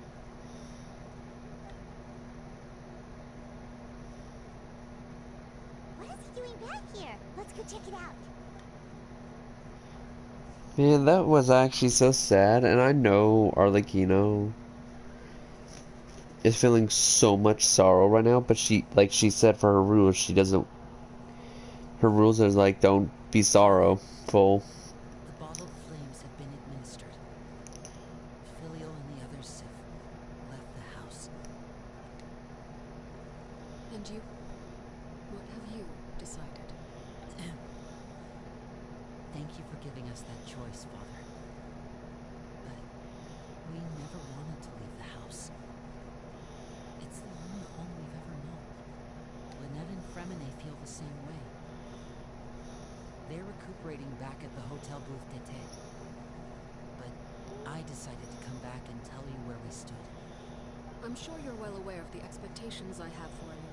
What is he doing back here? Let's go check it out. Man, that was actually so sad, and I know Arlecchino is feeling so much sorrow right now, but she said for her rules, she doesn't, her rules is like, don't be sorrowful. The bottled flames have been administered. Filial and the others have left the house. And you? What have you decided? Thank you for giving us that choice, Father. But we never wanted to leave the house. It's the only home we've ever known. Lynette and Fremine feel the same way. They're recuperating back at the Hotel Booth d'été. But I decided to come back and tell you where we stood. I'm sure you're well aware of the expectations I have for you.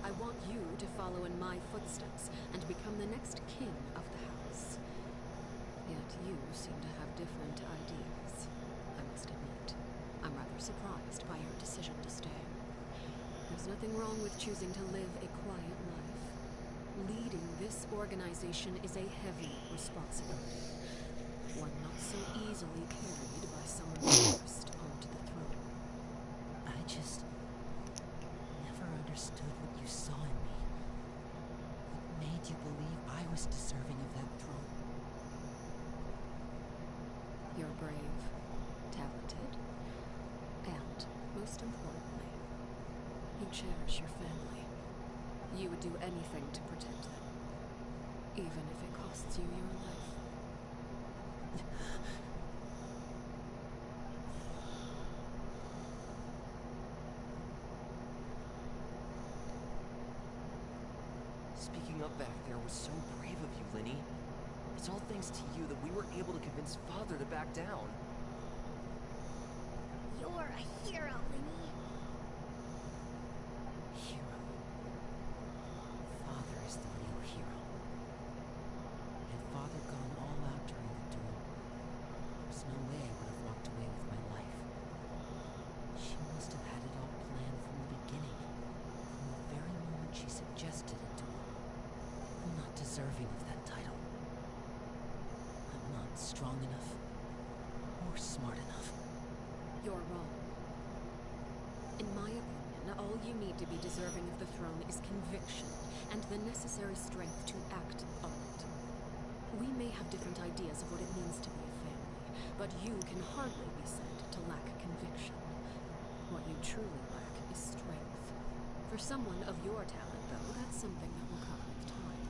I want you to follow in my footsteps and become the next king of the house. Yet you seem to have different ideas. I must admit, I'm rather surprised by your decision to stay. There's nothing wrong with choosing to live a quiet life. Leading this organization is a heavy responsibility, one not so easily carried by someone forced onto the throne. I just never understood what you saw in me. What made you believe I was deserving of that throne? You're brave, talented, and, most importantly, you cherish your family. You would do anything to protect them, even if it costs you your life. Speaking up back there was so brave of you, Linny. It's all thanks to you that we were able to convince Father to back down. You're a hero, Linny. Hero. Father is the real hero. Had Father gone all out during the duel, there's no way I would have walked away with my life. She must have had it all planned from the beginning, from the very moment she suggested a duel. I'm not deserving of that title. I'm not strong enough, or smart enough. You're wrong. In my opinion, all you need to be deserving of the throne is conviction and the necessary strength to act on it. We may have different ideas of what it means to be a family, but you can hardly be said to lack conviction. What you truly lack is strength. For someone of your talent, though, that's something that will come with time.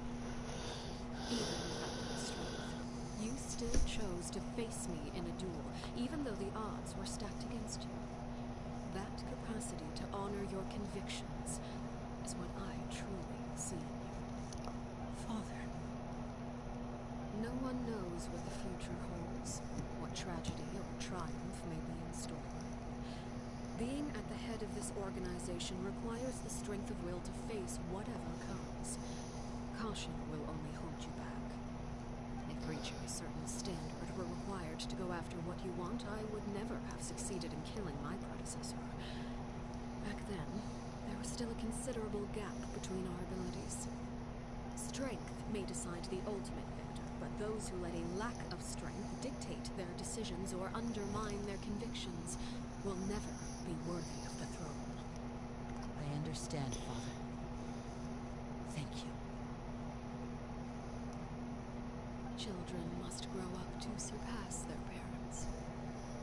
Even without that strength, you still chose to face me in a duel, even though the odds were stacked against you. That capacity to honor your convictions is what I truly see in you. Father. No one knows what the future holds, what tragedy or triumph may be in store. Being at the head of this organization requires the strength of will to face whatever comes. Caution will only hold you back. If reaching a certain standard were required to go after what you want, I would never have succeeded in killing my predecessor. Back then, there was still a considerable gap between our abilities. Strength may decide the ultimate victor, But those who let a lack of strength dictate their decisions or undermine their convictions will never be worthy of the throne. I understand, Father. Thank you. Children must grow up to surpass their parents.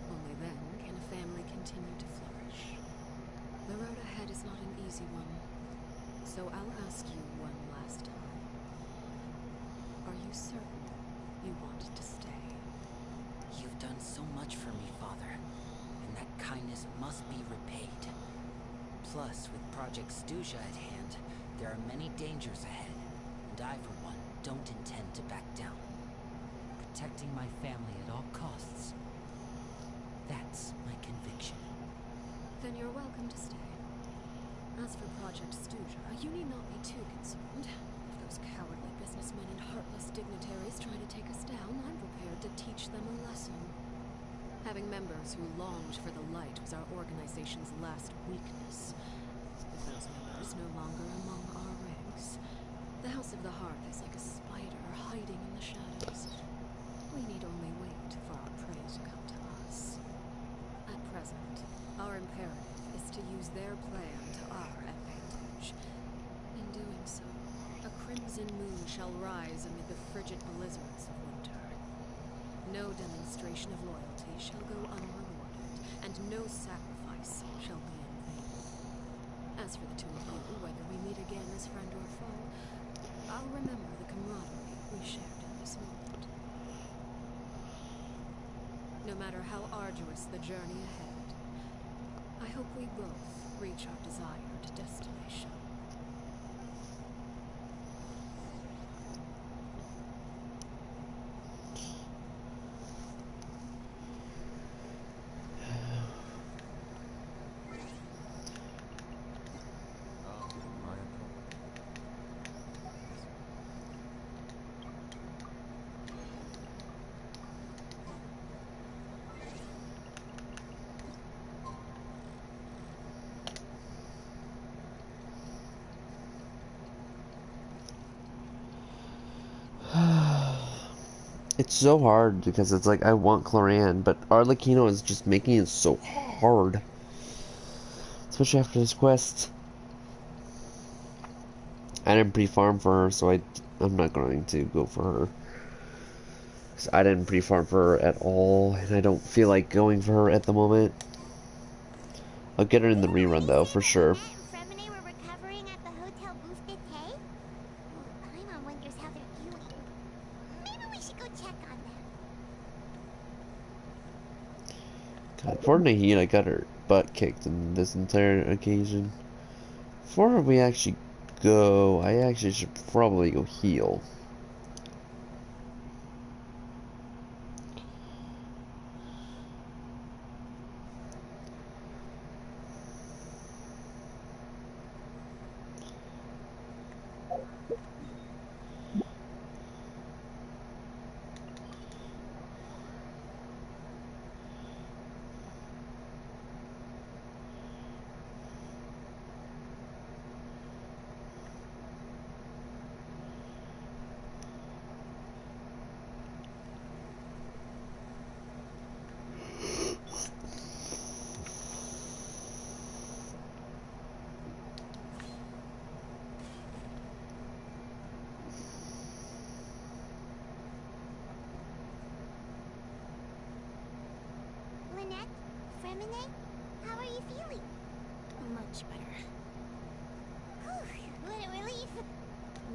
Only then can a family continue to flourish. The road ahead is not an easy one, so I'll ask you one last time. Are you certain you want to stay? You've done so much for me, Father, and that kindness must be repaid. Plus, with Project Stuja at hand, there are many dangers ahead, and I, for one, don't intend to back down. Protecting my family at all costs. That's my conviction. Then you're welcome to stay. As for Project Stuja, you need not be too concerned. If those cowardly businessmen and heartless dignitaries try to take us down, I'm prepared to teach them a lesson. Having members who longed for the light was our organization's last weakness. With those members no longer among our ranks, the House of the Hearth is like a spider hiding in the shadows. We need only wait for our prey to come to us. At present, our imperative is to use their plan to our advantage. In doing so, a crimson moon shall rise amid the frigid blizzards of winter. No demonstration of loyalty shall go unrewarded, and no sacrifice shall be in vain. As for the two of you, whether we meet again as friend or foe, I'll remember the camaraderie we shared in this moment. No matter how arduous the journey ahead, I hope we both reach our desired destination. It's so hard because it's like I want Cloran, but Arlecchino is just making it so hard. Especially after this quest. I didn't pre-farm for her, so I'm not going to go for her. 'Cause I didn't pre-farm for her at all, and I don't feel like going for her at the moment. I'll get her in the rerun though, for sure. Fremine were recovering at the Hotel Bouffeté? Paimon wonders how they're doing. Maybe we should go check on them. God, for Nahid, I got her butt kicked in this entire occasion. Before we actually go, I actually should probably go heal. Lynette? Fremine? How are you feeling? Much better. Whew, what a relief.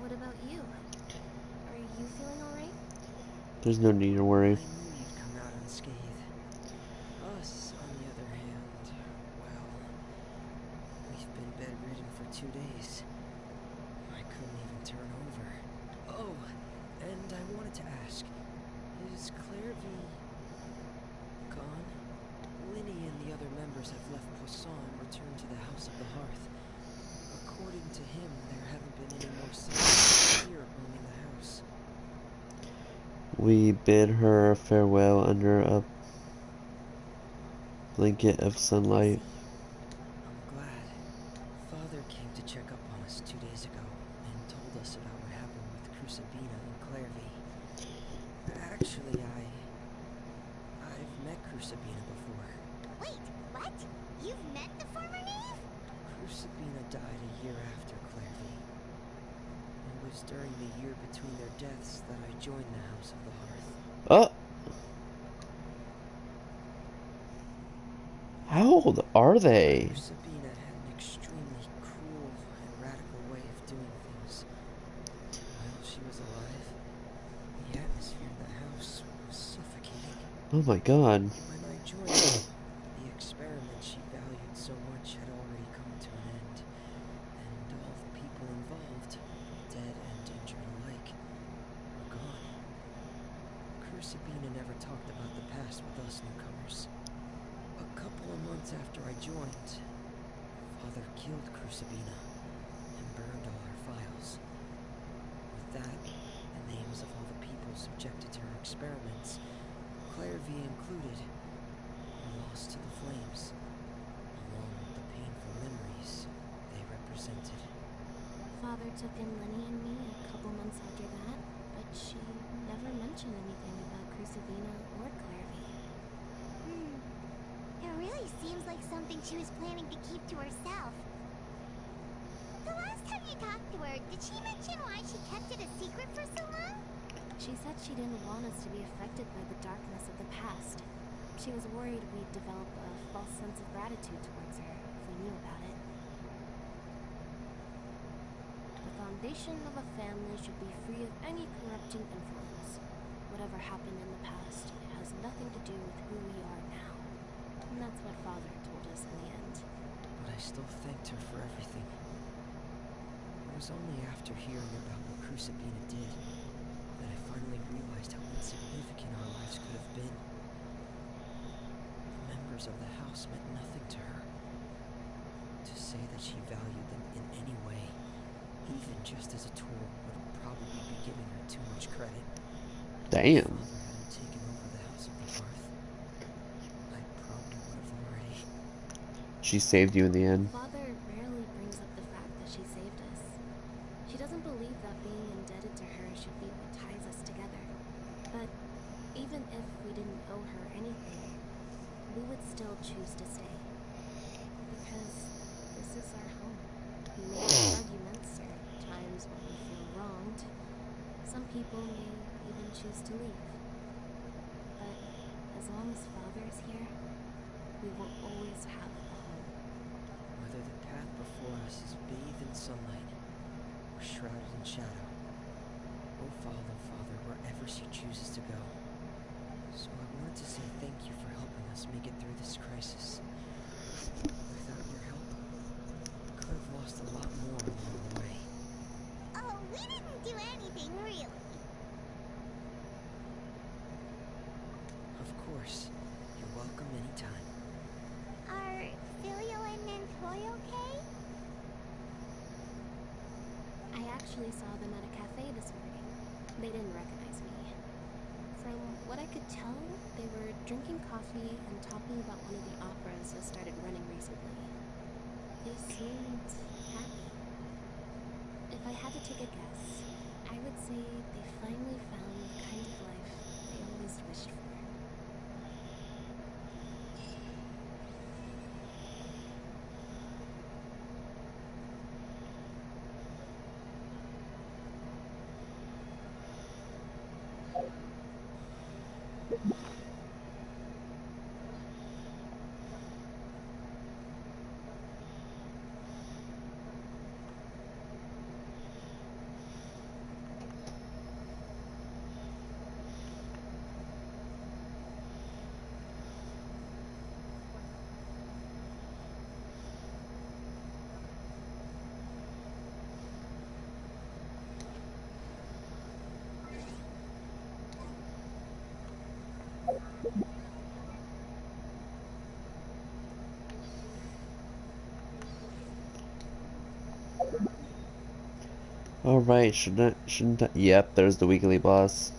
What about you? Are you feeling alright? There's no need to worry. I knew you'd come out unscathed. Us, on the other hand, well, we've been bedridden for 2 days. I couldn't even turn over. Oh, and I wanted to ask, is Claire gone? Linny and the other members have left Poisson and returned to the House of the Hearth. According to him, there haven't been any more signs of fear roaming the house. We bid her farewell under a blanket of sunlight. I'm glad. Father came to check up on us 2 days ago and told us about what happened with Crusabina and Clairvy. died a year after Clairvy. It was during the year between their deaths that I joined the House of the Hearth. Oh! How old are they? Sabina had an extremely cruel and radical way of doing things. While she was alive, the atmosphere in the house was suffocating. Oh my god. When I joined, the experiment she valued so much had already come to an end, and all the people involved, dead and injured alike, were gone. Sabina never talked about the past with us newcomers. A couple of months after I joined, Father killed Sabina and burned all her files. With that, the names of all the people subjected to her experiments, Clairvy included, were lost to the flames, along with the painful memories they represented. Father took in Lenny and me a couple months after that, but she never mentioned anything about Sabina or Clairvy. It really seems like something she was planning to keep to herself. The last time you talked to her, did she mention why she kept it a secret for so long? She said she didn't want us to be affected by the darkness of the past. She was worried we'd develop a false sense of gratitude towards her if we knew about it. The foundation of a family should be free of any corrupting influence. Whatever happened in the past, it has nothing to do with who we are now. And that's what Father told us in the end. But I still thanked her for everything. It was only after hearing about what Sabina did that I finally realized how insignificant our lives could have been. The members of the house meant nothing to her. To say that she valued them in any way, even just as a tool, would probably be giving her too much credit. Damn. If Father hadn't taken over the House of the Hearth, I probably would have already. She saved you in the end. Father rarely brings up the fact that she saved us. She doesn't believe that being indebted to her should be what ties us together. But even if we didn't owe her anything, we would still choose to stay. Because this is our home. We may have arguments or times when we feel wronged. Some people may even choose to leave. But as long as Father is here, we will always have a home. Whether the path before us is bathed in sunlight or shrouded in shadow, we'll follow Father wherever she chooses to go. So I wanted to say thank you for helping us make it through this crisis. Without your help, we could have lost a lot more along the way. Oh, we didn't do anything, really. Of course, you're welcome anytime. Are Filio and Nantoy okay? I actually saw them at a cafe this morning. They didn't recognize me. From what I could tell, they were drinking coffee and talking about one of the operas that started running recently. They seemed happy. If I had to take a guess, I would say they finally found the kind of life they always wished for. Alright, shouldn't I? Yep, there's the weekly boss.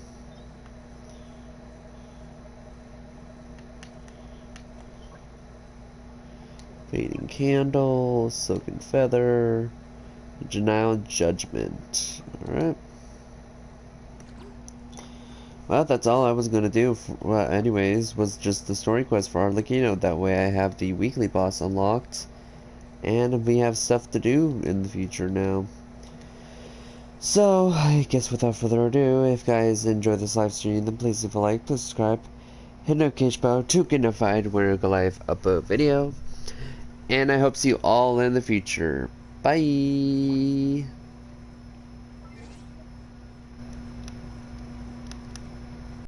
Fading Candle, Silken Feather, Denial Judgment. Alright. Well, that's all I was gonna do, anyways, was just the story quest for Arlecchino. That way I have the weekly boss unlocked. and we have stuff to do in the future now. So, I guess without further ado, if guys enjoy this live stream, then please leave a like, please subscribe, hit the notification bell to get notified when I go live upload video, and I hope to see you all in the future. Bye!